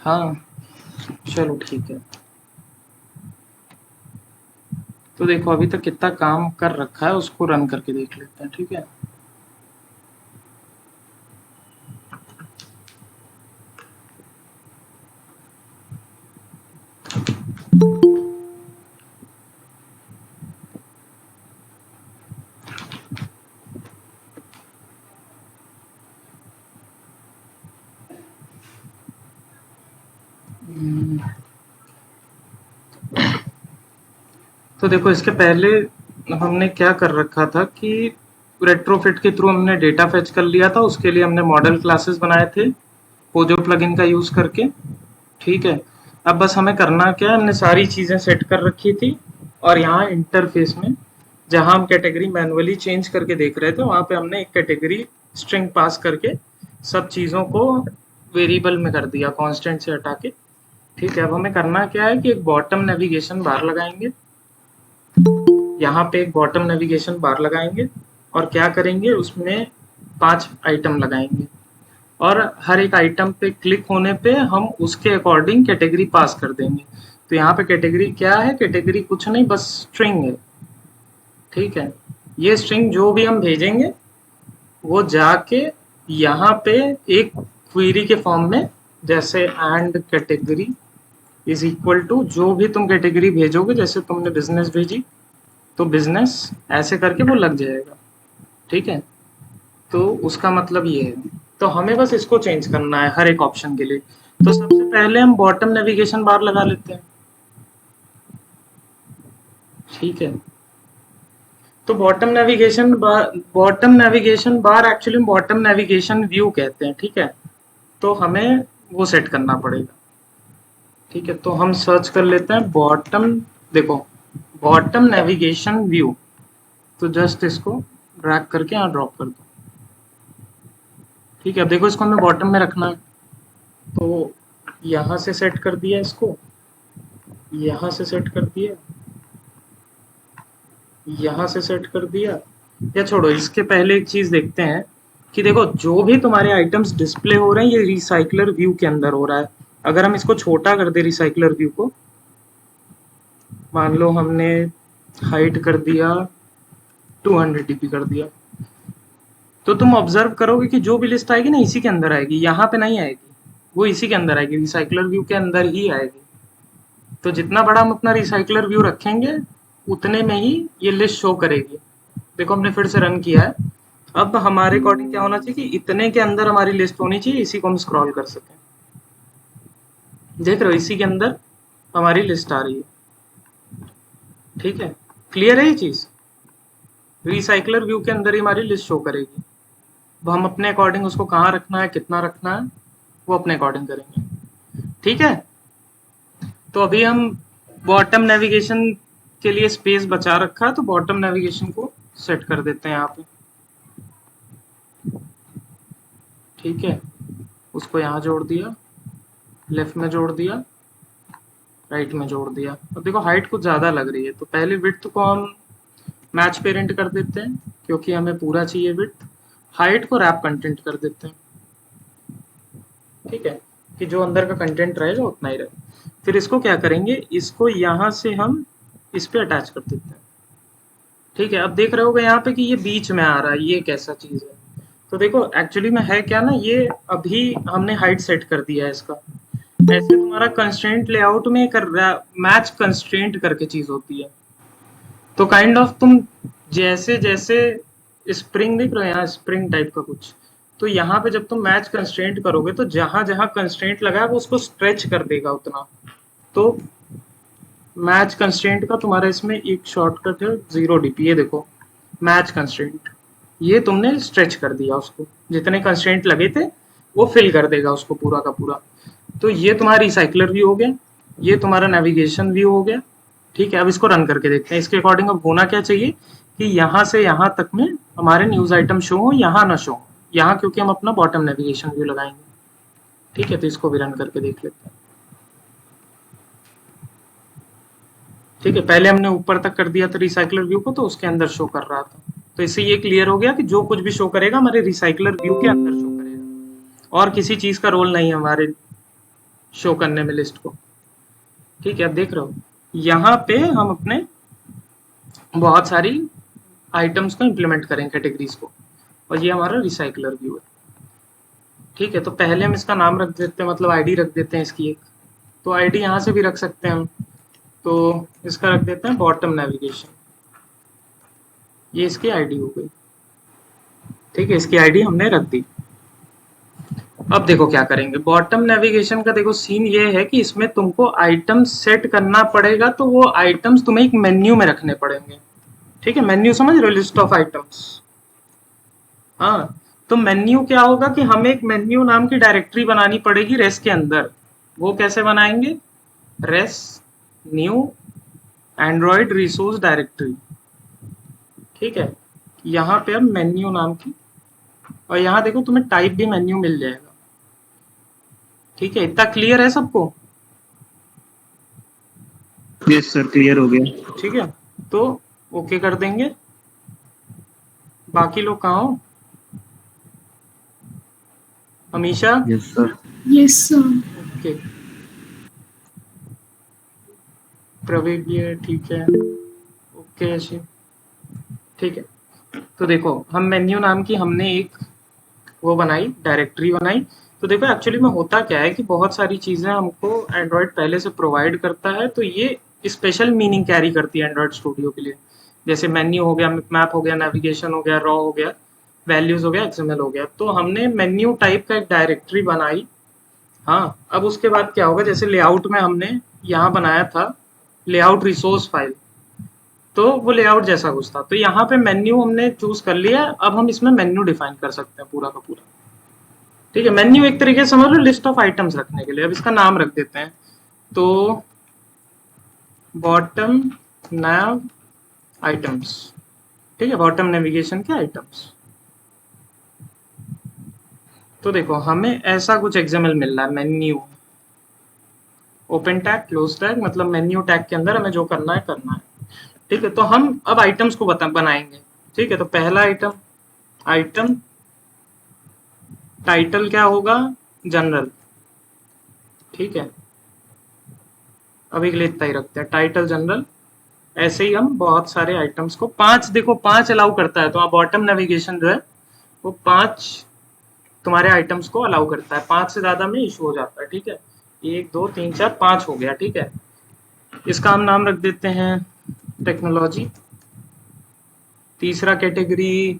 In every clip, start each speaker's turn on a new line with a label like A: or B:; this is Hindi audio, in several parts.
A: हाँ चलो ठीक है। तो देखो अभी तक कितना काम कर रखा है उसको रन करके देख लेते हैं, ठीक है। तो देखो इसके पहले हमने क्या कर रखा था कि रेट्रोफिट के थ्रू हमने डेटा फेच कर लिया था, उसके लिए हमने मॉडल क्लासेस बनाए थे पोजो प्लगइन का यूज करके, ठीक है। अब बस हमें करना क्या है, हमने सारी चीजें सेट कर रखी थी और यहाँ इंटरफेस में जहां हम कैटेगरी मैनुअली चेंज करके देख रहे थे वहां पे हमने एक कैटेगरी स्ट्रिंग पास करके सब चीजों को वेरिएबल में कर दिया कांस्टेंट से हटा के, ठीक है। अब हमें करना क्या है कि एक बॉटम नेविगेशन बार लगाएंगे, यहाँ पे एक बॉटम नेविगेशन बार लगाएंगे और क्या करेंगे उसमें 5 आइटम लगाएंगे और हर एक आइटम पे क्लिक होने पे हम उसके अकॉर्डिंग कैटेगरी पास कर देंगे। तो यहाँ पे कैटेगरी क्या है, कैटेगरी कुछ नहीं बस स्ट्रिंग है, ठीक है। ये स्ट्रिंग जो भी हम भेजेंगे वो जाके यहाँ पे एक क्वेरी के फॉर्म में जैसे and category is equal to जो भी तुम कैटेगरी भेजोगे, जैसे तुमने बिजनेस भेजी तो बिजनेस ऐसे करके वो लग जाएगा, ठीक है। तो उसका मतलब ये है, तो हमें बस इसको चेंज करना है हर एक ऑप्शन के लिए। तो सबसे पहले हम बॉटम नेविगेशन बार लगा लेते हैं, ठीक है। तो bottom navigation bar actually bottom navigation view कहते हैं, ठीक है। तो हमें वो सेट करना पड़ेगा, ठीक है। तो हम सर्च कर लेते हैं बॉटम, देखो बॉटम नेविगेशन व्यू, तो जस्ट इसको ड्रैग करके यहाँ ड्रॉप कर दो, ठीक है। अब देखो इसको हमें बॉटम में रखना है, तो यहाँ से सेट कर दिया इसको, यहाँ से सेट कर दिया, यहाँ से सेट कर दिया। या छोड़ो, इसके पहले एक चीज देखते हैं कि देखो जो भी तुम्हारे आइटम्स डिस्प्ले हो रहे हैं ये रिसाइकलर व्यू के अंदर हो रहा है। अगर हम इसको छोटा कर दे रिसाइकलर व्यू को, मान लो हमने हाइट कर दिया 200 dp कर दिया, तो तुम ऑब्जर्व करोगे कि जो भी लिस्ट आएगी ना इसी के अंदर आएगी, यहाँ पे नहीं आएगी, वो इसी के अंदर आएगी, रिसाइकलर व्यू के अंदर ही आएगी। तो जितना बड़ा हम अपना रिसाइकलर व्यू रखेंगे उतने में ही ये लिस्ट शो करेगी। देखो हमने फिर से रन किया है। अब हमारे अकॉर्डिंग क्या होना चाहिए कि इतने के अंदर हमारी लिस्ट होनी चाहिए, इसी को हम स्क्रॉल कर सकें। देख रहे हो इसी के अंदर हमारी लिस्ट आ रही है, ठीक है। क्लियर है ये चीज, रिसाइकलर व्यू के अंदर ही हमारी लिस्ट शो करेगी। अब हम अपने अकॉर्डिंग उसको कहाँ रखना है, कितना रखना है, वो अपने अकॉर्डिंग करेंगे, ठीक है। तो अभी हम बॉटम नेविगेशन के लिए स्पेस बचा रखा है, तो बॉटम नेविगेशन को सेट कर देते हैं यहाँ पे, ठीक है। उसको यहाँ जोड़ दिया, लेफ्ट में जोड़ दिया, राइट में जोड़ दिया। अब देखो हाइट कुछ ज़्यादा लग रही है, तो पहले विड्थ को हम मैच पेरेंट कर देते हैं क्योंकि हमें पूरा चाहिए विड्थ। हाइट को रैप कंटेंट कर देते हैं, ठीक है, कि जो अंदर का कंटेंट रहेगा उतना ही रहे। फिर इसको क्या करेंगे, इसको यहाँ से हम इस पे अटैच कर देते हैं, ठीक है। अब देख रहे होगे यहाँ पे कि ये बीच में आ रहा है, ये कैसा चीज़ है। तो देखो एक्चुअली में है क्या ना, ये अभी हमने हाइट सेट कर दिया है इसका। ऐसे तुम्हारा कंस्ट्रेंट लेआउट में एक मैच कंस्ट्रेंट करके चीज होती है। तो काइंड ऑफ तुम जैसे जैसे स्प्रिंग दिख रहा है यहाँ, स्प्रिंग टाइप का कुछ, तो यहाँ पे जब तुम मैच कंस्ट्रेंट करोगे तो जहां जहां कंस्ट्रेंट लगा है वो उसको स्ट्रेच कर देगा उतना। तो मैच कंस्ट्रेंट का तुम्हारा इसमें एक शॉर्टकट है 0 dp, ये देखो मैच कंस्ट्रेंट, ये तुमने स्ट्रेच कर दिया उसको, जितने कंस्ट्रेंट लगे थे वो फिल कर देगा उसको पूरा का पूरा। तो ये तुम्हारा रिसाइकलर व्यू हो गया, ये तुम्हारा नेविगेशन व्यू हो गया, ठीक है। अब इसको रन करके देखते हैं इसके अकॉर्डिंग अब होना क्या चाहिए कि यहाँ से यहाँ तक में हमारे न्यूज आइटम शो हो, यहाँ ना शो हो, यहाँ क्योंकि हम अपना बॉटम नेविगेशन व्यू लगाएंगे, ठीक है। तो इसको भी रन करके देख लेते हैं, ठीक है। पहले हमने ऊपर तक कर दिया था रिसाइकलर व्यू को, तो उसके अंदर शो कर रहा था। तो इससे ये क्लियर हो गया कि जो कुछ भी शो करेगा हमारे रिसाइकलर व्यू के अंदर शो करेगा और किसी चीज का रोल नहीं है हमारे शो करने में लिस्ट को। ठीक है, अब देख रहे हो यहाँ पे हम अपने बहुत सारी आइटम्स को इम्प्लीमेंट करें कैटेगरीज को, और ये हमारा रिसाइकलर व्यू है। ठीक है, तो पहले हम इसका नाम रख देते हैं, मतलब आईडी रख देते हैं इसकी एक। तो आईडी यहाँ से भी रख सकते हैं हम, तो इसका रख देते हैं बॉटम नेविगेशन। ये इसकी आईडी हो गई। ठीक है, इसकी आईडी हमने रख दी। अब देखो क्या करेंगे, बॉटम नेविगेशन का देखो सीन ये है कि इसमें तुमको आइटम्स सेट करना पड़ेगा, तो वो आइटम्स तुम्हें एक मेन्यू में रखने पड़ेंगे। ठीक है, मेन्यू समझ रहे हो, लिस्ट ऑफ आइटम्स। हाँ, तो मेन्यू क्या होगा कि हमें एक मेन्यू नाम की डायरेक्टरी बनानी पड़ेगी रेस के अंदर। वो कैसे बनाएंगे, res new Android resource directory. ठीक है, यहाँ पे अब मेन्यू नाम की, और यहाँ देखो तुम्हें टाइप भी मेन्यू मिल जाएगा। ठीक है, इतना क्लियर है सबको?
B: यस सर, क्लियर हो गया।
A: ठीक है, तो ओके कर देंगे। बाकी लोग कहाँ हो? Amisha?
B: Yes sir.
C: Yes sir.
A: Okay, Praveen भी है, ठीक है। ओके यशी, ठीक है। तो देखो हम मेन्यू नाम की हमने एक वो बनाई, डायरेक्टरी बनाई। तो देखो एक्चुअली में होता क्या है कि बहुत सारी चीज़ें हमको एंड्रॉयड पहले से प्रोवाइड करता है, तो ये स्पेशल मीनिंग कैरी करती है एंड्रॉयड स्टूडियो के लिए। जैसे मेन्यू हो गया, मैप हो गया, नेविगेशन हो गया, रॉ हो गया, वैल्यूज हो गया, एक्सएमएल हो गया। तो हमने मेन्यू टाइप का एक डायरेक्टरी बनाई। हाँ, अब उसके बाद क्या होगा, जैसे लेआउट में हमने यहाँ बनाया था लेआउट रिसोर्स फाइल, तो वो लेआउट जैसा कुछ था। तो यहाँ पे मेन्यू हमने चूज कर लिया, अब हम इसमें मेन्यू डिफाइन कर सकते हैं पूरा का पूरा। ठीक है, मेन्यू एक तरीके से समझ लो लिस्ट ऑफ आइटम्स रखने के लिए। अब इसका नाम रख देते हैं, तो बॉटम नैव आइटम्स। ठीक है, बॉटम नेविगेशन के आइटम्स। तो देखो हमें ऐसा कुछ एक्सएमएल मिल रहा है, menu open tag close tag, मतलब मेन्यू टैग के अंदर हमें जो करना है करना है। ठीक है, तो हम अब आइटम्स को बनाएंगे। ठीक है, तो पहला आइटम, आइटम टाइटल क्या होगा, जनरल। ठीक है, अभी के लिए इतना ही रखते हैं, टाइटल जनरल। ऐसे ही हम बहुत सारे आइटम्स को, 5 देखो 5 अलाउ करता है, तो आप बॉटम नेविगेशन जो है वो 5 तुम्हारे आइटम्स को अलाउ करता है। 5 से ज्यादा में इशू हो जाता है। ठीक है, 1 2 3 4 5 हो गया। ठीक है, इसका हम नाम रख देते हैं टेक्नोलॉजी। तीसरा कैटेगरी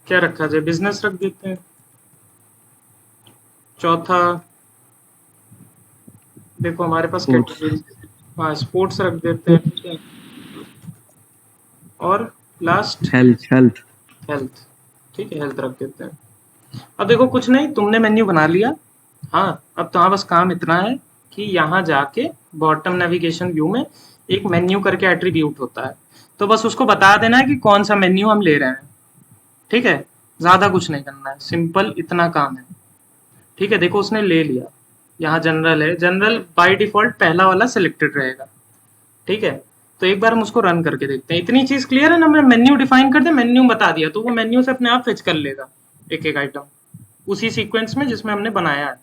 A: क्या रखा जाए, बिजनेस रख देते हैं। चौथा देखो हमारे पास कैटेगरी, हाँ स्पोर्ट्स रख देते हैं। ठीक है, और लास्ट
B: हेल्थ। Health
A: health. ठीक है, हेल्थ रख देते हैं। अब देखो कुछ नहीं, तुमने मेन्यू बना लिया। हाँ, अब तो हाँ बस काम इतना है कि यहाँ जाके बॉटम नेविगेशन व्यू में एक मेन्यू करके एट्रीब्यूट होता है, तो बस उसको बता देना है कि कौन सा मेन्यू हम ले रहे हैं। ठीक है, ज्यादा कुछ नहीं करना है, सिंपल इतना काम है। ठीक है, देखो उसने ले लिया, यहाँ जनरल है, जनरल बाय डिफॉल्ट पहला वाला सिलेक्टेड रहेगा। ठीक है, तो एक बार हम उसको रन करके देखते हैं। इतनी चीज क्लियर है ना, मैं मेन्यू डिफाइन कर दे, मेन्यू बता दिया, तो वो मेन्यू से अपने आप फेच कर लेगा एक एक आइटम उसी सीक्वेंस में जिसमें हमने बनाया है।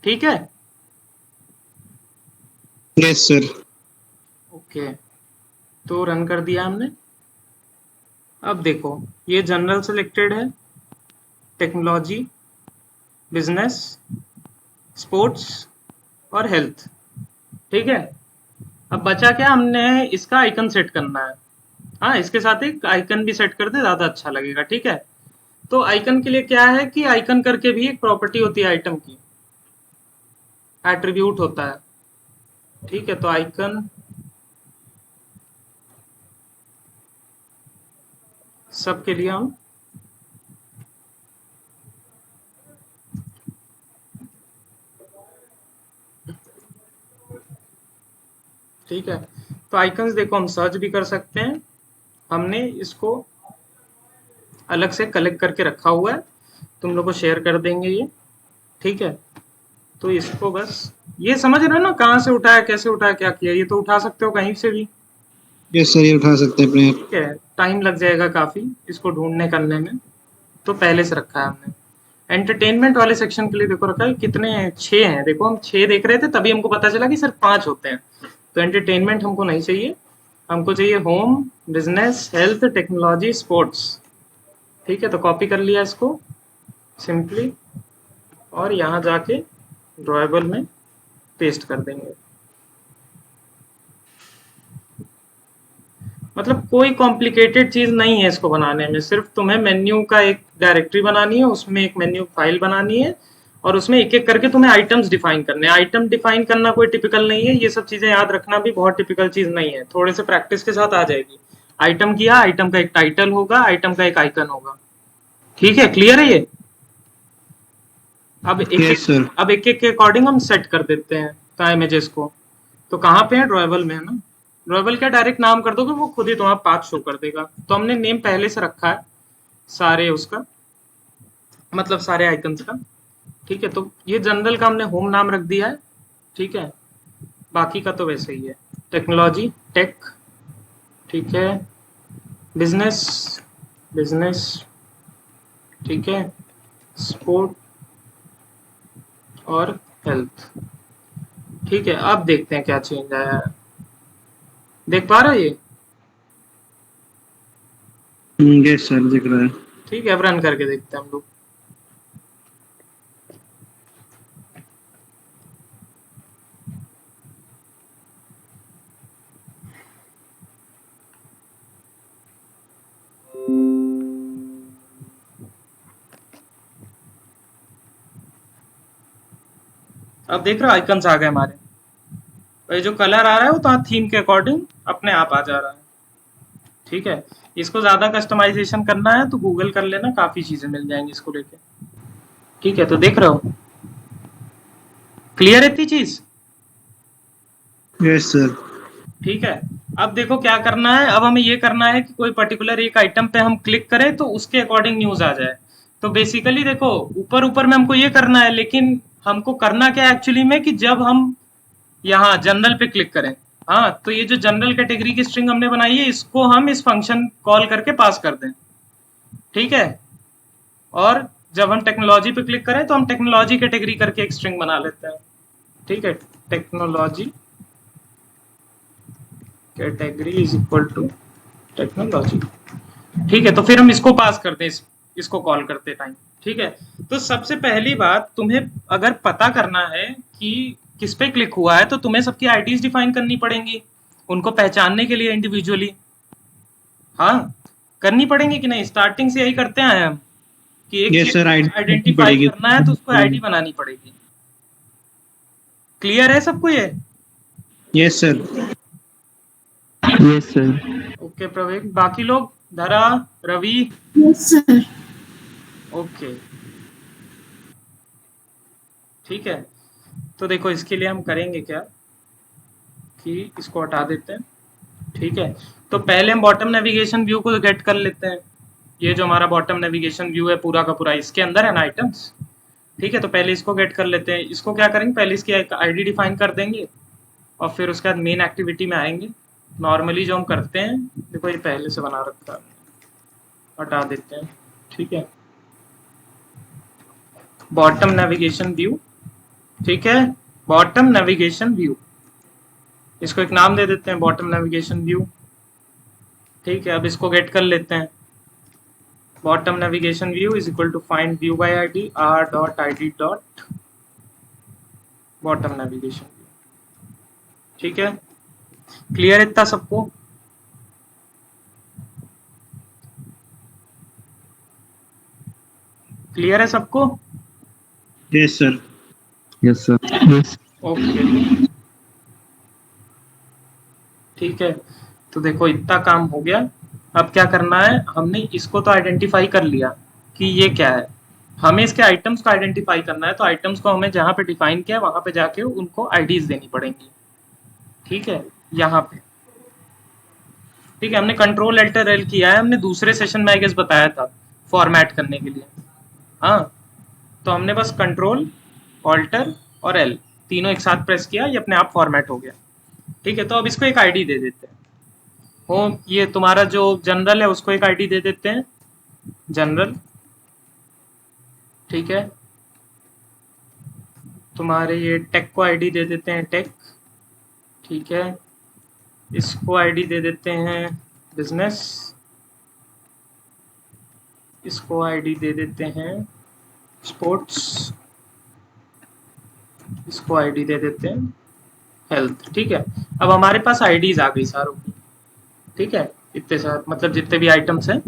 A: ठीक है,
B: यस सर।
A: ओके, तो रन कर दिया हमने। अब देखो ये जनरल सिलेक्टेड है, टेक्नोलॉजी, बिजनेस, स्पोर्ट्स और हेल्थ। ठीक है, अब बचा क्या, हमने इसका आइकन सेट करना है। हाँ, इसके साथ एक आइकन भी सेट कर दे, ज्यादा अच्छा लगेगा। ठीक है, तो आइकन के लिए क्या है कि आइकन करके भी एक प्रॉपर्टी होती है आइटम की, एट्रीब्यूट होता है। ठीक है, तो आइकन सबके लिए हम ठीक है, तो आइकन्स देखो हम सर्च भी कर सकते हैं, हमने इसको अलग से कलेक्ट करके रखा हुआ है, तुम लोग को शेयर कर देंगे ये। ठीक है, तो इसको बस ये समझ रहे हो ना, कहाँ से उठाया, कैसे उठाया, क्या किया, ये तो उठा सकते हो कहीं से भी।
B: यस सर, ये उठा सकते हैं अपने आप।
A: ठीक है, टाइम लग जाएगा काफी इसको ढूंढने करने में, तो पहले से रखा है हमने। एंटरटेनमेंट वाले सेक्शन के लिए देखो रखा है कितने 6 हैं। देखो हम 6 देख रहे थे तभी हमको पता चला कि सिर्फ 5 होते हैं। तो एंटरटेनमेंट हमको नहीं चाहिए, हमको चाहिए home, business, health, technology, sports. ठीक है, तो कॉपी कर लिया इसको सिंपली और यहाँ जाके ड्रॉएबल में पेस्ट कर देंगे। मतलब कोई कॉम्प्लिकेटेड चीज नहीं है इसको बनाने में, सिर्फ तुम्हें मेन्यू का एक डायरेक्टरी बनानी है, उसमें एक मेन्यू फाइल बनानी है और उसमें एक एक करके तुम्हें आइटम्स डिफाइन करने हैं। आइटम डिफाइन करना कोई टिपिकल नहीं है, ये सब चीजें याद रखना भी बहुत टिपिकल चीज नहीं है, थोड़े से प्रैक्टिस के साथ आ जाएगी। आइटम किया, आइटम का एक टाइटल होगा, आइटम का एक आइकन होगा। ठीक है, क्लियर है ये?
B: Yes sir.
A: अब एक एक के अकॉर्डिंग हम सेट कर देते हैं इमेजेस को। तो कहाँ पे है? ड्रॉएबल में है ना। ड्रॉएबल क्या डायरेक्ट नाम कर दोगे वो खुद ही तुम्हारा पाथ शो कर देगा। तो हमने नेम पहले से रखा है सारे उसका, मतलब सारे आइकन्स का। ठीक है, तो ये जनरल का हमने होम नाम रख दिया है। ठीक है, बाकी का तो वैसे ही है। Technology, tech. ठीक है, बिजनेस, बिजनेस। ठीक है, स्पोर्ट और हेल्थ। ठीक है, अब देखते हैं क्या चेंज आया है। देख पा रहे हो ये?
B: यस सर, दिख रहा है।
A: ठीक है, अब रन करके देखते हैं हम लोग। अब देख रहे हो आइकन्स आ गए हमारे। और ये जो कलर आ रहा है वो तो थीम के अकॉर्डिंग अपने आप आ जा रहा है। ठीक है, इसको ज्यादा कस्टमाइजेशन करना है तो गूगल कर लेना, काफी चीजें मिल जाएंगी इसको लेके। ठीक है, तो देख रहे हो क्लियर है इतनी चीज?
B: Yes sir.
A: ठीक है, अब देखो क्या करना है। अब हमें ये करना है कि कोई पर्टिकुलर एक आइटम पे हम क्लिक करें तो उसके अकॉर्डिंग न्यूज आ जाए। तो बेसिकली देखो ऊपर ऊपर में हमको ये करना है, लेकिन हमको करना क्या एक्चुअली में कि जब हम यहाँ जनरल पे क्लिक करें, हाँ, तो ये जो जनरल कैटेगरी की स्ट्रिंग हमने बनाई है इसको हम इस फंक्शन कॉल करके पास कर दें। ठीक है, और जब हम टेक्नोलॉजी पे क्लिक करें तो हम टेक्नोलॉजी कैटेगरी करके एक स्ट्रिंग बना लेते हैं। ठीक है, technology category is equal to technology. ठीक है, तो फिर हम इसको पास करते हैं, इसको कॉल करते टाइम। ठीक है, तो सबसे पहली बात तुम्हें अगर पता करना है कि किस पे क्लिक हुआ है तो तुम्हें सबकी आईडीज डिफाइन करनी पड़ेंगी उनको पहचानने के लिए इंडिविजुअली। हाँ, करनी पड़ेंगी कि नहीं? स्टार्टिंग से यही करते आए हम कि एक
B: यस सर,
A: आइडेंटिफाई करना है तो उसको आईडी बनानी पड़ेगी। क्लियर है सबको ये?
B: Yes sir. Yes sir.
A: Okay Praveen, बाकी लोग? धरा, रवि?
C: Yes sir.
A: ओके, ठीक है। तो देखो इसके लिए हम करेंगे क्या कि इसको हटा देते हैं। ठीक है, तो पहले हम बॉटम नेविगेशन व्यू को गेट कर लेते हैं। ये जो हमारा बॉटम नेविगेशन व्यू है पूरा का पूरा इसके अंदर है ना आइटम्स। ठीक है, तो पहले इसको गेट कर लेते हैं। इसको क्या करेंगे, पहले इसकी एक आईडी डिफाइन कर देंगे और फिर उसके बाद मेन एक्टिविटी में आएंगे। नॉर्मली जो हम करते हैं, देखो ये पहले से बना रखा है, हटा देते हैं। ठीक है, बॉटम नेविगेशन व्यू। ठीक है, बॉटम नेविगेशन व्यू, इसको एक नाम दे देते हैं बॉटम नेविगेशन व्यू। ठीक है, अब इसको गेट कर लेते हैं। Bottom navigation view is equal to find view by ID r dot id dot bottom navigation view. ठीक है, क्लियर इतना सबको? क्लियर है सबको?
B: Yes sir. Yes sir. Yes.
A: Okay, ठीक है, तो देखो इतना काम हो गया। अब क्या करना है, हमने इसको तो आइडेंटिफाई कर लिया कि ये क्या है, हमें इसके आइटम्स को आइडेंटिफाई करना है। तो आइटम्स को हमें जहाँ पे डिफाइन किया वहां पे जाके उनको आईडीज देनी पड़ेंगी। ठीक है, यहाँ पे। ठीक है, हमने कंट्रोल एल्टर एल किया है, हमने दूसरे सेशन में आई गेस बताया था फॉर्मेट करने के लिए। हाँ, तो हमने बस कंट्रोल ऑल्टर और एल तीनों एक साथ प्रेस किया, ये अपने आप फॉर्मेट हो गया। ठीक है, तो अब इसको एक आईडी दे देते हैं। होम, ये तुम्हारा जो जनरल है उसको एक आईडी दे देते हैं, जनरल। ठीक है, तुम्हारे ये टेक को आईडी दे देते हैं टेक, ठीक है, इसको आईडी दे देते हैं बिजनेस, इसको आईडी दे देते हैं स्पोर्ट्स, इसको आईडी दे देते हैं हेल्थ। ठीक है, अब हमारे पास आईडीज आ गई सारों की। ठीक है, इतने सारे मतलब जितने भी आइटम्स हैं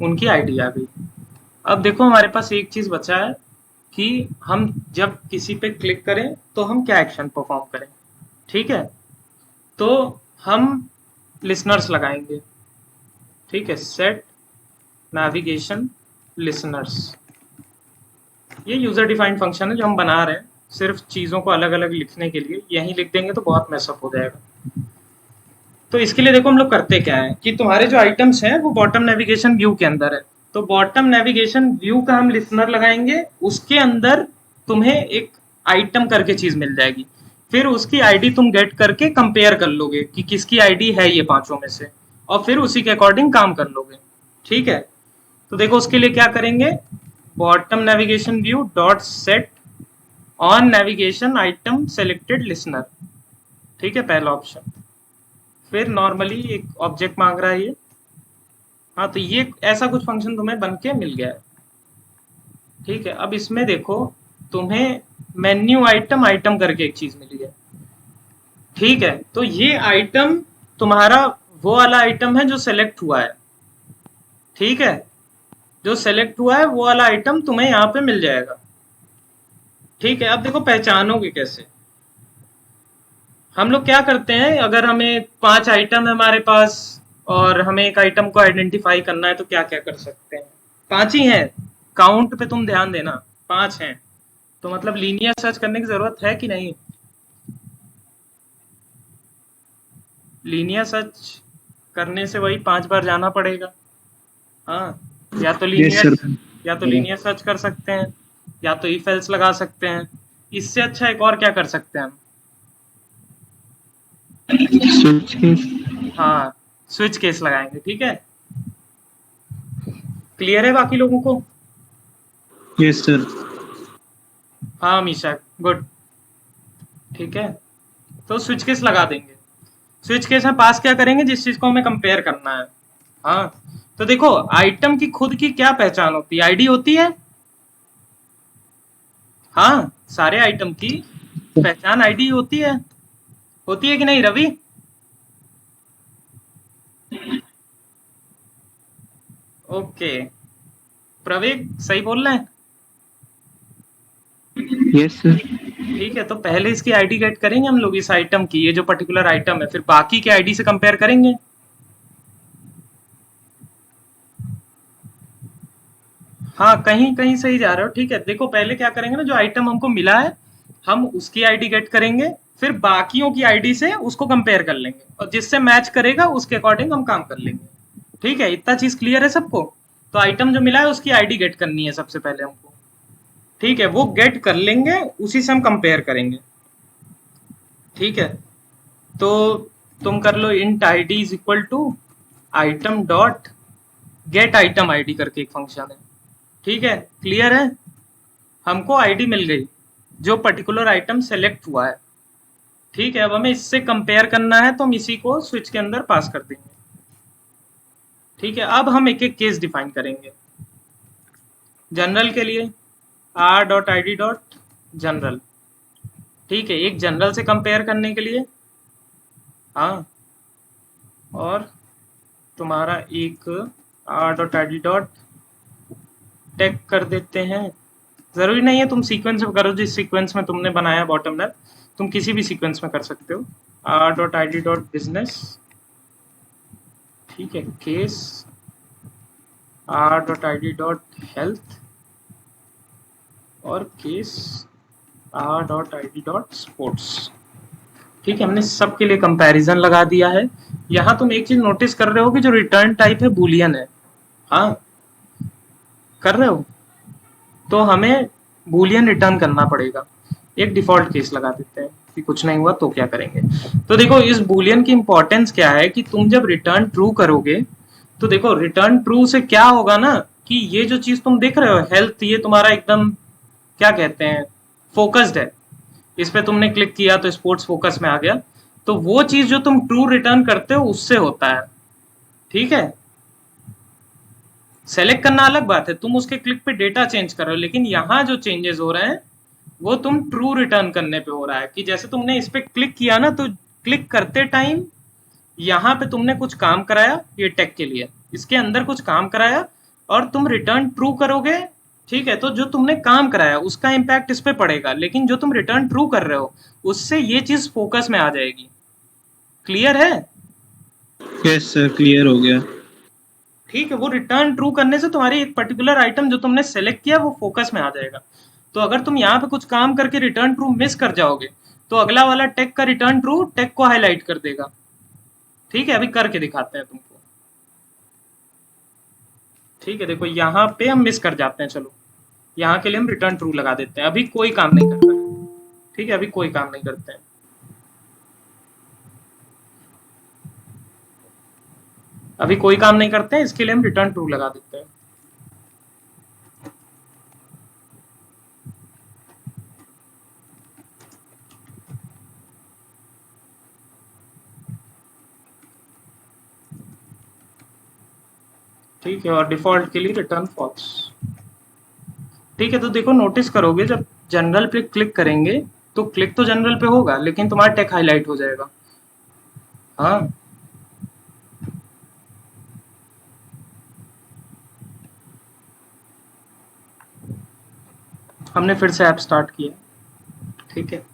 A: उनकी आईडी आ गई। अब देखो हमारे पास एक चीज बचा है कि हम जब किसी पे क्लिक करें तो हम क्या एक्शन परफॉर्म करें। ठीक है, तो हम लिसनर्स लगाएंगे। ठीक है, सेट नेविगेशन लिसनर्स, ये यूजर डिफाइंड फंक्शन है जो हम बना रहे हैं सिर्फ चीजों को अलग अलग लिखने के लिए। यहीं लिख देंगे तो बहुत मैसअप हो जाएगा। तो इसके लिए देखो हम लोग करते क्या है कि तुम्हारे जो आइटम्स हैं वो बॉटम नेविगेशन व्यू के अंदर है, तो बॉटम नेविगेशन व्यू का हम लिसनर लगाएंगे, उसके अंदर तुम्हें एक आइटम करके चीज मिल जाएगी, फिर उसकी आईडी तुम गेट करके कंपेयर कर लोगे कि किसकी आईडी है ये पांचों में से, और फिर उसी के अकॉर्डिंग काम कर लोगे। ठीक है, तो देखो उसके लिए क्या करेंगे, bottom navigation view dot set on navigation item selected listener. ठीक है, पहला ऑप्शन। फिर नॉर्मली एक ऑब्जेक्ट मांग रहा है ये, हाँ तो ये ऐसा कुछ फंक्शन तुम्हें बन के मिल गया है। ठीक है, अब इसमें देखो तुम्हें मेन्यू आइटम आइटम करके एक चीज मिली है। ठीक है, तो ये आइटम तुम्हारा वो वाला आइटम है जो सेलेक्ट हुआ है। ठीक है, जो सेलेक्ट हुआ है वो वाला आइटम तुम्हें यहाँ पे मिल जाएगा। ठीक है, अब देखो पहचानोगे कैसे। हम लोग क्या करते हैं, अगर हमें 5 आइटम है हमारे पास और हमें एक आइटम को आइडेंटिफाई करना है तो क्या क्या कर सकते हैं। 5 ही हैं, काउंट पे तुम ध्यान देना, 5 हैं, तो मतलब लीनियर सर्च करने की जरूरत है कि नहीं। लीनियर सर्च करने से वही 5 बार जाना पड़ेगा। हाँ, या तो लीनियर सर्च कर सकते हैं, या तो इफ एल्स लगा सकते हैं। इससे अच्छा एक और क्या कर सकते हैं हम,
B: स्विच केस।
A: हाँ, स्विच केस लगाएंगे। ठीक है, क्लियर है बाकी लोगों को।
B: Yes sir.
A: हाँ मीशा, गुड। ठीक है, तो स्विच केस लगा देंगे। स्विच केस में पास क्या करेंगे, जिस चीज को हमें कंपेयर करना है। हाँ, तो देखो आइटम की खुद की क्या पहचान होती है, आईडी होती है। हाँ, सारे आइटम की पहचान आईडी होती है कि नहीं रवि। ओके, प्रवीक सही बोल रहे हैं।
B: Yes sir.
A: ठीक है, तो पहले इसकी आईडी गेट करेंगे हम लोग इस आइटम की, ये जो पर्टिकुलर आइटम है, फिर बाकी के आईडी से कंपेयर करेंगे। हाँ, कहीं कहीं सही जा रहे हो। ठीक है, देखो पहले क्या करेंगे ना, जो आइटम हमको मिला है हम उसकी आईडी गेट करेंगे, फिर बाकियों की आईडी से उसको कंपेयर कर लेंगे और जिससे मैच करेगा उसके अकॉर्डिंग हम काम कर लेंगे। ठीक है, इतना चीज क्लियर है सबको। तो आइटम जो मिला है उसकी आईडी गेट करनी है सबसे पहले हमको। ठीक है, वो गेट कर लेंगे, उसी से हम कंपेयर करेंगे। ठीक है, तो तुम कर लो int ID is equal to item dot get item ID करके एक फंक्शन है। ठीक है, क्लियर है, हमको आईडी मिल गई जो पर्टिकुलर आइटम सेलेक्ट हुआ है। ठीक है, अब हमें इससे कंपेयर करना है तो हम इसी को स्विच के अंदर पास कर देंगे। ठीक है, अब हम एक एक केस डिफाइन करेंगे। जनरल के लिए r.id.general। ठीक है, एक जनरल से कंपेयर करने के लिए, हाँ, और तुम्हारा एक r.id.tech कर देते हैं। जरूरी नहीं है तुम सीक्वेंस में करो, जिस सीक्वेंस में तुमने बनाया बॉटम नेव, तुम किसी भी सीक्वेंस में कर सकते हो। r.id.business, ठीक है, केस r.id.health और केस r.id.sports। ठीक है, हमने सबके लिए कंपैरिजन लगा दिया है। यहाँ तुम एक चीज नोटिस कर रहे हो कि जो रिटर्न टाइप है बूलियन है। हाँ, कर रहे हो, तो हमें बूलियन रिटर्न करना पड़ेगा। एक डिफॉल्ट केस लगा देते हैं कि कुछ नहीं हुआ तो क्या करेंगे। तो देखो इस बूलियन की इंपॉर्टेंस क्या है कि तुम जब रिटर्न ट्रू करोगे तो देखो रिटर्न ट्रू से क्या होगा ना, कि ये जो चीज तुम देख रहे हो हेल्थ, ये तुम्हारा एकदम क्या कहते हैं, फोकस्ड है। इस पे तुमने क्लिक किया तो स्पोर्ट्स फोकस में आ गया। तो वो चीज जो तुम ट्रू रिटर्न करते हो उससे होता है, ठीक है। सेलेक्ट करना अलग बात है, तुम उसके क्लिक पे डेटा चेंज कर रहे हो, लेकिन यहाँ जो चेंजेस हो रहे हैं वो तुम ट्रू रिटर्न करने पे हो रहा है। कि जैसे तुमने इस पे क्लिक किया ना, तो क्लिक करते टाइम यहाँ पे तुमने कुछ काम कराया, ये टेक के लिए इसके अंदर कुछ काम कराया, और तुम रिटर्न ट्रू करोगे, ठीक है। तो जो तुमने काम कराया उसका इम्पैक्ट इस पे पड़ेगा, लेकिन जो तुम रिटर्न ट्रू कर रहे हो उससे ये चीज फोकस में आ जाएगी। क्लियर है?
B: यस सर, क्लियर हो गया।
A: ठीक है, वो रिटर्न ट्रू करने से तुम्हारी एक पर्टिकुलर आइटम जो तुमने सेलेक्ट किया वो फोकस में आ जाएगा। तो अगर तुम यहाँ पे कुछ काम करके रिटर्न ट्रू मिस कर जाओगे तो अगला वाला टेक का रिटर्न ट्रू टेक को हाईलाइट कर देगा। ठीक है, अभी करके दिखाते हैं तुमको। ठीक है, देखो यहाँ पे हम मिस कर जाते हैं, चलो यहाँ के लिए हम रिटर्न ट्रू लगा देते हैं। अभी कोई काम नहीं करता है, ठीक है, अभी कोई काम नहीं करते हैं। अभी कोई काम नहीं करते हैं, इसके लिए हम रिटर्न ट्रू लगा देते हैं। ठीक है, और डिफॉल्ट के लिए रिटर्न फॉल्स। ठीक है, तो देखो नोटिस करोगे जब जनरल पे क्लिक करेंगे तो क्लिक तो जनरल पे होगा लेकिन तुम्हारा टेक हाईलाइट हो जाएगा। हाँ, हमने फिर से ऐप स्टार्ट किया, ठीक है।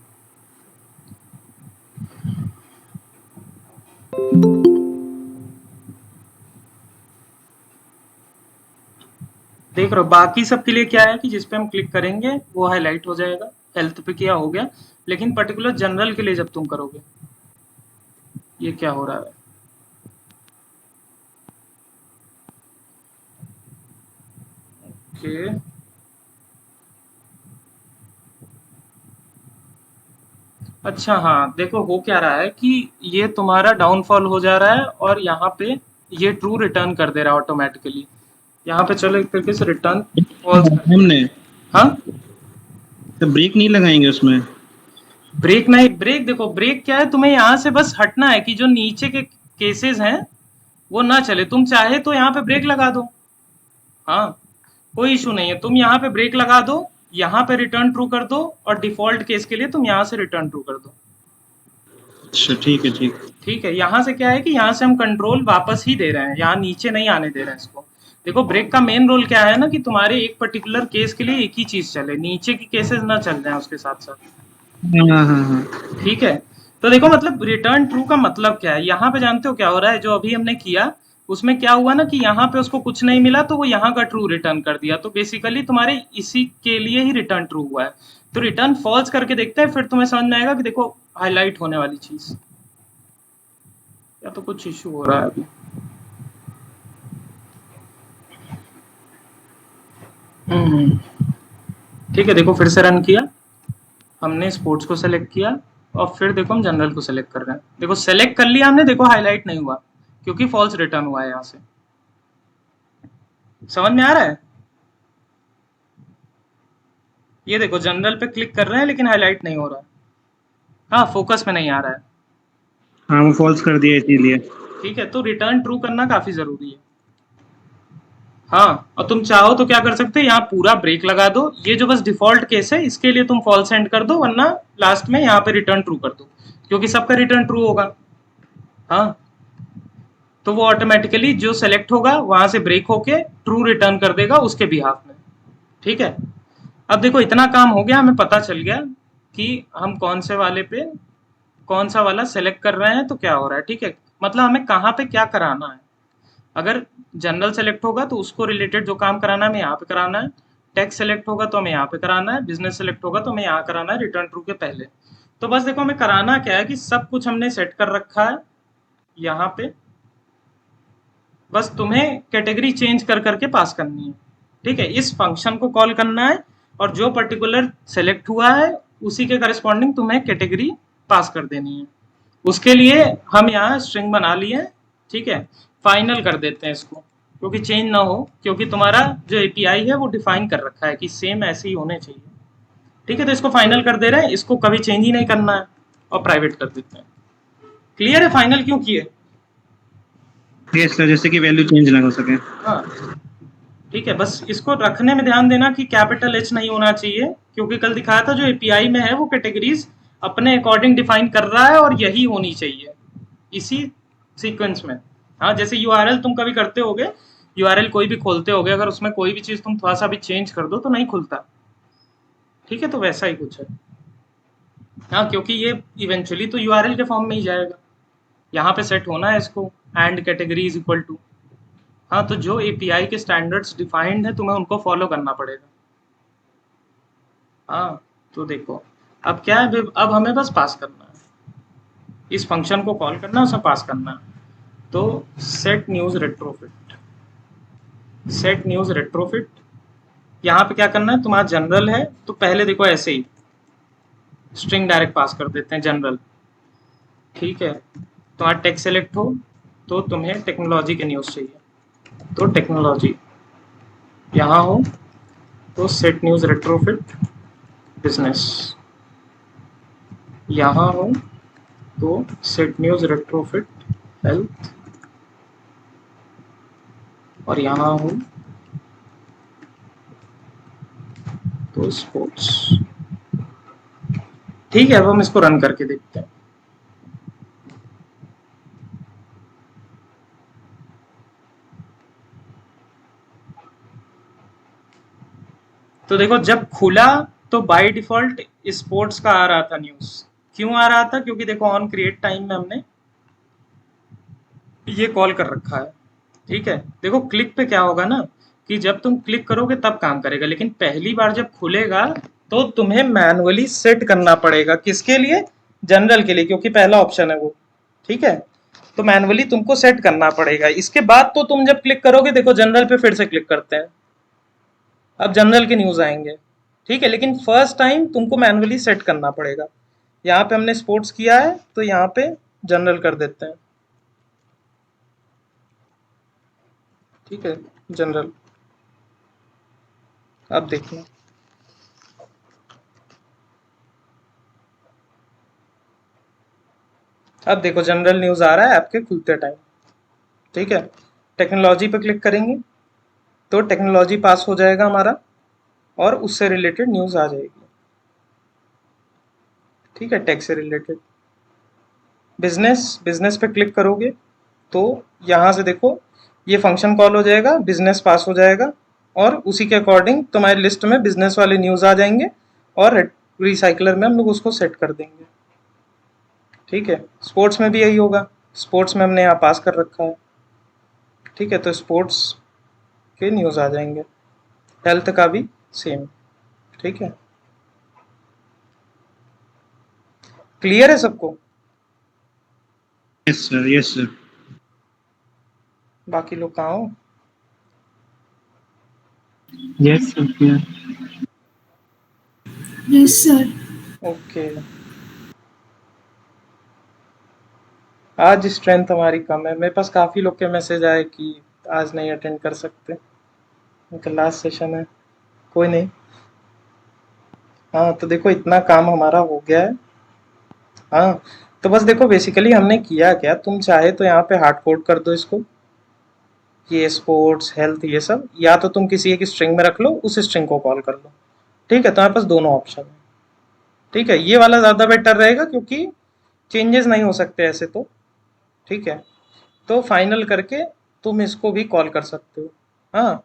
A: देख रहे हो बाकी सब के लिए क्या है कि जिसपे हम क्लिक करेंगे वो हाईलाइट हो जाएगा। हेल्थ पे किया हो गया, लेकिन पर्टिकुलर जनरल के लिए जब तुम करोगे ये क्या हो रहा है। ओके, अच्छा हाँ, देखो हो क्या रहा है कि ये तुम्हारा डाउनफॉल हो जा रहा है और यहाँ पे ये ट्रू रिटर्न कर दे रहा है ऑटोमेटिकली। यहाँ पे चलो एक तरीके से रिटर्न फॉल्स कर।
B: हमने
A: हाँ,
B: तो ब्रेक नहीं लगाएंगे उसमें?
A: ब्रेक नहीं, ब्रेक देखो ब्रेक क्या है, तुम्हें यहाँ से बस हटना है कि जो नीचे के केसेस हैं वो ना चले। तुम चाहे तो यहाँ पे ब्रेक लगा दो, हाँ कोई इशू नहीं है। तुम यहाँ पे ब्रेक लगा दो, यहाँ पे रिटर्न ट्रू कर दो, और डिफॉल्ट केस के लिए तुम यहाँ से रिटर्न ट्रू कर दो।
B: अच्छा ठीक है, ठीक।
A: ठीक है, यहाँ से क्या है कि यहाँ से हम कंट्रोल वापस ही दे रहे हैं, यहाँ नीचे नहीं आने दे रहे हैं इसको। देखो ब्रेक का मेन रोल क्या है ना कि तुम्हारे एक पर्टिकुलर केस के लिए एक ही चीज चले, नीचे की केसेस ना चल जाए उसके साथ साथ।
B: हाँ हाँ हाँ।
A: ठीक है, तो देखो मतलब रिटर्न ट्रू का मतलब क्या है, यहाँ पे जानते हो क्या हो रहा है, जो अभी हमने किया उसमें क्या हुआ ना कि यहाँ पे उसको कुछ नहीं मिला तो वो यहाँ का ट्रू रिटर्न कर दिया। तो बेसिकली तुम्हारे इसी के लिए ही रिटर्न ट्रू हुआ है। तो रिटर्न फॉल्स करके देखते हैं, फिर तुम्हें समझ में आएगा कि देखो हाईलाइट होने वाली चीज। या तो कुछ इशू हो रहा है अभी। ठीक है, देखो फिर से रन किया, हमने स्पोर्ट्स को सेलेक्ट किया और फिर देखो हम जनरल को सेलेक्ट कर रहे हैं। देखो सेलेक्ट कर लिया हमने, देखो हाईलाइट नहीं हुआ क्योंकि फॉल्स रिटर्न हुआ है यहाँ से। समझ में आ रहा है? ये देखो जनरल पे क्लिक कर रहे हैं लेकिन हाईलाइट नहीं हो रहा है। हाँ, फोकस में नहीं आ रहा है।
B: हाँ, वो फॉल्स कर दिया इसीलिए।
A: ठीक है, तो रिटर्न ट्रू करना काफी जरूरी है। हाँ, और तुम चाहो तो क्या कर सकते हो, यहाँ पूरा ब्रेक लगा दो, ये जो बस डिफॉल्ट केस है इसके लिए तुम फॉल्स सेंड कर दो, वरना लास्ट में यहाँ पे रिटर्न ट्रू कर दो क्योंकि सबका रिटर्न ट्रू होगा। हाँ, तो वो ऑटोमेटिकली जो सेलेक्ट होगा वहां से ब्रेक होके ट्रू रिटर्न कर देगा उसके बिहाफ में। ठीक है, अब देखो इतना काम हो गया, हमें पता चल गया कि हम कौन से वाले पे कौन सा वाला सेलेक्ट कर रहे हैं तो क्या हो रहा है। ठीक है, मतलब हमें कहाँ पे क्या कराना है। अगर जनरल सेलेक्ट होगा तो उसको रिलेटेड जो काम कराना है हमें यहाँ पे कराना है, टैक्स सेलेक्ट होगा तो हमें यहाँ पे कराना है, बिजनेस सेलेक्ट होगा तो हमें यहाँ कराना है रिटर्न ट्रू के पहले। तो बस देखो हमें कराना क्या है कि सब कुछ हमने सेट कर रखा है यहाँ पे, बस तुम्हें कैटेगरी चेंज कर करके पास करनी है। ठीक है, इस फंक्शन को कॉल करना है और जो पर्टिकुलर सेलेक्ट हुआ है उसी के करस्पॉन्डिंग तुम्हें कैटेगरी पास कर देनी है। उसके लिए हम यहाँ स्ट्रिंग बना लिए। ठीक है, फाइनल कर देते हैं इसको क्योंकि चेंज ना हो, क्योंकि तुम्हारा जो एपीआई है वो डिफाइन कर रखा है कि सेम ऐसे ही होने चाहिए। ठीक है, तो इसको फाइनल कर दे रहे हैं, इसको कभी चेंज ही नहीं करना है और प्राइवेट कर देते हैं। क्लियर है फाइनल क्यों किए?
B: यस सर, जैसे कि वैल्यू चेंज ना हो सके।
A: हाँ ठीक है, बस इसको रखने में ध्यान देना कि कैपिटल एच नहीं होना चाहिए, क्योंकि कल दिखाया था जो एपीआई में है वो कैटेगरीज अपने अकॉर्डिंग डिफाइन कर रहा है और यही होनी चाहिए इसी सीक्वेंस में। हाँ, जैसे यूआरएल तुम कभी करते होगे, यूआरएल कोई भी खोलते होगे, अगर उसमें कोई भी चीज तुम थोड़ा सा भी चेंज कर दो तो नहीं खुलता। ठीक है, तो वैसा ही कुछ है। हाँ, क्योंकि ये इवेंचुअली तो यूआरएल के फॉर्म में ही जाएगा, यहाँ पे सेट होना है इसको and category is equal to. हाँ, तो जो एपीआई के स्टैंडर्ड्स डिफाइंड है तुम्हें उनको फॉलो करना पड़ेगा। हाँ, तो देखो अब क्या है, अब हमें बस पास करना है, इस फंक्शन को कॉल करना है, उसे पास करना है। तो set news retrofit, set news retrofit, यहाँ पे क्या करना है, तुम्हारा जनरल है तो पहले देखो ऐसे ही स्ट्रिंग डायरेक्ट पास कर देते हैं जनरल। ठीक है, तुम्हारा टेक्स्ट सेलेक्ट हो तो तुम्हें टेक्नोलॉजी के न्यूज चाहिए, तो टेक्नोलॉजी। यहाँ हो तो सेट न्यूज रेट्रोफिट बिजनेस। यहाँ हो तो सेट न्यूज रेट्रोफिट हेल्थ, और यहाँ हो तो स्पोर्ट्स। ठीक है, अब हम इसको रन करके देखते हैं। तो देखो जब खुला तो बाय डिफॉल्ट स्पोर्ट्स का आ रहा था न्यूज। क्यों आ रहा था? क्योंकि देखो ऑन क्रिएट टाइम में हमने ये कॉल कर रखा है। ठीक है, देखो क्लिक पे क्या होगा ना कि जब तुम क्लिक करोगे तब काम करेगा, लेकिन पहली बार जब खुलेगा तो तुम्हें मैनुअली सेट करना पड़ेगा। किसके लिए? जनरल के लिए, क्योंकि पहला ऑप्शन है वो। ठीक है, तो मैनुअली तुमको सेट करना पड़ेगा। इसके बाद तो तुम जब क्लिक करोगे, देखो जनरल पे फिर से क्लिक करते हैं, अब जनरल के न्यूज आएंगे। ठीक है, लेकिन फर्स्ट टाइम तुमको मैनुअली सेट करना पड़ेगा। यहाँ पे हमने स्पोर्ट्स किया है तो यहाँ पे जनरल कर देते हैं। ठीक है, जनरल। अब देखना, अब देखो जनरल न्यूज आ रहा है आपके खुलते टाइम। ठीक है, टेक्नोलॉजी पे क्लिक करेंगे तो टेक्नोलॉजी पास हो जाएगा हमारा और उससे रिलेटेड न्यूज आ जाएगी। ठीक है, टेक से रिलेटेड। बिजनेस, बिजनेस पे क्लिक करोगे तो यहाँ से देखो ये फंक्शन कॉल हो जाएगा, बिजनेस पास हो जाएगा और उसी के अकॉर्डिंग तुम्हारी लिस्ट में बिजनेस वाले न्यूज आ जाएंगे और रिसाइकलर में हम लोग उसको सेट कर देंगे। ठीक है, स्पोर्ट्स में भी यही होगा, स्पोर्ट्स में हमने यहाँ पास कर रखा है। ठीक है, तो स्पोर्ट्स के न्यूज आ जाएंगे, हेल्थ का भी सेम। ठीक है, क्लियर है सबको?
B: Yes sir, yes sir.
A: बाकी लोग कहाँ हो?
B: Yes sir.
C: Yes sir.
A: Okay, आज स्ट्रेंथ हमारी कम है, मेरे पास काफ़ी लोग के मैसेज आए कि आज नहीं अटेंड कर सकते, उनका लास्ट सेशन है। कोई नहीं। हाँ, तो देखो इतना काम हमारा हो गया है। हाँ, तो बस देखो बेसिकली हमने किया क्या, तुम चाहे तो यहाँ पे हार्ड कोड कर दो इसको, ये स्पोर्ट्स हेल्थ ये सब, या तो तुम किसी एक स्ट्रिंग में रख लो, उस स्ट्रिंग को कॉल कर लो। ठीक है, तुम्हारे पास दोनों ऑप्शन है। ठीक है, ये वाला ज़्यादा बेटर रहेगा क्योंकि चेंजेस नहीं हो सकते ऐसे तो। ठीक है, तो फाइनल करके तुम इसको भी कॉल कर सकते हो। हाँ,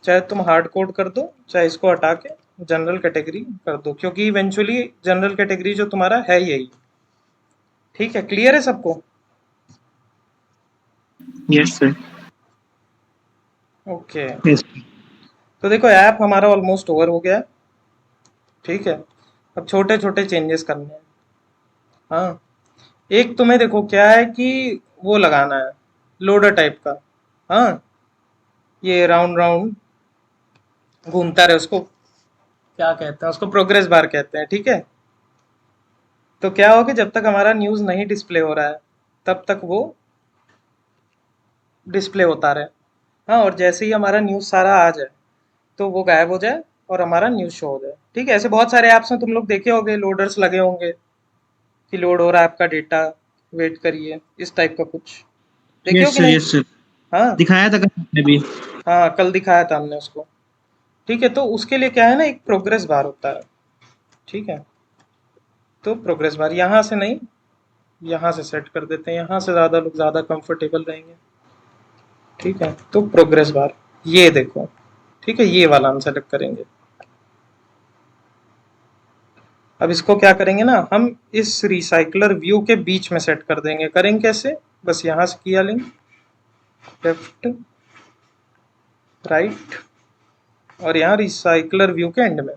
A: चाहे तुम हार्ड कोड कर दो, चाहे इसको हटा के जनरल कैटेगरी कर दो, क्योंकि इवेंचुअली जनरल कैटेगरी जो तुम्हारा है यही। ठीक है, क्लियर है सबको?
B: Yes sir.
A: Okay,
B: yes.
A: तो देखो ऐप हमारा ऑलमोस्ट ओवर हो गया है। ठीक है, अब छोटे छोटे चेंजेस करने हैं। हाँ, एक तुम्हें देखो क्या है कि वो लगाना है लोडर टाइप का। हाँ, ये राउंड राउंड घूमता रहे, उसको क्या कहते हैं, उसको प्रोग्रेस बार कहते हैं। ठीक है, तो क्या होगा जब तक हमारा न्यूज नहीं डिस्प्ले हो रहा है तब तक वो डिस्प्ले होता रहे। हाँ, और जैसे ही हमारा न्यूज सारा आ जाए तो वो गायब हो जाए और हमारा न्यूज शो हो जाए। ठीक है, ऐसे बहुत सारे ऐप्स में तुम लोग देखे होंगे, लोडर्स लगे होंगे कि लोड हो रहा है आपका डेटा, वेट करिए, इस टाइप का कुछ देखे हो
B: यस
A: कि
B: सर,
A: नहीं?
B: यस सर,
A: हाँ
B: दिखाया था कल आपने भी।
A: हाँ, कल दिखाया था हमने उसको। ठीक है, तो उसके लिए क्या है ना, एक प्रोग्रेस बार होता है। ठीक है, तो प्रोग्रेस बार यहाँ से नहीं, यहाँ से सेट कर देते हैं, यहाँ से ज़्यादा लोग ज़्यादा कंफर्टेबल रहेंगे। ठीक है, तो प्रोग्रेस बार ये देखो। ठीक है, ये वाला हम सेलेक्ट करेंगे। अब इसको क्या करेंगे ना, हम इस रिसाइकलर व्यू के बीच में सेट कर देंगे। करेंगे कैसे? बस यहाँ से किया लिंक, लेफ्ट राइट, और यहाँ रिसाइकलर व्यू के एंड में।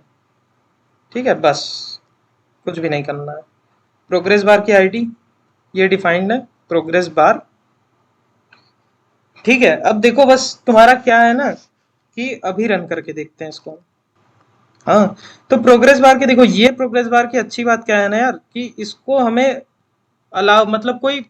A: ठीक है, बस कुछ भी नहीं करना है। प्रोग्रेस बार की आईडी ये डिफाइंड है, प्रोग्रेस बार। ठीक है, अब देखो बस तुम्हारा क्या है ना कि अभी रन करके देखते हैं इसको। हाँ, तो प्रोग्रेस बार के देखो, ये प्रोग्रेस बार की अच्छी बात क्या है ना यार, कि इसको हमें अलाउ मतलब कोई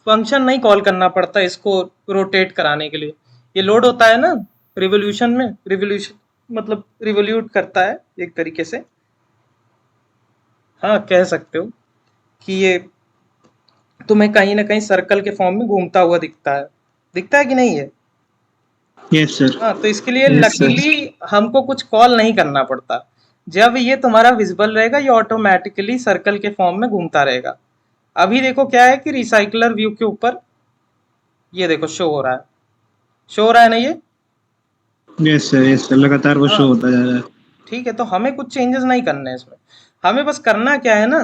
A: फंक्शन नहीं कॉल करना पड़ता इसको रोटेट कराने के लिए। ये लोड होता है ना रिवोल्यूशन में, रिवोल्यूशन मतलब रिवोल्यूट करता है एक तरीके से। हाँ, कह सकते हो कि ये तुम्हें कहीं ना कहीं सर्कल के फॉर्म में घूमता हुआ दिखता है कि नहीं है?
B: Yes sir.
A: हाँ, तो इसके लिए
B: यस सर।
A: लकीली हमको कुछ कॉल नहीं करना पड़ता। जब ये तुम्हारा विजिबल रहेगा, ये ऑटोमेटिकली सर्कल के फॉर्म में घूमता रहेगा। अभी देखो क्या है कि रिसाइकलर व्यू के ऊपर ये देखो शो हो रहा है, शो हो रहा है ना ये?
B: यस सर, यस सर, लगातार वो शो
A: हाँ,
B: होता जा रहा है।
A: ठीक है, तो हमें कुछ चेंजेस नहीं करने हैं इसमें। हमें बस करना क्या है ना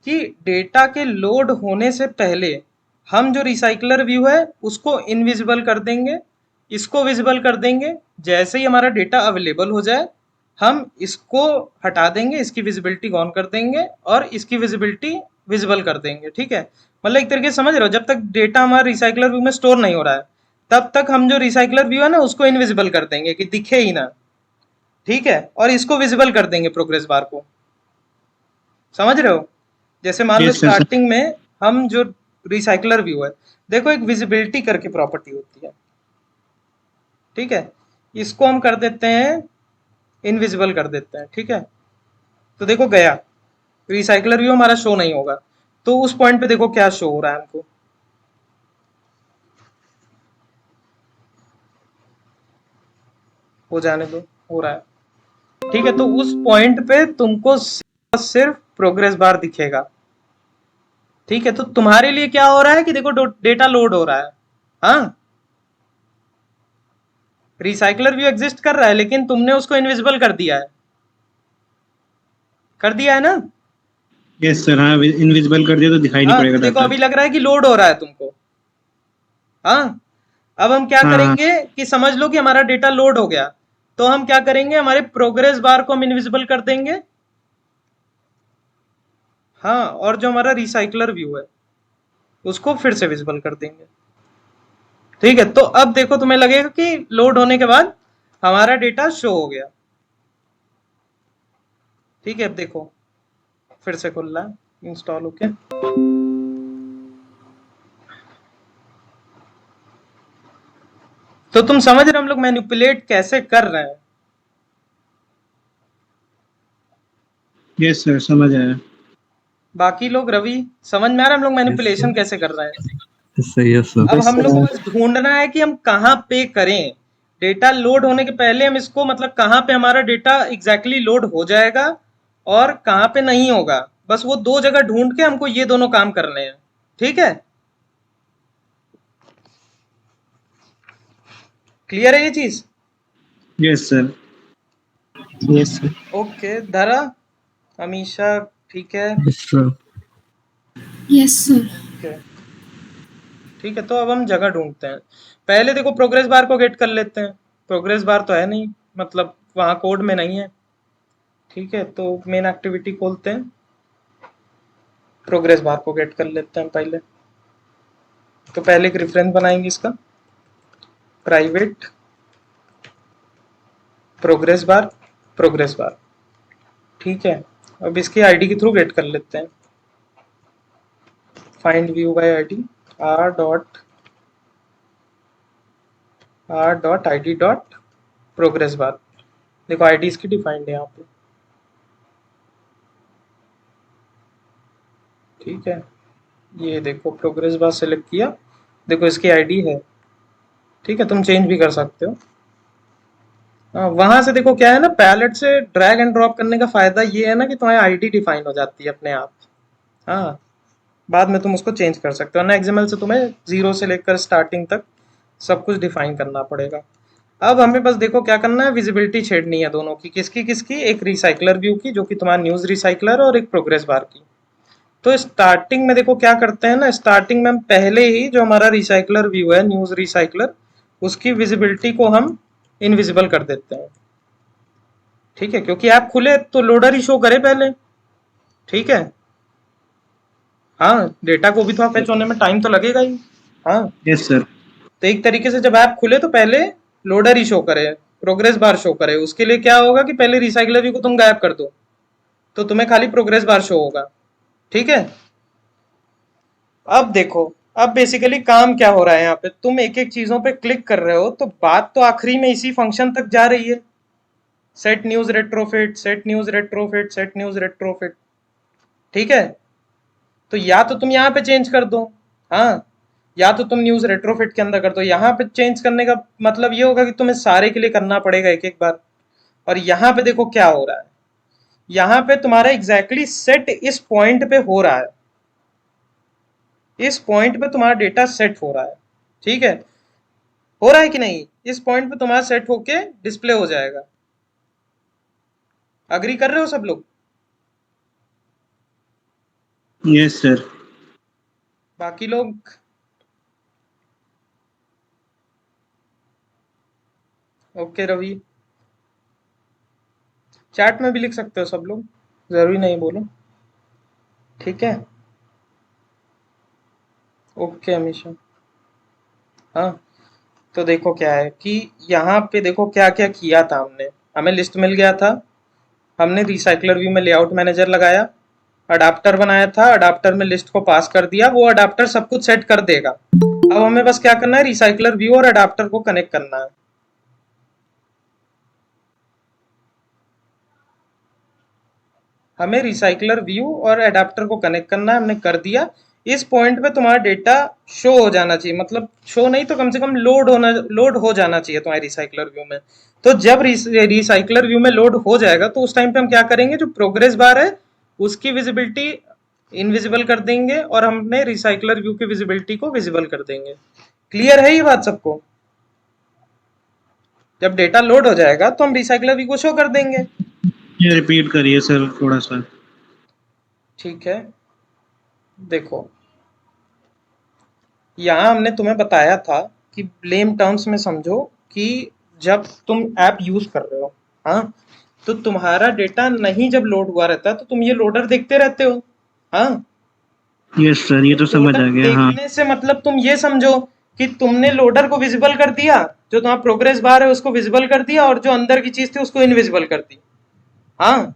A: कि डेटा के लोड होने से पहले हम जो रिसाइकलर व्यू है उसको इनविजिबल कर देंगे, इसको विजिबल कर देंगे। जैसे ही हमारा डेटा अवेलेबल हो जाए, हम इसको हटा देंगे, इसकी विजिबिलिटी ऑन कर देंगे और इसकी विजिबिलिटी विजिबल कर देंगे। ठीक है, मतलब एक तरीके से समझ रहे हो, जब तक डेटा हमारा रिसाइकलर व्यू में स्टोर नहीं हो रहा है, तब तक हम जो रिसाइकलर व्यू है ना उसको इनविजिबल कर देंगे कि दिखे ही ना। ठीक है, और इसको विजिबल कर देंगे प्रोग्रेस बार को। समझ रहे हो? जैसे मान लो
B: यस सर, सर।
A: स्टार्टिंग में हम जो रिसाइकलर व्यू है, देखो एक विजिबिलिटी करके प्रॉपर्टी होती है। ठीक है, इसको हम कर देते हैं इनविजिबल कर देते हैं। ठीक है, तो देखो गया, रिसाइकलर व्यू हमारा शो नहीं होगा। तो उस पॉइंट पे देखो क्या शो हो रहा है हमको, हो जाने दो, हो रहा है। ठीक है, तो उस पॉइंट पे तुमको सिर्फ प्रोग्रेस बार दिखेगा। ठीक है, तो तुम्हारे लिए क्या हो रहा है कि देखो डेटा लोड हो रहा है। हाँ, रिसाइकलर व्यू एग्जिस्ट कर रहा है लेकिन तुमने उसको इनविजिबल कर दिया है, कर दिया है ना?
B: यस सर, हाँ, इनविजिबल कर दिया तो दिखाई नहीं
A: हाँ, तो
B: पड़ेगा
A: देखो
B: डाटा।
A: अभी लग रहा है कि लोड हो रहा है तुमको। हाँ, अब हम क्या
B: हाँ, हाँ।
A: करेंगे कि समझ लो कि हमारा डेटा लोड हो गया, तो हम क्या करेंगे, हमारे प्रोग्रेस बार को हम इनविजिबल कर देंगे। हाँ, और जो हमारा रिसाइकलर व्यू है उसको फिर से विजिबल कर देंगे। ठीक है, तो अब देखो तुम्हें लगेगा कि लोड होने के बाद हमारा डेटा शो हो गया। ठीक है, अब देखो फिर से खुल रहा है इंस्टॉल होके। तो तुम समझ रहे हो हम लोग मैनिपुलेट कैसे कर रहे हैं?
B: यस सर, समझ आया।
A: बाकी लोग, रवि, समझ में आ रहा है हम लोग
C: यस
A: मैनिपुलेशन
C: सर।
A: कैसे कर रहे हैं?
C: सही है सर।
A: अब हम लोग को बस ढूंढना है कि हम कहाँ पे करें। डेटा लोड होने के पहले हम इसको मतलब कहाँ पे हमारा डेटा एग्जैक्टली लोड हो जाएगा और कहाँ पे नहीं होगा। बस वो दो जगह ढूंढ के हमको ये दोनों काम करने हैं। ठीक है, क्लियर है ये चीज?
B: Yes sir. Yes sir.
A: Okay, धरा, अमीशा, ठीक है।
C: Yes sir.
D: Yes sir.
A: Okay, ठीक है, तो अब हम जगह ढूंढते हैं। पहले देखो प्रोग्रेस बार को गेट कर लेते हैं। प्रोग्रेस बार तो है नहीं, मतलब वहाँ कोड में नहीं है। ठीक है, तो मेन एक्टिविटी खोलते हैं, प्रोग्रेस बार को गेट कर लेते हैं पहले। तो पहले एक रेफरेंस बनाएंगे इसका, private progress bar, progress bar. ठीक है, अब इसकी आईडी के थ्रू गेट कर लेते हैं। Find view by ID r.id.progress बार। देखो आईडीज की डिफाइंड है यहाँ पे, ठीक है। ये देखो प्रोग्रेस बार सेलेक्ट किया, देखो इसकी आईडी है, ठीक है। तुम चेंज भी कर सकते हो। वहां से देखो क्या है ना, पैलेट से ड्रैग एंड ड्रॉप करने का फायदा ये है ना कि तुम्हारी आईडी डिफाइन हो जाती है अपने आप। हाँ, बाद में तुम उसको चेंज कर सकते हो ना। एक्सएमएल से तुम्हें जीरो से लेकर स्टार्टिंग तक सब कुछ डिफाइन करना पड़ेगा। अब हमें बस देखो क्या करना है, विजिबिलिटी छेड़नी है दोनों की। किसकी किसकी? एक रिसाइकलर व्यू की जो कि तुम्हारा न्यूज रिसाइकलर, और एक प्रोग्रेस बार की। तो स्टार्टिंग में देखो क्या करते हैं ना, स्टार्टिंग में हम पहले ही जो हमारा रिसाइकलर व्यू है, न्यूज रिसाइकलर, उसकी विजिबिलिटी को हम इनविजिबल कर देते हैं, ठीक है। क्योंकि ऐप खुले तो लोडर ही शो करे पहले, ठीक है। हाँ, डेटा को भी तो फेच होने में टाइम तो लगेगा ही। हाँ,
B: यस सर।
A: तो एक तरीके से जब ऐप खुले तो पहले लोडर ही शो करे, प्रोग्रेस बार शो करे। उसके लिए क्या होगा कि पहले रिसाइकलर व्यू को तुम गायब कर दो, तो तुम्हें खाली प्रोग्रेस बार शो होगा, ठीक है। अब देखो, अब बेसिकली काम क्या हो रहा है यहाँ पे, तुम एक एक चीजों पे क्लिक कर रहे हो तो बात तो आखिरी में इसी फंक्शन तक जा रही है, set news retrofit, set news retrofit, set news retrofit, ठीक है। तो या तो तुम यहाँ पे चेंज कर दो, हाँ, या तो तुम न्यूज रेट्रोफिट के अंदर कर दो। यहाँ पे चेंज करने का मतलब ये होगा कि तुम्हें सारे के लिए करना पड़ेगा एक एक बार। और यहाँ पे देखो क्या हो रहा है, यहाँ पे तुम्हारा एग्जैक्टली सेट इस पॉइंट पे हो रहा है, इस पॉइंट पे तुम्हारा डेटा सेट हो रहा है, ठीक है। हो रहा है कि नहीं? इस पॉइंट पे तुम्हारा सेट होके डिस्प्ले हो जाएगा। अग्री कर रहे हो सब लोग?
B: Yes sir.
A: बाकी लोग? ओके रवि, चैट में भी लिख सकते हो सब लोग, जरूरी नहीं बोलो, ठीक है। ओके हमेशा। हाँ, तो देखो क्या है कि यहाँ पे देखो क्या क्या किया था हमने। हमें लिस्ट मिल गया था, हमने रिसाइकलर व्यू में लेआउट मैनेजर लगाया, अडाप्टर बनाया था, अडाप्टर में लिस्ट को पास कर दिया, वो अडाप्टर सब कुछ सेट कर देगा। अब हमें बस क्या करना है, रिसाइकलर व्यू और अडाप्टर को कनेक्ट करना है। हमें रिसाइकलर व्यू और अडाप्टर को कनेक्ट करना है, हमने कर दिया। इस पॉइंट पे तुम्हारा डेटा शो हो जाना चाहिए, मतलब शो नहीं तो कम से कम लोड हो जाना चाहिए तुम्हारे रिसाइकलर व्यू में। तो जब रिसाइकलर व्यू में लोड हो जाएगा तो उस टाइम पे हम क्या करेंगे, जो प्रोग्रेस बार है उसकी विजिबिलिटी इनविजिबल कर देंगे और हमने रिसाइकलर व्यू की विजिबिलिटी को विजिबल कर देंगे। क्लियर है ये बात सबको? जब डेटा लोड हो जाएगा तो हम रिसाइकलर व्यू को शो कर देंगे।
B: ये रिपीट करिए सर थोड़ा सा।
A: ठीक है, देखो यहाँ हमने तुम्हें बताया था कि ब्लेम टर्म्स में समझो कि जब तुम ऐप यूज कर रहे हो, हाँ, तो तुम्हारा डेटा नहीं जब लोड हुआ रहता है तो तुम ये लोडर देखते रहते हो, हाँ।
B: यस सर, ये तो समझ
A: लोडर
B: आ गया। हाँ,
A: देखने से मतलब तुम ये समझो कि तुमने लोडर को विजिबल कर दिया, जो तुम्हारा प्रोग्रेस बार है उसको विजिबल कर दिया, और जो अंदर की चीज थी उसको इनविजिबल कर दी, हाँ।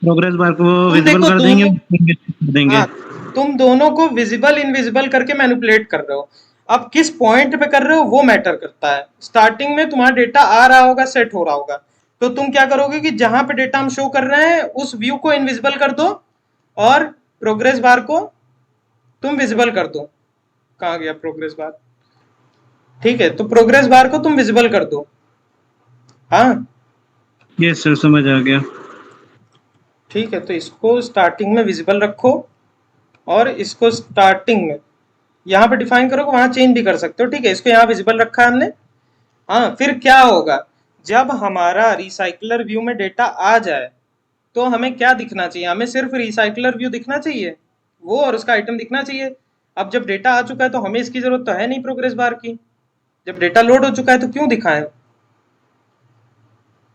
B: प्रोग्रेस बार को
A: तुम
B: विजिबल
A: देखो
B: कर देंगे, कर देंगे।
A: हाँ, तुम दोनों को विजिबल इनविजिबल करके मैनिपुलेट कर रहे हो। अब किस पॉइंट पे कर रहे हो वो मैटर करता है। स्टार्टिंग में तुम्हारा डेटा आ रहा होगा, सेट हो रहा होगा, तो तुम क्या करोगे कि जहां पे डेटा हम शो कर रहे हैं उस व्यू को इनविजिबल कर दो और प्रोग्रेस बार को तुम विजिबल कर दो। कहाँ गया प्रोग्रेस बार? ठीक है, तो प्रोग्रेस बार को तुम विजिबल कर दो, हाँ।
B: यस सर, समझ आ गया।
A: ठीक है, तो इसको स्टार्टिंग में विजिबल रखो और इसको स्टार्टिंग में यहाँ पे डिफाइन करो, वहां चेंज भी कर सकते हो, ठीक है। इसको यहाँ विजिबल रखा है हमने, हाँ। फिर क्या होगा, जब हमारा रिसाइकलर व्यू में डेटा आ जाए तो हमें क्या दिखना चाहिए? हमें सिर्फ रिसाइकलर व्यू दिखना चाहिए, वो और उसका आइटम दिखना चाहिए। अब जब डेटा आ चुका है तो हमें इसकी जरूरत तो है नहीं प्रोग्रेस बार की। जब डेटा लोड हो चुका है तो क्यों दिखाएं?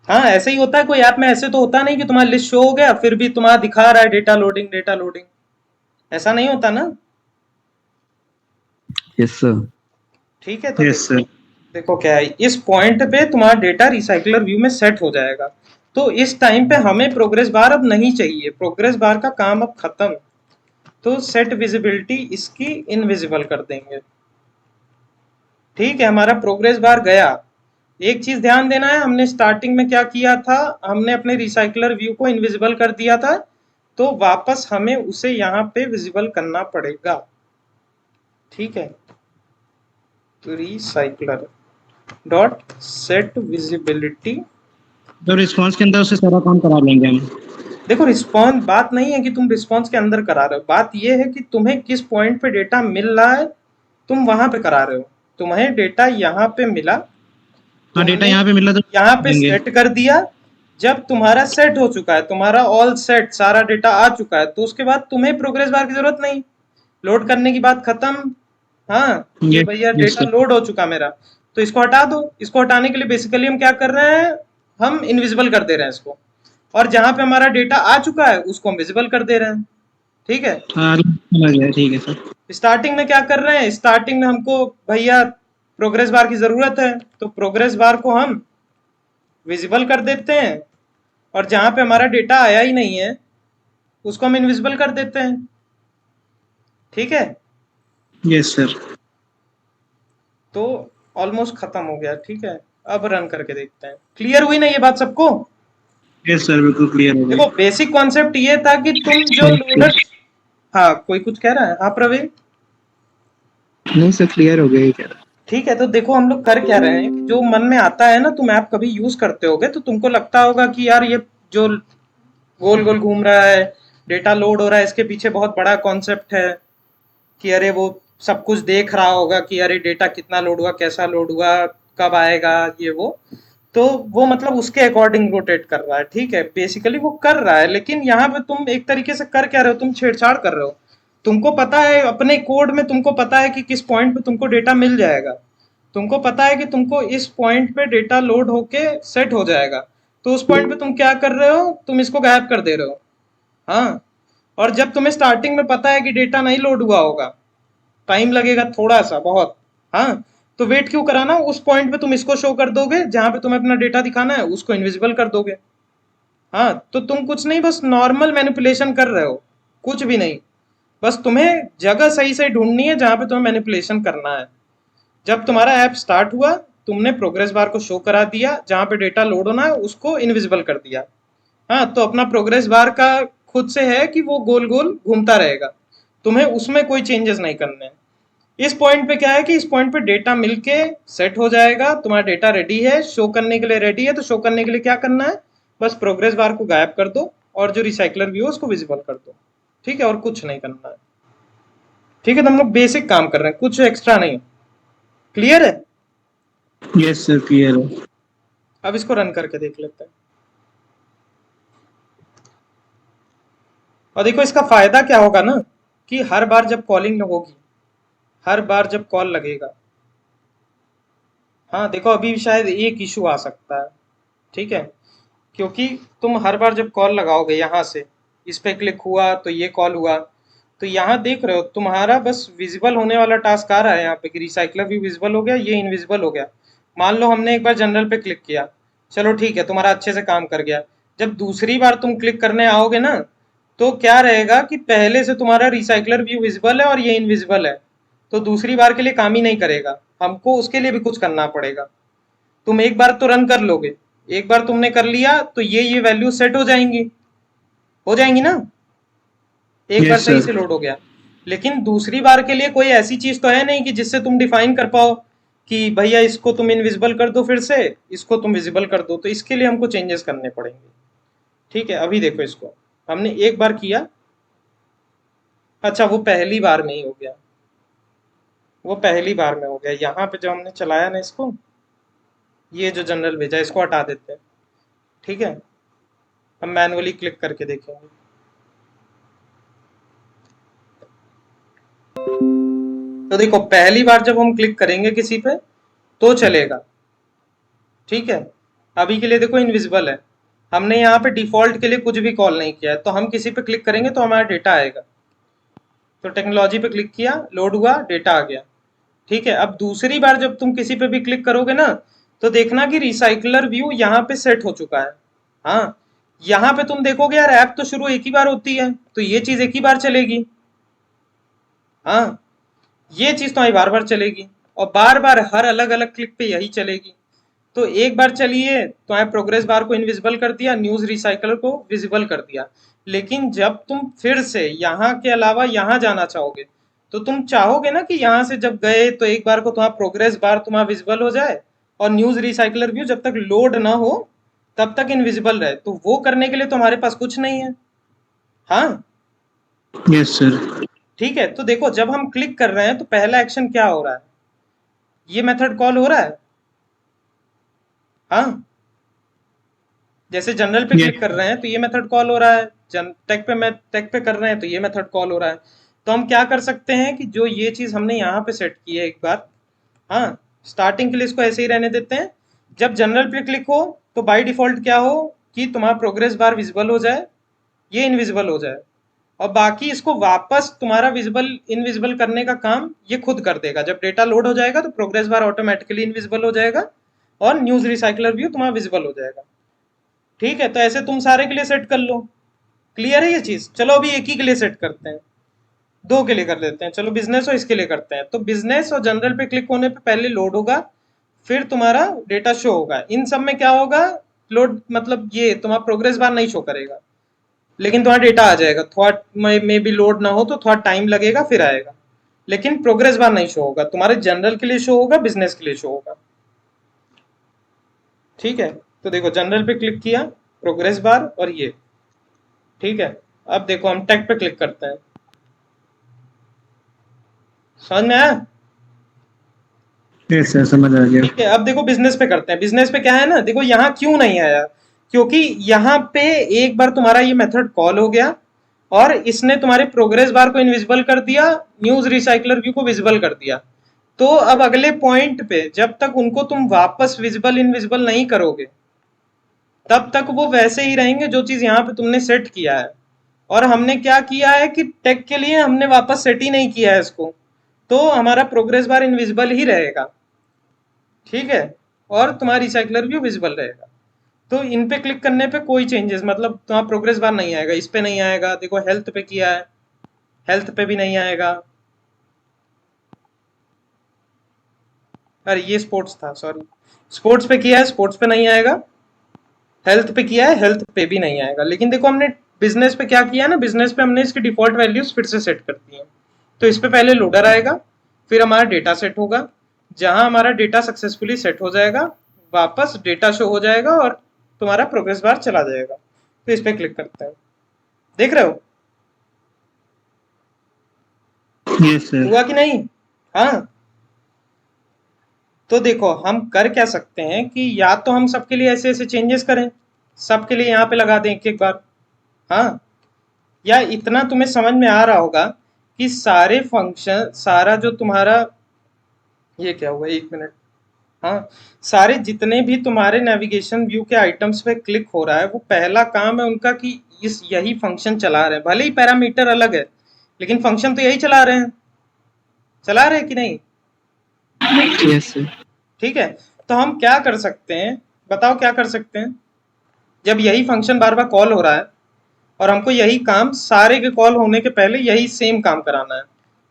A: हाँ, ऐसे ही होता है। कोई ऐप में ऐसे तो होता नहीं कि तुम्हारा लिस्ट शो हो गया फिर भी तुम्हारा दिखा रहा है डेटा लोडिंग, डेटा लोडिंग। ऐसा नहीं होता ना।
C: Yes sir.
A: ठीक है, तो
B: यस सर।
A: देखो क्या है, इस पॉइंट पे तुम्हारा डेटा रिसाइकलर व्यू में सेट हो जाएगा। तो इस टाइम पे हमें प्रोग्रेस बार अब नहीं चाहिए, प्रोग्रेस बार का काम अब खत्म। तो सेट विजिबिलिटी इसकी इनविजिबल कर देंगे, ठीक है। हमारा प्रोग्रेस बार गया, एक चीज ध्यान देना है, हमने स्टार्टिंग में क्या किया था, हमने अपने रिसाइकलर व्यू को इनविजिबल कर दिया था, तो वापस हमें उसे यहाँ पे विजिबल करना पड़ेगा। ठीक है, तो रिसाइकलर डॉट सेट विजिबिलिटी।
B: तो रिस्पॉन्स के अंदर उससे सारा काम करा लेंगे हम।
A: देखो रिस्पॉन्स, बात नहीं है कि तुम रिस्पॉन्स के अंदर करा रहे हो, बात ये है कि तुम्हें किस पॉइंट पे डेटा मिल रहा है, तुम वहां पे करा रहे हो। तुम्हें डेटा यहाँ पे मिला,
B: हाँ, डेटा
A: तुमने
B: यहाँ पे मिला तो
A: यहाँ पे
B: देंगे।
A: सेट कर दिया। जब तुम्हारा सेट हो चुका है, तुम्हारा ऑल सेट, सारा डेटा आ चुका है, तो उसके बाद तुम्हें प्रोग्रेस बार की जरूरत नहीं, लोड करने की बात खत्म। हाँ, ये
B: ये
A: भैया
B: यस
A: डेटा
B: सर।
A: लोड हो चुका मेरा, तो इसको हटा दो। इसको हटाने के लिए बेसिकली हम क्या कर रहे हैं, हम इनविजिबल कर दे रहे हैं इसको, और जहां पे हमारा डेटा आ चुका है उसको हम विजिबल कर दे रहे हैं। ठीक है,
B: हाँ, समझ गया, ठीक है सर।
A: स्टार्टिंग में क्या कर रहे हैं, स्टार्टिंग में हमको भैया प्रोग्रेस बार की जरूरत है, तो प्रोग्रेस बार को हम विजिबल कर देते हैं, और जहां पे हमारा डेटा आया ही नहीं है उसको हम इनविजिबल कर देते हैं। ठीक है,
B: यस सर।
A: तो ऑलमोस्ट खत्म हो गया। ठीक है, अब रन करके देखते हैं। क्लियर हुई ना ये बात सबको?
B: यस सर, बिल्कुल क्लियर हो
A: देखो
B: गई।
A: बेसिक कॉन्सेप्ट ये था कि तुम जो लोडर, हाँ कोई कुछ कह रहा है, हाँ प्रवीण?
C: नहीं सर, क्लियर हो गया ये कह रहा।
A: ठीक है, तो देखो हम लोग कर क्या रहे हैं कि जो मन में आता है ना, तुम ऐप कभी यूज करते होगे तो तुमको लगता होगा कि यार ये जो गोल गोल घूम रहा है, डेटा लोड हो रहा है, इसके पीछे बहुत बड़ा कॉन्सेप्ट है कि अरे वो सब कुछ देख रहा होगा कि अरे डेटा कितना लोड हुआ, कैसा लोड हुआ, कब आएगा, ये वो। तो वो मतलब उसके अकॉर्डिंग रोटेट कर रहा है। ठीक है, बेसिकली वो कर रहा है, लेकिन यहाँ पे तुम एक तरीके से कर क्या रहे हो, तुम छेड़छाड़ कर रहे हो। तुमको पता है अपने कोड में, तुमको पता है कि किस पॉइंट पे तुमको डेटा मिल जाएगा, तुमको पता है कि तुमको इस पॉइंट पे डेटा लोड होके सेट हो जाएगा, तो उस पॉइंट पे तुम क्या कर रहे हो, तुम इसको गायब कर दे रहे हो। हाँ, और जब तुम्हें स्टार्टिंग में पता है कि डेटा नहीं लोड हुआ होगा, टाइम लगेगा थोड़ा सा बहुत, हाँ, तो वेट क्यों कराना, उस पॉइंट पे तुम इसको शो कर दोगे, जहां पे तुम्हें अपना डेटा दिखाना है उसको इनविजिबल कर दोगे। हाँ, तो तुम कुछ नहीं, बस नॉर्मल मैनिपुलेशन कर रहे हो, कुछ भी नहीं। बस तुम्हें जगह सही से ढूंढनी है जहां पे तुम्हें मैनिपुलेशन करना है। जब तुम्हारा ऐप स्टार्ट हुआ, तुमने प्रोग्रेस बार को शो करा दिया, जहां पे डेटा लोड होना है उसको इनविजिबल कर दिया। हाँ, तो अपना प्रोग्रेस बार का खुद से है कि वो गोल गोल घूमता रहेगा, तुम्हें उसमें कोई चेंजेस नहीं करने हैं। इस पॉइंट पे क्या है कि इस पॉइंट पे डेटा मिलके सेट हो जाएगा, तुम्हारा डेटा रेडी है, शो करने के लिए रेडी है, तो शो करने के लिए क्या करना है, बस प्रोग्रेस बार को गायब कर दो और जो रिसाइकलर व्यू है उसको विजिबल कर दो। ठीक है, और कुछ नहीं करना है। ठीक है, तो हम लोग बेसिक काम कर रहे हैं, कुछ एक्स्ट्रा नहीं। क्लियर है?
B: यस सर, क्लियर है।
A: अब इसको रन करके देख लेते हैं, और देखो इसका फायदा क्या होगा ना, कि हर बार जब कॉलिंग होगी, हर बार जब कॉल लगेगा, हाँ देखो अभी शायद एक इशू आ सकता है। ठीक है, क्योंकि तुम हर बार जब कॉल लगाओगे यहाँ से, इस पे क्लिक हुआ तो ये कॉल हुआ, तो यहाँ देख रहे हो तुम्हारा बस विजिबल होने वाला टास्क आ रहा है यहाँ पे कि रिसाइकलर भी विजिबल हो गया, ये इनविजिबल हो गया। मान लो हमने एक बार जनरल पे क्लिक किया, चलो ठीक है, तुम्हारा अच्छे से काम कर गया। जब दूसरी बार तुम क्लिक करने आओगे ना, तो क्या रहेगा कि पहले से तुम्हारा रिसाइकलर व्यू विजिबल है और ये इनविजिबल है, तो दूसरी बार के लिए काम ही नहीं करेगा, हमको उसके लिए भी कुछ करना पड़ेगा। तुम एक बार तो रन कर लोगे, एक बार तुमने कर लिया तो ये वैल्यू सेट हो जाएंगी ना, एक बार
B: यस
A: सही से
B: सर।
A: लोड हो गया। लेकिन दूसरी बार के लिए कोई ऐसी चीज तो है नहीं कि जिससे तुम डिफाइन कर पाओ कि भैया इसको तुम इनविजिबल कर दो, फिर से इसको तुम विजिबल कर दो, तो इसके लिए हमको चेंजेस करने पड़ेंगे। ठीक है, अभी देखो इसको हमने एक बार किया, अच्छा वो पहली बार में ही हो गया, वो पहली बार में हो गया। यहाँ पे जो हमने चलाया ना इसको, ये जो जनरल भेजा इसको हटा देते हैं। ठीक है, हम मैनुअली क्लिक करके देखेंगे। तो देखो पहली बार जब हम क्लिक करेंगे किसी पे तो चलेगा। ठीक है, अभी के लिए देखो इनविजिबल है, हमने यहाँ पे डिफॉल्ट के लिए कुछ भी कॉल नहीं किया है, तो हम किसी पे क्लिक करेंगे तो हमारा डेटा आएगा। तो टेक्नोलॉजी पे क्लिक किया, लोड हुआ, डेटा आ गया। ठीक है, अब दूसरी बार जब तुम किसी पे भी क्लिक करोगे ना, तो देखना कि रिसाइकलर व्यू यहाँ पे सेट हो चुका है। हाँ, यहाँ पे तुम देखोगे यार ऐप तो शुरू एक ही बार होती है, तो ये चीज एक ही बार चलेगी। हाँ, ये चीज तो बार बार चलेगी, और बार बार हर अलग अलग क्लिक पे यही चलेगी। तो एक बार चलिए तुम्हारे प्रोग्रेस बार को इनविजिबल कर दिया, न्यूज रिसाइकलर को विजिबल कर दिया, लेकिन जब तुम फिर से यहाँ के अलावा यहाँ जाना चाहोगे तो तुम चाहोगे ना कि यहाँ से जब गए तो एक बार को तुम्हारा प्रोग्रेस बार तुम्हारा विजिबल हो जाए और न्यूज रिसाइकलर व्यू जब तक लोड ना हो तब तक इनविजिबल रहे। तो वो करने के लिए तो हमारे पास कुछ नहीं है। हाँ
B: यस सर।
A: ठीक है, तो देखो जब हम क्लिक कर रहे हैं तो पहला एक्शन क्या हो रहा है, ये मेथड कॉल हो रहा है। हाँ जैसे जनरल पे
B: Yes.
A: क्लिक कर रहे हैं तो ये मेथड कॉल हो रहा है, टेक पे कर रहे हैं तो ये मेथड कॉल हो रहा है। तो हम क्या कर सकते हैं कि जो ये चीज हमने यहाँ पे सेट की है एक बार, हाँ स्टार्टिंग के लिए इसको ऐसे ही रहने देते हैं। जब जनरल पे क्लिक हो तो बाय डिफॉल्ट क्या हो कि तुम्हारा प्रोग्रेस बार विजिबल हो जाए, ये इनविजिबल हो जाए, और बाकी इसको वापस तुम्हारा विजिबल इनविजिबल करने का काम ये खुद कर देगा। जब डेटा लोड हो जाएगा तो प्रोग्रेस बार ऑटोमेटिकली इनविजिबल हो जाएगा और न्यूज रिसाइकलर व्यू तुम्हारा विजिबल हो जाएगा। ठीक है, तो ऐसे तुम सारे के लिए सेट कर लो। क्लियर है ये चीज? चलो अभी एक ही के लिए सेट करते हैं, दो के लिए कर लेते हैं। चलो बिजनेस और इसके लिए करते हैं। तो बिजनेस और जनरल पे क्लिक होने पे पहले लोड होगा, फिर तुम्हारा डेटा शो होगा। इन सब में क्या होगा, लोड मतलब ये तुम्हारा प्रोग्रेस बार नहीं शो करेगा, लेकिन तुम्हारा डेटा आ जाएगा। थोड़ा में भी लोड ना हो तो थोड़ा टाइम लगेगा फिर आएगा, लेकिन प्रोग्रेस बार नहीं शो होगा। तुम्हारे जनरल के लिए शो होगा, बिजनेस के लिए शो होगा। ठीक है, तो देखो जनरल पे क्लिक किया, प्रोग्रेस बार और ये। ठीक है, अब देखो हम टेक पे क्लिक करते हैं। समझ में आया?
B: यस सर, समझ आ गया।
A: ठीक है, अब देखो बिजनेस पे करते हैं। बिजनेस पे क्या है ना, देखो यहाँ क्यों नहीं आया, क्योंकि यहाँ पे एक बार तुम्हारा ये मेथड कॉल हो गया और इसने तुम्हारे प्रोग्रेस बार को इनविजिबल कर दिया, न्यूज रिसाइकलर व्यू को विजिबल कर दिया। तो अब अगले पॉइंट पे जब तक उनको तुम वापस विजिबल इनविजिबल नहीं करोगे तब तक वो वैसे ही रहेंगे जो चीज यहाँ पे तुमने सेट किया है। और हमने क्या किया है कि टेक के लिए हमने वापस सेट ही नहीं किया है इसको, तो हमारा प्रोग्रेस बार इनविजिबल ही रहेगा। ठीक है, और तुम्हारा रिसाइकलर भी विजिबल रहेगा। तो इन पे क्लिक करने पे कोई चेंजेस, मतलब तुम्हारा प्रोग्रेस बार नहीं आएगा, इस पे नहीं आएगा। देखो हेल्थ पे किया है, हेल्थ पे भी नहीं आएगा। अरे ये स्पोर्ट्स था, सॉरी, स्पोर्ट्स पे किया है, स्पोर्ट्स पे नहीं आएगा। हेल्थ पे किया है, हेल्थ पे भी नहीं आएगा। लेकिन देखो हमने बिजनेस पे क्या किया है ना, बिजनेस पे हमने इसकी डिफॉल्ट वैल्यूज फिर से सेट कर दी है। तो इस पे पहले लोडर आएगा, फिर हमारा डेटा सेट होगा, जहां हमारा डेटा सक्सेसफुली सेट हो जाएगा वापस डेटा शो हो जाएगा और तुम्हारा प्रोग्रेस बार चला जाएगा। तो इस पे क्लिक करते हैं, देख रहे हो
B: यस सर।
A: हुआ कि नहीं? हाँ, तो देखो हम कर क्या सकते हैं कि या तो हम सबके लिए ऐसे ऐसे चेंजेस करें, सबके लिए यहाँ पे लगा दें एक एक बार। हाँ, या इतना तुम्हें समझ में आ रहा होगा कि सारे फंक्शन, सारा जो तुम्हारा, ये क्या हुआ, एक मिनट, हाँ, सारे जितने भी तुम्हारे नेविगेशन व्यू के आइटम्स पे क्लिक हो रहा है वो पहला काम है उनका कि इस यही फंक्शन चला रहे हैं। भले ही पैरामीटर अलग है लेकिन फंक्शन तो यही चला रहे हैं, चला रहे हैं कि नहीं?
C: Yes sir.
A: ठीक है, तो हम क्या कर सकते हैं, बताओ क्या कर सकते हैं। जब यही फंक्शन बार बार कॉल हो रहा है और हमको यही काम सारे के कॉल होने के पहले यही सेम काम कराना है,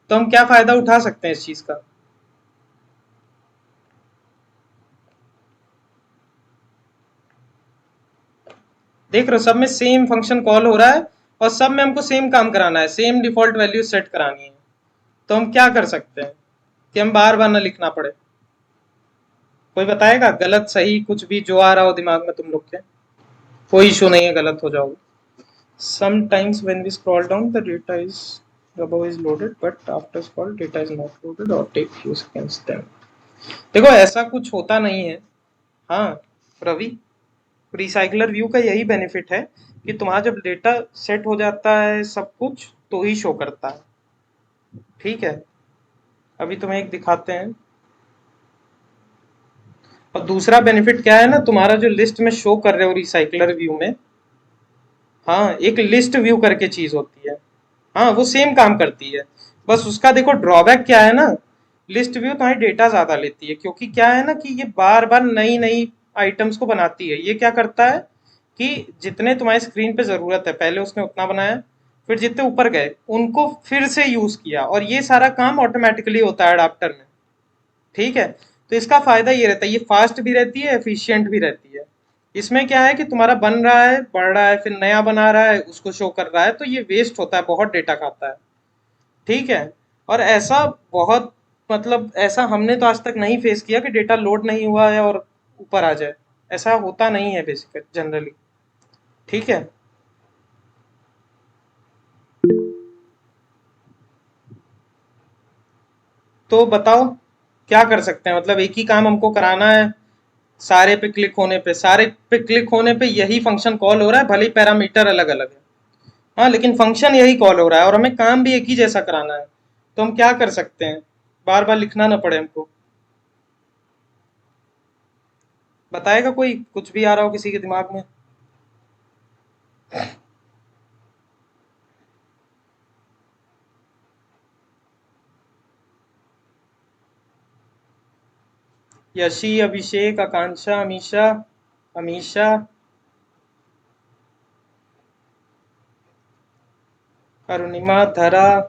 A: तो हम क्या फायदा उठा सकते हैं इस चीज का? देख रहे हो सब में सेम फंक्शन कॉल हो रहा है और सब में हमको सेम काम कराना है, सेम डिफॉल्ट वैल्यू सेट करानी है। तो हम क्या कर सकते हैं कि हम बार बार ना लिखना पड़े। कोई बताएगा गलत सही कुछ भी जो आ रहा हो दिमाग में तुम लोग के? कोई इशू नहीं है, गलत हो जाओगे। Sometimes when we scroll down the data is above is loaded but after scroll data is not loaded or take few seconds then। देखो ऐसा कुछ होता नहीं है। हाँ रवि, रिसाइकलर व्यू का यही बेनिफिट है कि तुम्हारा जब डेटा सेट हो जाता है सब कुछ तो ही शो करता है। ठीक है, अभी तुम्हें एक दिखाते हैं। और दूसरा बेनिफिट क्या है ना, तुम्हारा जो लिस्ट में शो कर रहे हो रिसाइकलर व्यू में, हाँ एक लिस्ट व्यू करके चीज होती है, हाँ वो सेम काम करती है। बस उसका देखो ड्रॉबैक क्या है ना, लिस्ट व्यू तुम्हारी डेटा ज्यादा लेती है, क्योंकि क्या है ना कि ये बार बार नई नई आइटम्स को बनाती है। ये क्या करता है कि जितने तुम्हारी स्क्रीन पे जरूरत है पहले उसने उतना बनाया, फिर जितने ऊपर गए उनको फिर से यूज किया, और ये सारा काम ऑटोमेटिकली होता है अडाप्टर में। ठीक है, तो इसका फायदा ये रहता है, ये फास्ट भी रहती है, एफिशिएंट भी रहती है। इसमें क्या है कि तुम्हारा बन रहा है, बढ़ रहा है, फिर नया बना रहा है, उसको शो कर रहा है, तो ये वेस्ट होता है, बहुत डेटा खाता है। ठीक है। और ऐसा बहुत, मतलब ऐसा हमने तो आज तक नहीं फेस किया कि डेटा लोड नहीं हुआ है और ऊपर आ जाए। ऐसा होता नहीं है बेसिकली जनरली। ठीक है। तो बताओ क्या कर सकते हैं, मतलब एक ही काम हमको कराना है, सारे पे क्लिक होने पे, सारे पे क्लिक होने पे यही फंक्शन कॉल हो रहा है, भले ही पैरामीटर अलग अलग है। हाँ, लेकिन फंक्शन यही कॉल हो रहा है और हमें काम भी एक ही जैसा कराना है। तो हम क्या कर सकते हैं, बार बार लिखना ना पड़े हमको। बताएगा कोई, कुछ भी आ रहा हो किसी के दिमाग में? यशी, अभिषेक, आकांक्षा, अमीषा, अमीषा, अरुणिमा, धरा,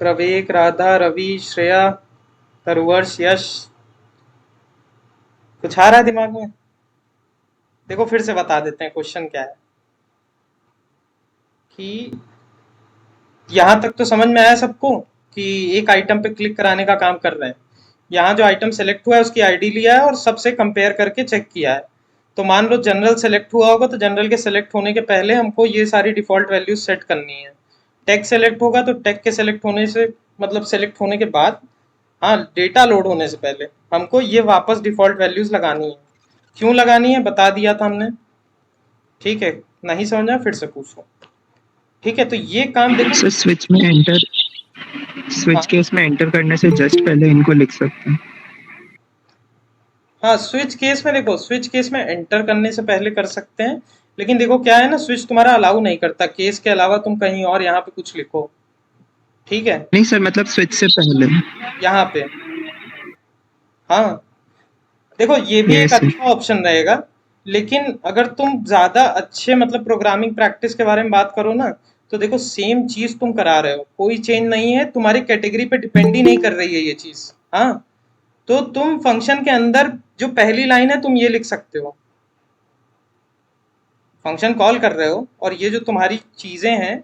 A: प्रवेक, राधा, रवि, श्रेया, तरुवर्ष, यश। कुछ आ रहा है दिमाग में? देखो फिर से बता देते हैं क्वेश्चन क्या है। कि यहाँ तक तो समझ में आया सबको कि एक आइटम पे क्लिक कराने का काम कर रहे हैं। यहाँ जो आइटम सेलेक्ट हुआ है उसकी आईडी लिया है और सबसे कंपेयर करके चेक किया है। तो मान लो जनरल सेलेक्ट हुआ होगा, तो जनरल के सेलेक्ट होने के पहले हमको ये सारी डिफॉल्ट वैल्यूज सेट करनी है। टेक सेलेक्ट होगा तो टेक के सेलेक्ट होने से, मतलब सेलेक्ट होने के बाद, हाँ, डेटा लोड होने से पहले हमको ये वापस डिफॉल्ट वैल्यूज लगानी है। क्यों लगानी है बता दिया था हमने। ठीक है, नहीं समझा फिर से पूछो। ठीक है, तो ये काम देखो।
C: सर स्विच
A: हाँ,
C: केस में एंटर करने से जस्ट पहले इनको लिख सकते हैं।
A: हाँ, स्विच केस में देखो, स्विच केस में एंटर करने से पहले कर सकते हैं, लेकिन देखो क्या है ना, स्विच तुम्हारा अलाउ नहीं करता केस के अलावा तुम कहीं और यहाँ पे कुछ लिखो। ठीक है,
C: नहीं सर, मतलब स्विच से पहले।
A: यहाँ पे। हाँ, देखो ये भी एक
C: यस सर।
A: अच्छा ऑप्शन रहेगा, लेकिन अगर तुम ज्यादा अच्छे, मतलब प्रोग्रामिंग प्रैक्टिस के बारे में बात करो ना, तो देखो सेम चीज तुम करा रहे हो, कोई चेंज नहीं है, तुम्हारी कैटेगरी पे डिपेंड ही नहीं कर रही है ये चीज। हाँ, तो तुम फंक्शन के अंदर जो पहली लाइन है तुम ये लिख सकते हो, फंक्शन कॉल कर रहे हो और ये जो तुम्हारी चीजें हैं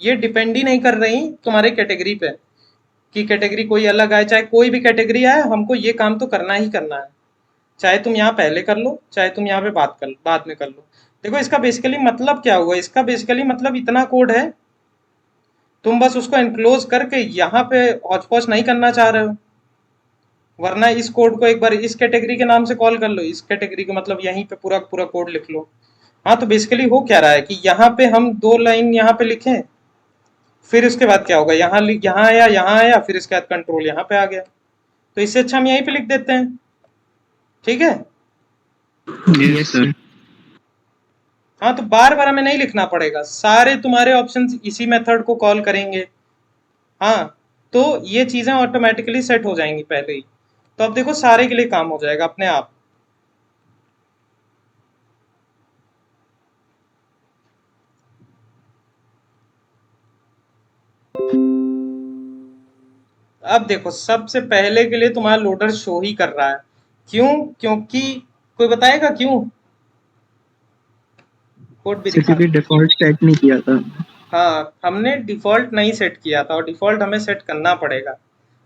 A: ये डिपेंड ही नहीं कर रही तुम्हारे कैटेगरी पे, कि कैटेगरी कोई अलग आए चाहे कोई भी कैटेगरी आए, हमको ये काम तो करना ही करना है। चाहे तुम यहाँ पहले कर लो, चाहे तुम यहाँ पे बात कर बाद में कर लो। देखो इसका बेसिकली मतलब क्या हुआ, इसका बेसिकली मतलब इतना कोड है, तुम बस उसको एनक्लोज करके यहाँ पे हौच पौच नहीं करना चाह रहे हो। वरना इस कोड को एक बार इस कैटेगरी के नाम से कॉल कर लो, इस कैटेगरी को मतलब यहीं पे पूरा पूरा कोड लिख लो। हाँ, तो बेसिकली हो क्या रहा है कि यहाँ पे हम दो लाइन यहाँ पे लिखें, फिर उसके बाद क्या होगा, यहाँ आया, यहाँ आया, फिर इसके बाद कंट्रोल यहाँ पे आ गया। तो इससे अच्छा हम यहीं पे लिख देते हैं। ठीक है।
C: Yes sir.
A: हाँ, तो बार बार हमें नहीं लिखना पड़ेगा, सारे तुम्हारे ऑप्शंस इसी मेथड को कॉल करेंगे। हाँ, तो ये चीजें ऑटोमेटिकली सेट हो जाएंगी पहले ही। तो अब देखो सारे के लिए काम हो जाएगा अपने आप। अब देखो सबसे पहले के लिए तुम्हारा लोडर शो ही कर रहा है। क्यों? क्योंकि कोई बताएगा क्यों? कोड भी
C: सर
A: दिखा।
C: क्योंकि डिफॉल्ट सेट नहीं किया था।
A: हाँ, हमने डिफॉल्ट नहीं सेट किया था और डिफॉल्ट हमें सेट करना पड़ेगा।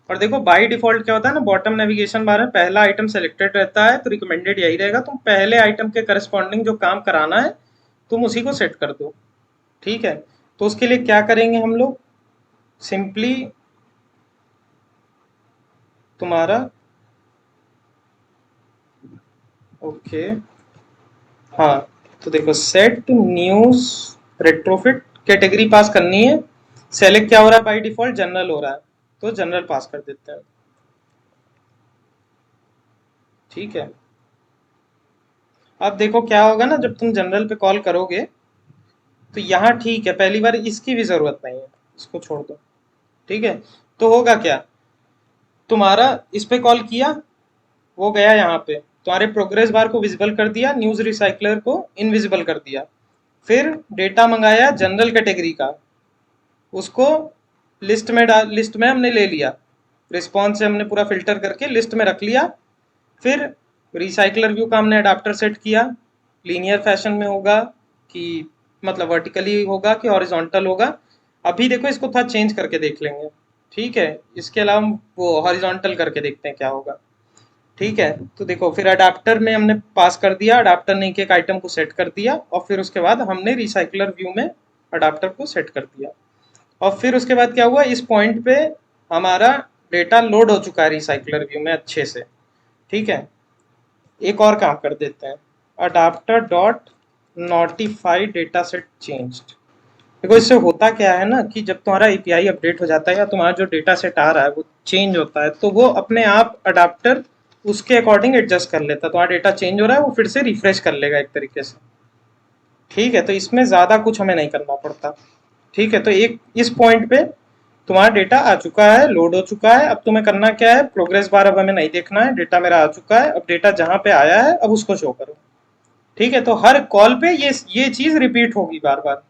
A: और देखो बाय डिफॉल्ट क्या होता है ना, बॉटम नेविगेशन बार में पहला आइटम सेलेक्टेड रहता है, तो रिकमेंडेड यही रहेगा तुम पहले आइटम के करस्पॉन्डिंग जो काम कराना है तुम उसी को सेट कर दो। ठीक है, तो उसके लिए क्या करेंगे हम लोग, सिंपली तुम्हारा, ओके, हाँ, तो देखो सेट न्यूज रेट्रोफिट कैटेगरी पास करनी है। सेलेक्ट क्या हो रहा है बाय डिफॉल्ट, जनरल हो रहा है, तो जनरल पास कर देते हैं। ठीक है, अब देखो क्या होगा ना, जब तुम जनरल पे कॉल करोगे तो यहाँ ठीक है, पहली बार इसकी भी जरूरत नहीं है, इसको छोड़ दो। ठीक है, तो होगा क्या, तुम्हारा इस पे कॉल किया, वो गया यहाँ पे, तुम्हारे प्रोग्रेस बार को विजिबल कर दिया, न्यूज रिसाइकलर को इनविजिबल कर दिया, फिर डेटा मंगाया जनरल कैटेगरी का, उसको लिस्ट में हमने ले लिया, रिस्पॉन्स से हमने पूरा फिल्टर करके लिस्ट में रख लिया। फिर रिसाइकलर व्यू का हमने अडाप्टर सेट किया, लीनियर फैशन में होगा कि मतलब वर्टिकली होगा कि हॉरिजॉन्टल होगा। अभी देखो इसको थोड़ा चेंज करके देख लेंगे, ठीक है। इसके अलावा हम वो हॉरिजॉन्टल करके देखते हैं क्या होगा, ठीक है। तो देखो फिर अडाप्टर में हमने पास कर दिया, अडाप्टर ने एक एक आइटम को सेट कर दिया, और फिर उसके बाद हमने रिसाइकलर व्यू में अडाप्टर को सेट कर दिया। और फिर उसके बाद क्या हुआ, इस पॉइंट पे हमारा डेटा लोड हो चुका है रिसाइकलर व्यू में अच्छे से, ठीक है। एक और काम कर देते हैं, adapter dot notify data set changed. देखो इससे होता क्या है ना कि जब तुम्हारा एपीआई अपडेट हो जाता है या तुम्हारा जो डेटा सेट आ रहा है वो चेंज होता है, तो वो अपने आप अडाप्टर उसके अकॉर्डिंग एडजस्ट कर लेता है। तुम्हारा डेटा चेंज हो रहा है, वो फिर से रिफ्रेश कर लेगा एक तरीके से, ठीक है। तो इसमें ज़्यादा कुछ हमें नहीं करना पड़ता, ठीक है। तो एक इस पॉइंट पे तुम्हारा डेटा आ चुका है, लोड हो चुका है। अब तुम्हें करना क्या है, प्रोग्रेस बार अब हमें नहीं देखना है, डेटा मेरा आ चुका है। अब डेटा जहाँ पे आया है अब उसको शो करो, ठीक है। तो हर कॉल पे ये चीज़ रिपीट होगी बार बार।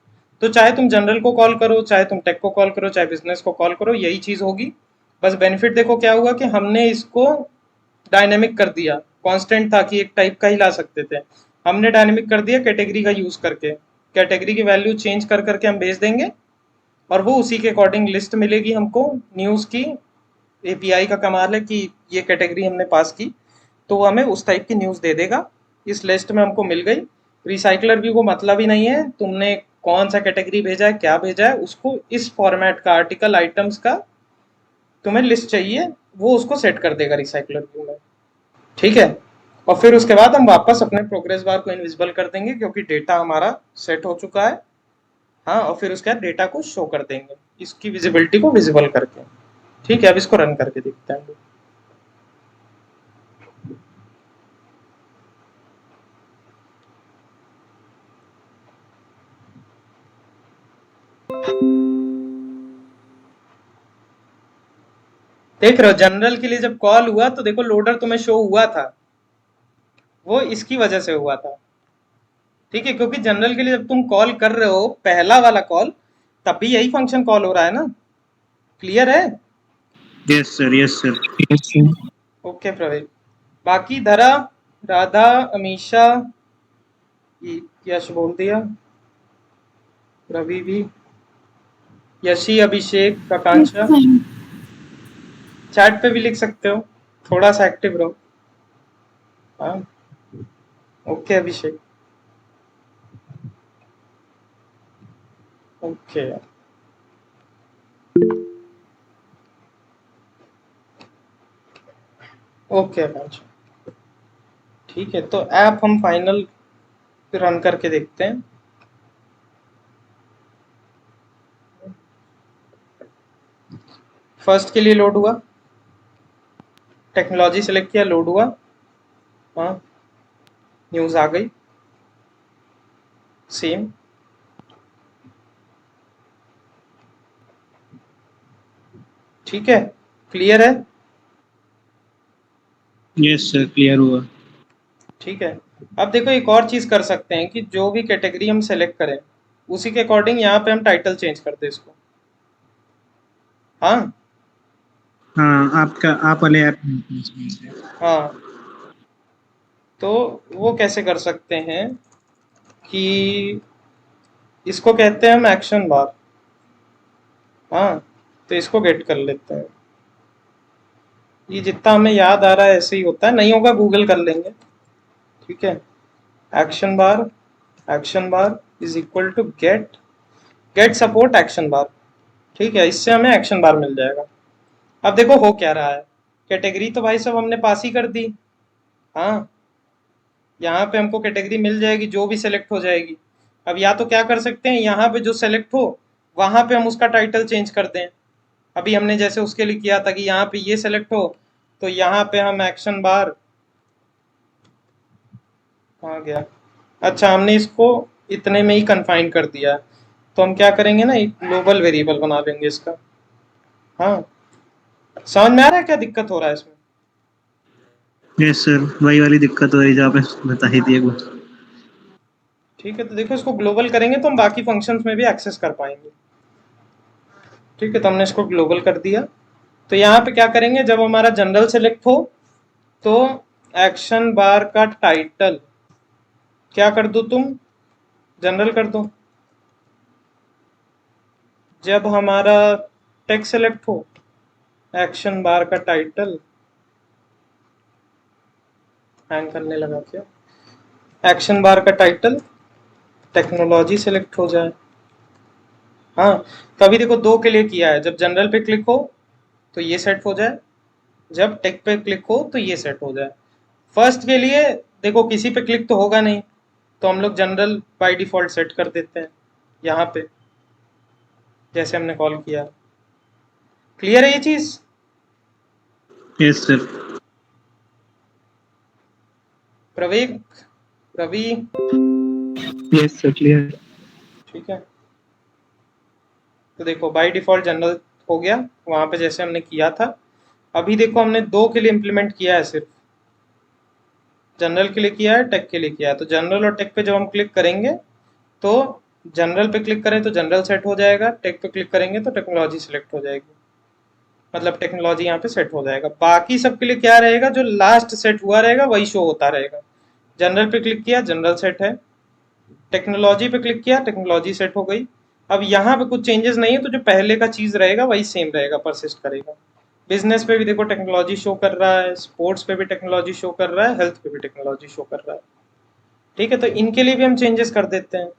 A: तो चाहे तुम जनरल को कॉल करो, चाहे तुम टेक को कॉल करो, चाहे बिजनेस को कॉल करो, यही चीज़ होगी। बस बेनिफिट देखो क्या हुआ कि हमने इसको डायनेमिक कर दिया। कांस्टेंट था कि एक टाइप का ही ला सकते थे, हमने डायनेमिक कर दिया कैटेगरी का यूज करके। कैटेगरी की वैल्यू चेंज कर करके हम भेज देंगे, और वो उसी के अकॉर्डिंग लिस्ट मिलेगी हमको न्यूज़ की। एपीआई का कमाल है कि ये कैटेगरी हमने पास की तो वो हमें उस टाइप की न्यूज़ दे देगा। इस लिस्ट में हमको मिल गई। रिसाइकलर व्यू को मतलब ही नहीं है तुमने कौन सा कैटेगरी भेजा है, क्या भेजा है, उसको इस फॉर्मेट का आर्टिकल आइटम्स का तुम्हें लिस्ट चाहिए, वो उसको सेट कर देगा रिसाइकलर व्यू में, ठीक है। और फिर उसके बाद हम वापस अपने प्रोग्रेस बार को इनविजिबल कर देंगे क्योंकि डेटा हमारा सेट हो चुका है, हाँ। और फिर उसके बाद डेटा को शो कर देंगे इसकी विजिबिलिटी को विजिबल करके, ठीक है। अब इसको रन करके देखते हैं। देख रहे हो जनरल के लिए जब कॉल हुआ तो देखो लोडर तुम्हें शो हुआ था, वो इसकी वजह से हुआ था, ठीक है। क्योंकि जनरल के लिए जब तुम कॉल कर रहे हो पहला वाला कॉल, तब भी यही फंक्शन कॉल हो रहा है ना, क्लियर है?
B: Yes sir, yes sir.
C: Yes, sir.
A: Okay Praveen. बाकी धरा, राधा, अमीशा, यश बोल दिया, रवि भी, यशी, अभिषेक, आकांक्षा।
D: Fine.
A: चैट पे भी लिख सकते हो, थोड़ा सा एक्टिव रहो, हाँ। ओके अभिषेक, ओके। ओके आकांक्षा, ठीक है। तो ऐप हम फाइनल रन करके देखते हैं। फर्स्ट के लिए लोड हुआ, टेक्नोलॉजी सेलेक्ट किया, लोड हुआ, हाँ। न्यूज़ आ गई, सेम, ठीक है। क्लियर है?
B: यस सर, क्लियर हुआ।
A: ठीक है। अब देखो एक और चीज़ कर सकते हैं कि जो भी कैटेगरी हम सेलेक्ट करें उसी के अकॉर्डिंग यहाँ पे हम टाइटल चेंज कर दें इसको, हाँ।
B: हाँ, आप वाले ऐप।
A: हाँ, तो वो कैसे कर सकते हैं कि इसको कहते हैं हम एक्शन बार, हाँ। तो इसको गेट कर लेते हैं, ये जितना हमें याद आ रहा है ऐसे ही होता है, नहीं होगा गूगल कर लेंगे, ठीक है। Action bar is equal to get support action bar, ठीक है। इससे हमें एक्शन बार मिल जाएगा। अब देखो हो क्या रहा है, कैटेगरी तो भाई सब हमने पास ही कर दी, हाँ। यहाँ पे हमको कैटेगरी मिल जाएगी जो भी सेलेक्ट हो जाएगी। अब या तो क्या कर सकते हैं, यहाँ पे जो सेलेक्ट हो वहाँ पे हम उसका टाइटल चेंज कर दें। अभी हमने जैसे उसके लिए किया था कि यहाँ पे ये सेलेक्ट हो तो यहाँ पे हम एक्शन बार, कहाँ गया, अच्छा हमने इसको इतने में ही कन्फाइन कर दिया। तो हम क्या करेंगे ना, एक ग्लोबल वेरिएबल बना लेंगे इसका, हाँ। समझ में आ रहा है क्या दिक्कत हो रहा है इसमें?
B: यस सर, वही वाली दिक्कत हो रही जो आपने बता ही दी एक बार।
A: ठीक है। तो देखो इसको ग्लोबल करेंगे तो हम बाकी फंक्शंस में भी एक्सेस कर पाएंगे, ठीक है। तो हमने इसको ग्लोबल कर दिया। तो यहाँ पे क्या करेंगे, जब हमारा जनरल सेलेक्ट हो तो एक्शन बार का टाइटल क्या कर दो तुम, जनरल कर दो। जब हमारा टेक्स्ट सेलेक्ट हो, एक्शन बार का टाइटल, हैंग करने लगा क्या, एक्शन बार का टाइटल टेक्नोलॉजी सेलेक्ट हो जाए। हाँ, तभी देखो दो के लिए किया है, जब जनरल पे क्लिक हो तो ये सेट हो जाए, जब टेक पे क्लिक हो तो ये सेट हो जाए। फर्स्ट के लिए देखो किसी पे क्लिक तो होगा नहीं, तो हम लोग जनरल बाय डिफॉल्ट सेट कर देते हैं यहाँ पे, जैसे हमने कॉल किया। क्लियर है ये चीज?
B: Yes sir.
A: Praveg, Ravi,
C: yes sir, clear.
A: ठीक है। तो देखो बाय डिफॉल्ट जनरल हो गया वहां पे जैसे हमने किया था। अभी देखो हमने दो के लिए इम्प्लीमेंट किया है, सिर्फ जनरल के लिए किया है, टेक के लिए किया है। तो जनरल और टेक पे जब हम क्लिक करेंगे तो जनरल पे क्लिक करें तो जनरल सेट हो जाएगा, टेक पे क्लिक करेंगे तो टेक्नोलॉजी सेलेक्ट हो जाएगी, मतलब टेक्नोलॉजी यहाँ पे सेट हो जाएगा। बाकी सबके लिए क्या रहेगा, जो लास्ट सेट हुआ रहेगा वही शो होता रहेगा। जनरल पे क्लिक किया, जनरल सेट है, टेक्नोलॉजी पे क्लिक किया, टेक्नोलॉजी सेट हो गई। अब यहाँ पे कुछ चेंजेस नहीं है, तो जो पहले का चीज रहेगा वही सेम रहेगा, परसिस्ट करेगा। बिजनेस पे भी देखो टेक्नोलॉजी शो कर रहा है, स्पोर्ट्स पे भी टेक्नोलॉजी शो कर रहा है, हेल्थ पे भी टेक्नोलॉजी शो कर रहा है। ठीक है, तो इनके लिए भी हम चेंजेस कर देते हैं।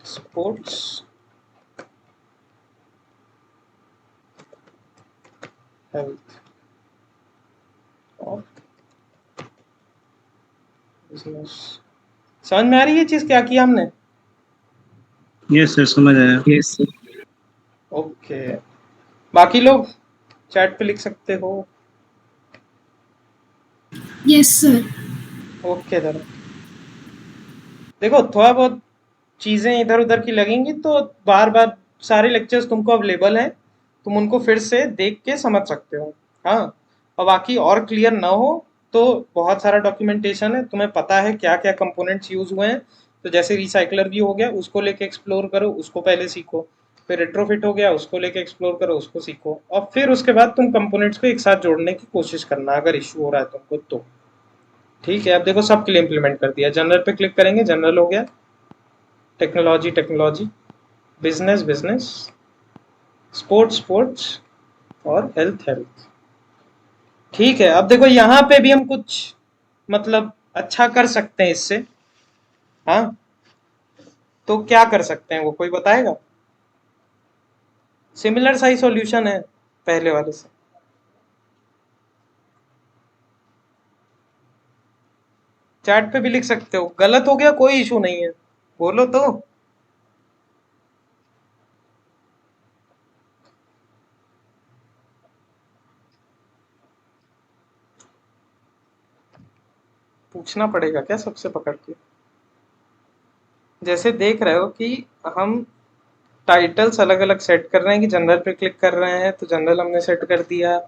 A: स्पोर्ट्स, हेल्थ और बिजनेस। समझ में आ रही है ये चीज क्या किया हमने?
B: यस सर, समझ आया।
C: Yes sir.
A: ओके, बाकी लोग चैट पे लिख सकते हो।
D: Yes, sir.
A: ओके जरा देखो, थोड़ा बहुत चीजें इधर उधर की लगेंगी तो बार बार सारे लेक्चर्स तुमको अवेलेबल हैं, तुम उनको फिर से देख के समझ सकते हो। हाँ, और बाकी और क्लियर ना हो तो बहुत सारा डॉक्यूमेंटेशन है, तुम्हें पता है क्या क्या कंपोनेंट्स यूज हुए हैं। तो जैसे रिसाइकलर भी हो गया, उसको लेके एक्सप्लोर करो, उसको पहले सीखो। फिर रेट्रोफिट हो गया, उसको लेके एक्सप्लोर करो, उसको सीखो, और फिर उसके बाद तुम कंपोनेंट्स को एक साथ जोड़ने की कोशिश करना अगर इशू हो रहा है तुमको तो। ठीक है, अब देखो सबके लिए इम्प्लीमेंट कर दिया। जनरल पे क्लिक करेंगे, जनरल हो गया, technology technology, business business, sports sports और हेल्थ हेल्थ। ठीक है, अब देखो यहाँ पे भी हम कुछ मतलब अच्छा कर सकते हैं इससे। हाँ, तो क्या कर सकते हैं वो कोई बताएगा? सिमिलर सा ही सॉल्यूशन है पहले वाले से। चैट पे भी लिख सकते हो, गलत हो गया कोई इशू नहीं है, बोलो तो। पूछना पड़ेगा क्या सबसे पकड़ के? जैसे देख रहे हो कि हम टाइटल्स अलग अलग सेट कर रहे हैं, कि जनरल पे क्लिक कर रहे हैं तो जनरल हमने सेट कर दिया,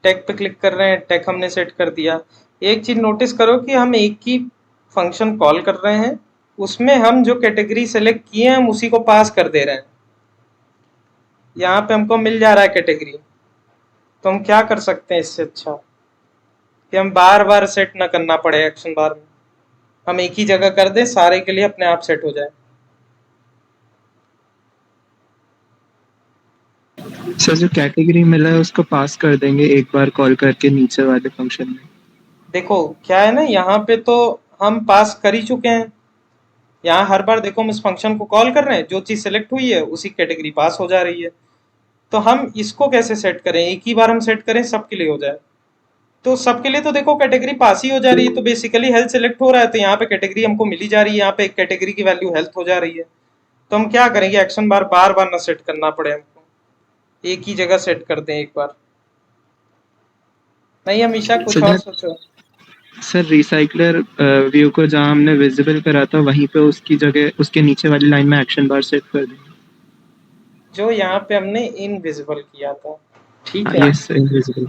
A: टेक पे क्लिक कर रहे हैं टेक हमने सेट कर दिया। एक चीज नोटिस करो कि हम एक ही फंक्शन कॉल कर रहे हैं, उसमें हम जो कैटेगरी सेलेक्ट किए हैं हम उसी को पास कर दे रहे हैं। यहाँ पे हमको मिल जा रहा है कैटेगरी, तो हम क्या कर सकते हैं इससे अच्छा कि हम बार बार सेट ना करना पड़े एक्शन बार में, हम एक ही जगह कर दें, सारे के लिए अपने आप सेट हो जाए।
C: सर जो कैटेगरी मिला है उसको पास कर देंगे एक बार कॉल करके नीचे वाले फंक्शन में।
A: देखो क्या है ना, यहाँ पे तो हम पास कर ही चुके हैं। यहाँ हर बार देखो हम इस फंक्शन को कॉल कर रहे हैं, जो चीज सेलेक्ट हुई है उसी कैटेगरी पास हो जा रही है। तो हम इसको कैसे सेट करें, एक ही बार हम सेट करें सबके लिए हो जाए। तो सबके लिए तो देखो कैटेगरी पास ही हो जा रही है, तो बेसिकली हेल्थ सेलेक्ट हो रहा है तो यहाँ पे कैटेगरी हमको मिली जा रही है, यहाँ पे एक कैटेगरी की वैल्यू हेल्थ हो जा रही है। तो हम क्या करेंगे, एक्शन बार बार बार ना सेट करना पड़े हमको, एक ही जगह सेट कर दें एक बार। नहीं हमेशा कुछ और सोचो।
C: सर रिसाइकलर व्यू को जहाँ हमने विजिबल करा था वहीं पे उसकी जगह उसके नीचे वाली लाइन में एक्शन बार सेट कर देंगे,
A: जो यहाँ पे हमने इनविजिबल किया था। ठीक है,
C: यस इनविजिबल।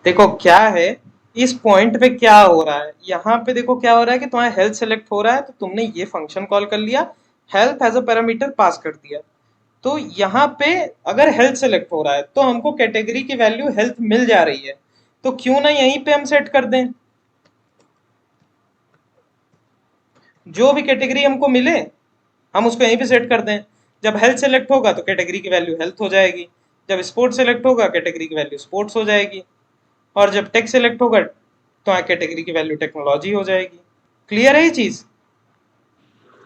A: देखो क्या है, इस पॉइंट पे क्या हो रहा है, यहाँ पे देखो क्या हो रहा है कि तुम्हारा हेल्थ सेलेक्ट हो रहा है, तो तुमने ये फंक्शन कॉल कर लिया, health as a parameter pass कर दिया। तो यहाँ पे अगर हेल्थ सेलेक्ट हो रहा है तो हमको कैटेगरी की वैल्यू हेल्थ मिल जा रही है, तो क्यों ना यहीं पे हम सेट कर दें, जो भी कैटेगरी हमको मिले हम उसको यहीं पे सेट कर दें। जब हेल्थ सेलेक्ट होगा तो कैटेगरी की वैल्यू हेल्थ हो जाएगी, जब स्पोर्ट्स सेलेक्ट होगा कैटेगरी की वैल्यू स्पोर्ट्स हो जाएगी, और जब टेक सेलेक्ट होगा तो कैटेगरी की वैल्यू टेक्नोलॉजी हो जाएगी। क्लियर है ये चीज?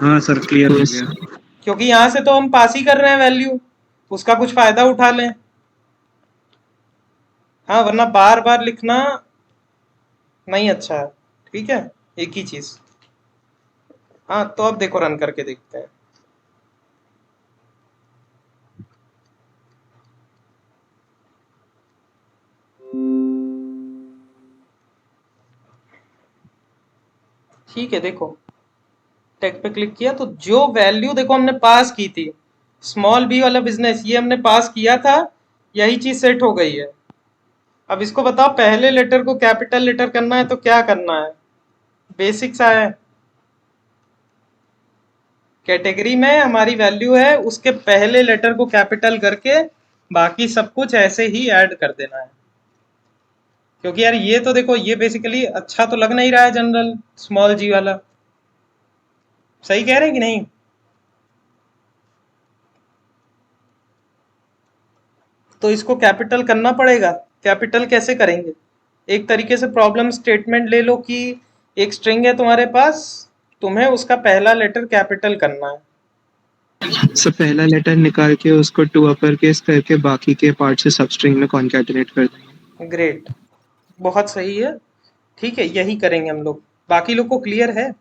B: हाँ सर, क्लियर हो
C: Yes.
B: गया।
A: क्योंकि यहाँ से तो हम पास ही कर रहे हैं वैल्यू, उसका कुछ फायदा उठा लें। हाँ, वरना बार बार लिखना नहीं अच्छा है। ठीक है, एक ही चीज। हाँ, तो अब देखो रन करके देखते हैं। ठीक है, देखो टेक पे क्लिक किया तो जो वैल्यू देखो हमने पास की थी, स्मॉल बी वाला बिजनेस, ये हमने पास किया था, यही चीज सेट हो गई है। अब इसको बताओ पहले लेटर को कैपिटल लेटर करना है तो क्या करना है, बेसिक सा है। कैटेगरी में हमारी वैल्यू है, उसके पहले लेटर को कैपिटल करके बाकी सब कुछ ऐसे ही ऐड कर देना है। क्योंकि यार ये तो देखो, ये बेसिकली अच्छा तो लग नहीं रहा है जनरल स्मॉल जी वाला, सही कह रहे हैं कि नहीं? तो इसको कैपिटल करना पड़ेगा। कैपिटल कैसे करेंगे? एक तरीके से प्रॉब्लम स्टेटमेंट ले लो कि एक स्ट्रिंग है तुम्हारे पास, तुम्हें उसका पहला लेटर कैपिटल करना है।
C: सर पहला लेटर निकाल के उसको टू अपर केस करके बाकी के पार्ट से सबस्ट्रिंग में कॉन्कैटिनेट कर देंगे।
A: ग्रेट, बहुत सही है। ठीक है, यही करेंगे हम लोग। बाकी लोग को क्लियर है?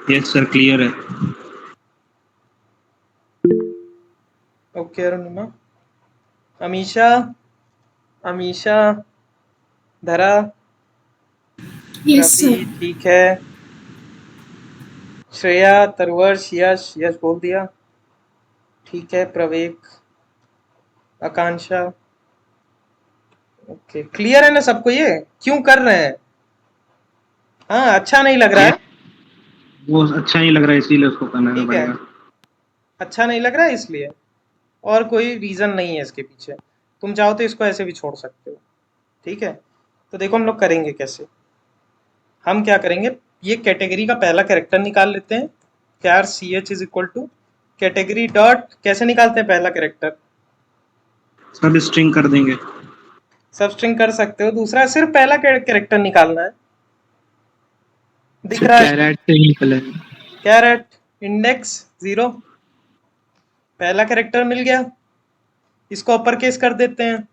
B: यस सर, क्लियर है।
A: ओके अरुणिमा, अमीशा, अमीशा, धरा,
D: Yes,
A: रवि,
D: sir.
A: ठीक है, श्रेया, तरवर्ष, यश, यश बोल दिया, ठीक है, प्रवेक, आकांक्षा, ओके क्लियर है ना सबको? ये क्यों कर रहे हैं? हाँ, अच्छा नहीं लग रहा है?
B: वो अच्छा नहीं लग रहा है, इसीलिए उसको करना
A: ठीक है,
B: पड़ेगा।
A: अच्छा नहीं लग रहा है इसलिए, और कोई रीजन नहीं है इसके पीछे। तुम चाहो तो इसको ऐसे भी छोड़ सकते हो। ठीक है, तो देखो हम लोग करेंगे कैसे। हम क्या करेंगे, ये कैटेगरी का पहला कैरेक्टर निकाल लेते हैं। Char C H is equal to category dot, कैसे निकालते हैं पहला कैरेक्टर?
B: सब स्ट्रिंग कर देंगे।
A: सब स्ट्रिंग कर सकते हो, दूसरा सिर्फ पहला कैरेक्टर निकालना है। दिख
C: सर
A: रहा है?
C: कैरेट से ही निकला है।
A: कैरेट इंडेक्स 0, पहला कैरेक्टर मिल गया। इसको अपर केस कर देते हैं।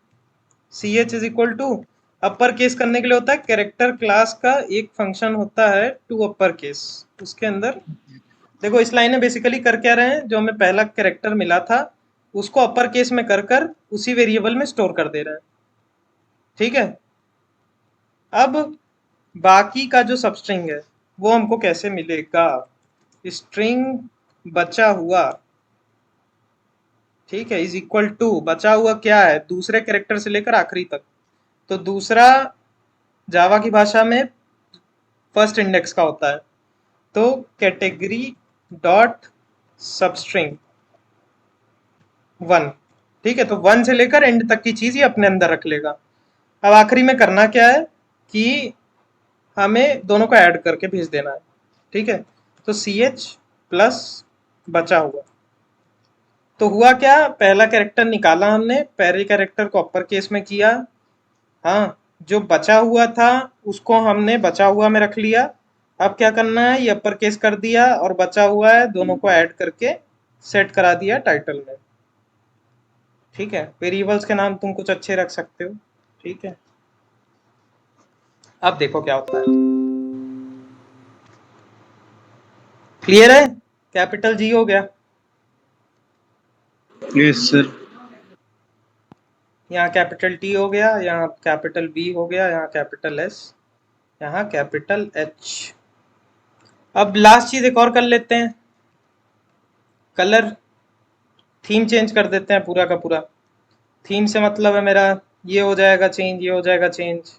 A: C H is equal to, upper case करने के लिए होता है कैरेक्टर क्लास का एक फंक्शन होता है टू अपर केस, उसके अंदर देखो इस लाइन में बेसिकली कर क्या रहे हैं, जो हमें पहला कैरेक्टर मिला था उसको अपर केस में कर कर उसी वेरिएबल में स्टोर कर दे रहे हैं। ठीक है, अब बाकी का जो सबस्ट्रिंग है वो हमको कैसे मिलेगा? स्ट्रिंग बचा हुआ, ठीक है, इज इक्वल टू, बचा हुआ क्या है, दूसरे कैरेक्टर से लेकर आखिरी तक। तो दूसरा जावा की भाषा में फर्स्ट इंडेक्स का होता है, तो कैटेगरी डॉट सबस्ट्रिंग 1। ठीक है, तो 1 से लेकर एंड तक की चीज ये अपने अंदर रख लेगा। अब आखिरी में करना क्या है कि हमें दोनों को ऐड करके भेज देना है। ठीक है, तो सी एच प्लस बचा हुआ, तो हुआ क्या, पहला कैरेक्टर निकाला हमने, पहले कैरेक्टर को अपर केस में किया, हाँ, जो बचा हुआ था उसको हमने बचा हुआ में रख लिया। अब क्या करना है, ये अपर केस कर दिया और बचा हुआ है दोनों को ऐड करके सेट करा दिया टाइटल में। ठीक है, वेरिएबल्स के नाम तुम कुछ अच्छे रख सकते हो। ठीक है, अब देखो क्या होता है। क्लियर है? कैपिटल जी हो गया,
B: यस सर।
A: यहाँ कैपिटल टी हो गया, यहाँ कैपिटल बी हो गया, यहाँ कैपिटल एस, यहाँ कैपिटल एच। अब लास्ट चीज एक और कर लेते हैं, कलर थीम चेंज कर देते हैं पूरा का पूरा। थीम से मतलब है मेरा ये हो जाएगा चेंज, ये हो जाएगा चेंज।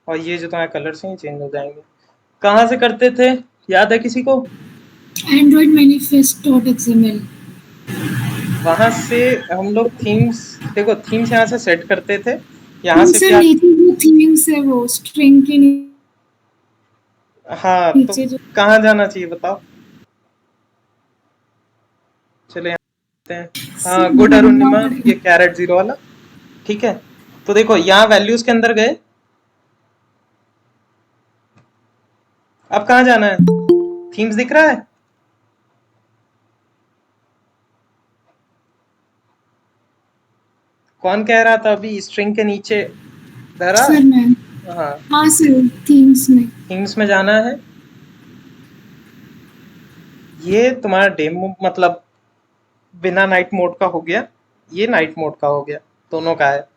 A: और ये जो तुम्हारे कलर्स हैं ये चेंज हो जाएंगे। कहाँ से करते थे, याद है किसी को?
D: Android manifest.xml।
A: वहां से हम लोग थीम्स, देखो थीम्स यहाँ से सेट करते थे, यहाँ से
D: सर
A: भी
D: नहीं थी वो थीम्स है, वो स्ट्रिंग के
A: हाँ, तो
D: नीचे जो
A: कहाँ जाना चाहिए बताओ? चले यहाँ आते हैं। हाँ, गुड अरुणिमा, ये कैरेट 0 वाला, ठीक है। तो देखो यहाँ वैल्यूज के अंदर गए, अब कहाँ जाना है? थीम्स दिख रहा है? कौन कह रहा था अभी स्ट्रिंग के नीचे धरा?
D: सर मैम,
A: हाँ,
D: हाँ सर थीम्स में।
A: थीम्स में जाना है। ये तुम्हारा डेमो मतलब बिना नाइट मोड का हो गया, ये नाइट मोड का हो गया, दोनों का है,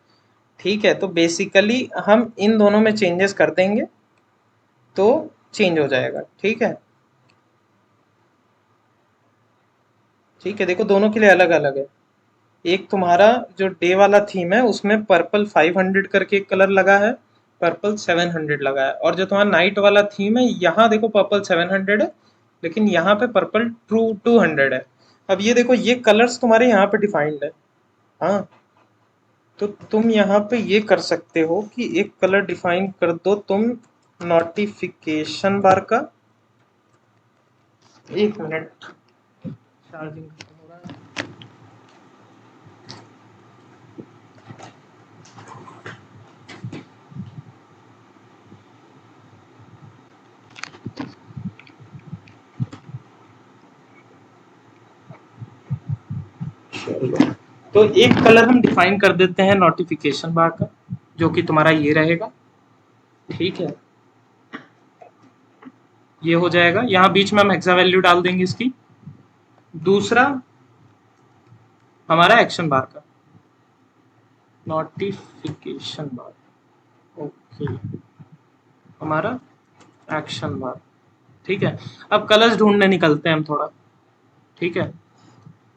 A: ठीक है। तो बेसिकली हम इन दोनों में चेंजेस कर देंगे तो चेंज हो जाएगा, ठीक है। ठीक है, देखो दोनों के लिए अलग अलग है। एक तुम्हारा जो डे वाला थीम है उसमें पर्पल 500 करके एक कलर लगा है, पर्पल 700 लगा है, और जो तुम्हारा नाइट वाला थीम है यहाँ देखो पर्पल 700 है, लेकिन यहाँ पे पर्पल 200 है। अब ये देखो ये कलर्स तुम्हारे यहाँ पे डिफाइंड है, हाँ। तो तुम यहाँ पे ये कर सकते हो कि एक कलर डिफाइन कर दो तुम नोटिफिकेशन बार का। एक मिनट, चार्जिंग खत्म हो रहा है। तो एक कलर हम डिफाइन कर देते हैं नोटिफिकेशन बार का, जो कि तुम्हारा ये रहेगा, ठीक है। ये हो जाएगा, यहाँ बीच में हम हेक्सा वैल्यू डाल देंगे इसकी। दूसरा हमारा एक्शन बार का, नोटिफिकेशन बार, ओके, हमारा एक्शन बार, ठीक है। अब कलर्स ढूंढने निकलते हैं हम थोड़ा, ठीक है।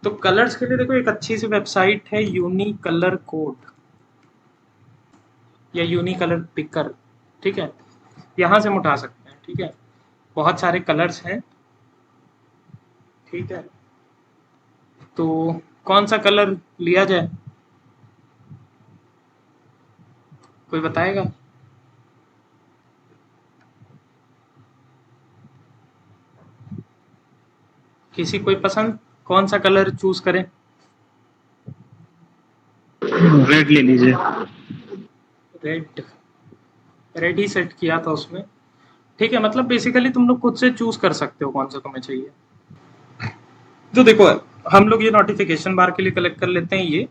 A: तो कलर्स के लिए देखो एक अच्छी सी वेबसाइट है यूनी कलर कोड या यूनी कलर पिकर, ठीक है। यहाँ से हम उठा सकते हैं, ठीक है। बहुत सारे कलर्स हैं, ठीक है। तो कौन सा कलर लिया जाए, कोई बताएगा? किसी कोई पसंद, कौन सा कलर चूज करें?
B: रेड ले लीजिए।
A: रेड, रेड ही सेट किया था उसमें, ठीक है। मतलब बेसिकली तुम लोग खुद से चूज कर सकते हो कौन सा तुम्हें चाहिए। तो देखो हम लोग ये नोटिफिकेशन बार के लिए कलेक्ट कर लेते हैं ये,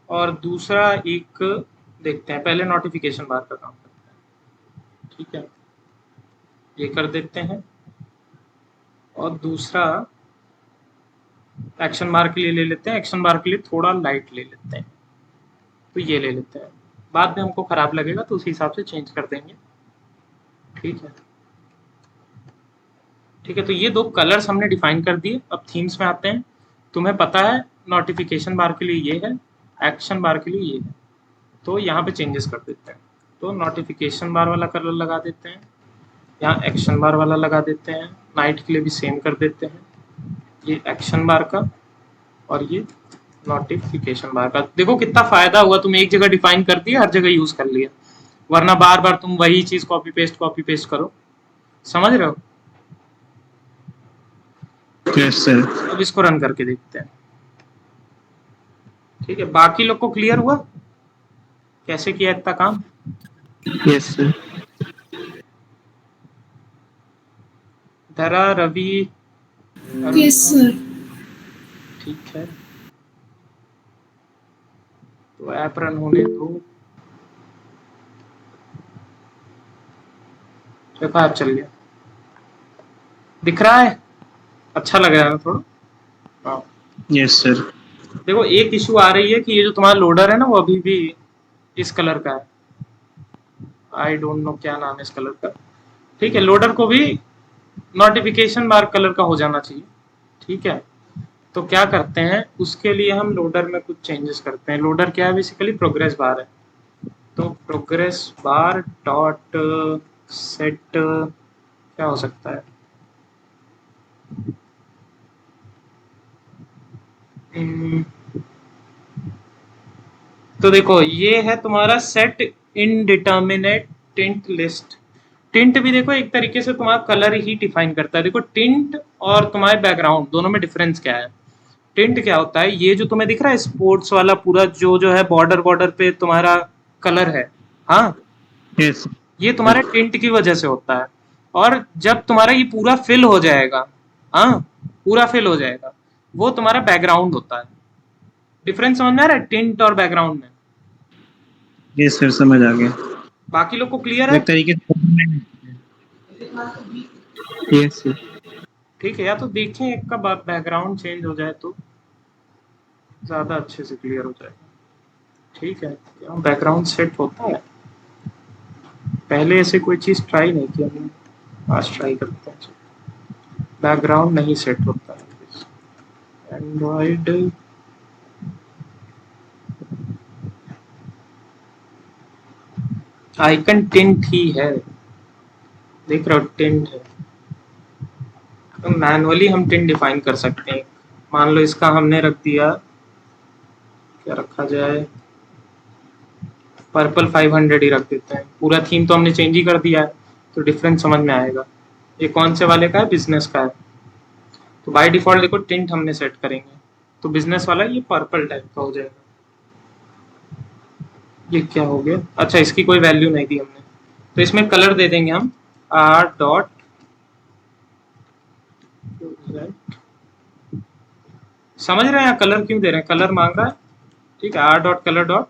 A: और दूसरा एक देखते हैं, पहले नोटिफिकेशन बार का काम करते हैं, ठीक है। ये कर देते हैं, और दूसरा एक्शन बार के लिए ले लेते हैं। एक्शन बार के लिए थोड़ा लाइट ले लेते हैं, तो ये ले लेते हैं। बाद में हमको खराब लगेगा तो उसी हिसाब से चेंज कर देंगे, ठीक है। ठीक है, तो ये दो कलर्स हमने डिफाइन कर दिए। अब थीम्स में आते हैं। तुम्हें पता है नोटिफिकेशन बार के लिए ये है, एक्शन बार के लिए ये है, तो यहाँ पे चेंजेस कर देते हैं। तो नोटिफिकेशन बार वाला कलर लगा देते हैं, यहाँ एक्शन बार वाला लगा देते हैं, नाइट के लिए भी सेम कर देते हैं, ये एक्शन बार का और ये नोटिफिकेशन बार का। देखो कितना फायदा हुआ, तुम एक जगह डिफाइन कर दिया, हर जगह यूज कर लिया, वरना बार बार तुम वही चीज कॉपी पेस्ट करो। समझ रहे हो?
B: Yes sir.
A: अब इसको रन करके देखते हैं, ठीक है। बाकी लोग को क्लियर हुआ कैसे किया इतना काम?
C: Yes sir.
A: धरा, रवि,
D: यस सर।
A: ठीक है, तो ऐप रन होने दो। देखो ऐप चल गया, दिख रहा है, अच्छा लग रहा है थोड़ा। हाँ,
B: यस सर।
A: देखो एक इशू आ रही है कि ये जो तुम्हारा लोडर है ना वो अभी भी इस कलर का है, आई डोंट नो क्या नाम है इस कलर का, ठीक है। लोडर को भी नोटिफिकेशन बार कलर का हो जाना चाहिए, ठीक है। तो क्या करते हैं उसके लिए हम लोडर में कुछ चेंजेस करते हैं। लोडर क्या है? बेसिकली प्रोग्रेस बार है, तो प्रोग्रेस बार डॉट सेट क्या हो सकता है? तो देखो ये है तुम्हारा set indeterminate tint list. Tint भी देखो एक तरीके से तुम्हारा कलर ही डिफाइन करता है। देखो टिंट और तुम्हारे बैकग्राउंड दोनों में डिफरेंस क्या है? टिंट क्या होता है? ये जो तुम्हें दिख रहा है स्पोर्ट्स वाला पूरा जो है बॉर्डर बॉर्डर पे तुम्हारा कलर है, हाँ,
B: यस
A: ये तुम्हारे टिंट की वजह से होता है। और जब तुम्हारा ये पूरा फिल हो जाएगा, हाँ, पूरा फिल हो जाएगा, वो तुम्हारा बैकग्राउंड होता है। डिफरेंस समझ में आ रहा है टिंट और बैकग्राउंड में?
B: यस सर, समझ आ गया।
A: बाकी लोग को क्लियर है?
B: एक तरीके से
C: यस सर।
A: ठीक है, या तो देखें एक का बैकग्राउंड चेंज हो जाए तो ज्यादा अच्छे से क्लियर हो जाएगा। ठीक है, बैकग्राउंड सेट होता है? पहले ऐसे कोई चीज ट्राई नहीं की हमने, आज ट्राई करते हैं। बैकग्राउंड नहीं सेट होता है एंड्रॉइड। आइकन टिंट ही है, देख रहे हो, टिंट है। तो मैनुअली हम टिंट डिफाइन कर सकते हैं। मान लो इसका हमने रख दिया, क्या रखा जाए, पर्पल 500 ही रख देते हैं। पूरा थीम तो हमने चेंज ही कर दिया है, तो डिफरेंस समझ में आएगा। ये कौन से वाले का है? बिजनेस का है। तो बाय डिफॉल्ट देखो टिंट हमने सेट करेंगे, तो बिजनेस वाला ये पर्पल टाइप का हो जाएगा। ये क्या हो गया? अच्छा, इसकी कोई वैल्यू नहीं दी हमने, तो इसमें कलर दे देंगे हम आर डॉट, समझ रहे हैं यहाँ कलर क्यों दे रहे हैं? कलर मांग रहा है, ठीक है। R dot colour dot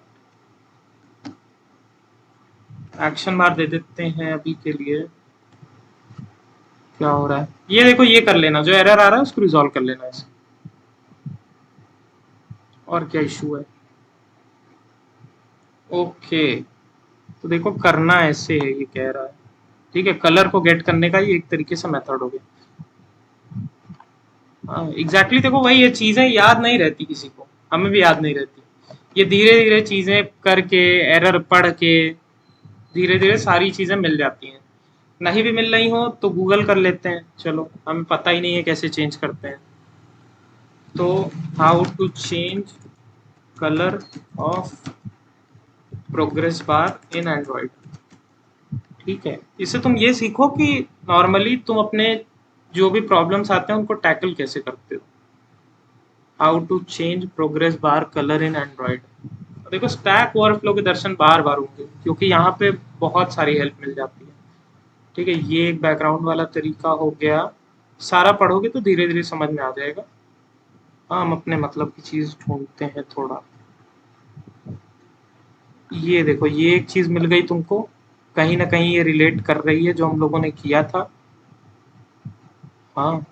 A: action bar दे देते हैं अभी के लिए। क्या हो रहा है ये देखो, ये कर लेना, जो एरर आ रहा है उसको रिजॉल्व कर लेना इसे। और क्या इशू है? ओके, तो देखो करना ऐसे है, ये कह रहा है, ठीक है। कलर को गेट करने का ये एक तरीके से मेथड हो गया। हाँ एग्जैक्टली, देखो वही ये चीजें याद नहीं रहती किसी को, हमें भी याद नहीं रहती। ये धीरे धीरे चीजें करके, एरर पढ़ के धीरे धीरे सारी चीजें मिल जाती हैं। नहीं भी मिल रही हो तो गूगल कर लेते हैं, चलो हमें पता ही नहीं है कैसे चेंज करते हैं। तो how to change colour of progress bar in Android, ठीक है। इससे तुम ये सीखो कि नॉर्मली तुम अपने जो भी प्रॉब्लम्स आते हैं उनको टैकल कैसे करते हो। How to change progress bar colour in Android. देखो स्टैक ओवरफ्लो के दर्शन बार बार होंगे, क्योंकि यहाँ पे बहुत सारी हेल्प मिल जाती है, ठीक है। ये एक बैकग्राउंड वाला तरीका हो गया। सारा पढ़ोगे तो धीरे धीरे समझ में आ जाएगा। हाँ, हम अपने मतलब की चीज ढूंढते हैं थोड़ा। ये देखो, ये एक चीज मिल गई तुमको, कहीं ना कहीं ये रिलेट कर रही है जो हम लोगों ने किया था। हाँ,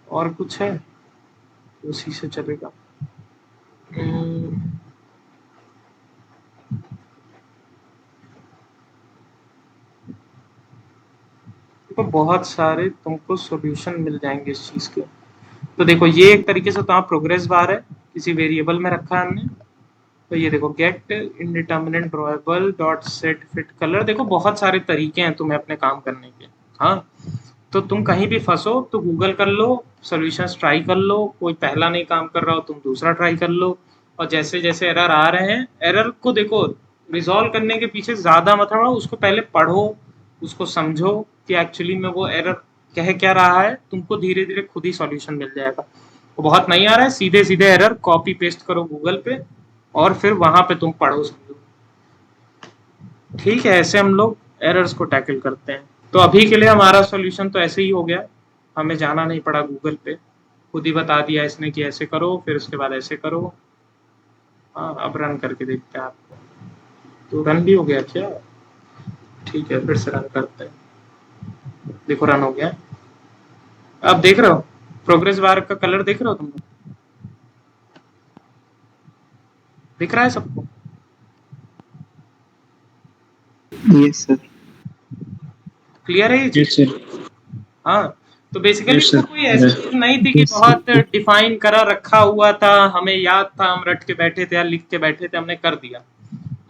A: और कुछ है उसी से चलेगा। देखो बहुत सारे तुमको सॉल्यूशन मिल जाएंगे इस चीज के। तो देखो ये एक तरीके से तो प्रोग्रेस बार है, किसी वेरिएबल में रखा है हमने। तो ये देखो get indeterminate drawable dot set fit colour. देखो बहुत सारे तरीके हैं तुम्हें अपने काम करने के। हाँ, तो तुम कहीं भी फंसो तो गूगल कर लो, सॉल्यूशंस ट्राई कर लो, कोई पहला नहीं काम कर रहा हो तुम दूसरा ट्राई कर लो। और जैसे जैसे एरर आ रहे हैं, एरर को देखो रिजॉल्व करने के पीछे ज्यादा मत रहो, उसको पहले पढ़ो, उसको समझो कि एक्चुअली में वो एरर कह क्या रहा है। तुमको धीरे धीरे खुद ही सॉल्यूशन मिल जाएगा। वो बहुत नहीं आ रहा है, सीधे सीधे एरर कॉपी पेस्ट करो गूगल पे और फिर वहां पे तुम पढ़ो समझो, ठीक है। ऐसे हम लोग एरर्स को टैकल करते हैं। तो अभी के लिए हमारा सॉल्यूशन तो ऐसे ही हो गया, हमें जाना नहीं पड़ा गूगल पे, खुद ही बता दिया इसने कि ऐसे करो, फिर उसके बाद ऐसे करो। हाँ, अब रन करके देखते हैं आपको। तो रन भी हो गया क्या? ठीक है, फिर से रन करते हैं। देखो रन हो गया। अब देख रहे हो प्रोग्रेस बार का कलर, देख रहे हो तुम लोग? दिख रहा है सबको?
C: Yes sir.
A: क्लियर है ये चीज?
B: Yes sir.
A: हाँ, तो बेसिकली
B: Yes, sir.
A: कोई ऐसी चीज नहीं थी कि
B: Yes, sir.
A: बहुत डिफाइन करा रखा हुआ था, हमें याद था, हम रट के बैठे थे या लिख के बैठे थे, हमने कर दिया।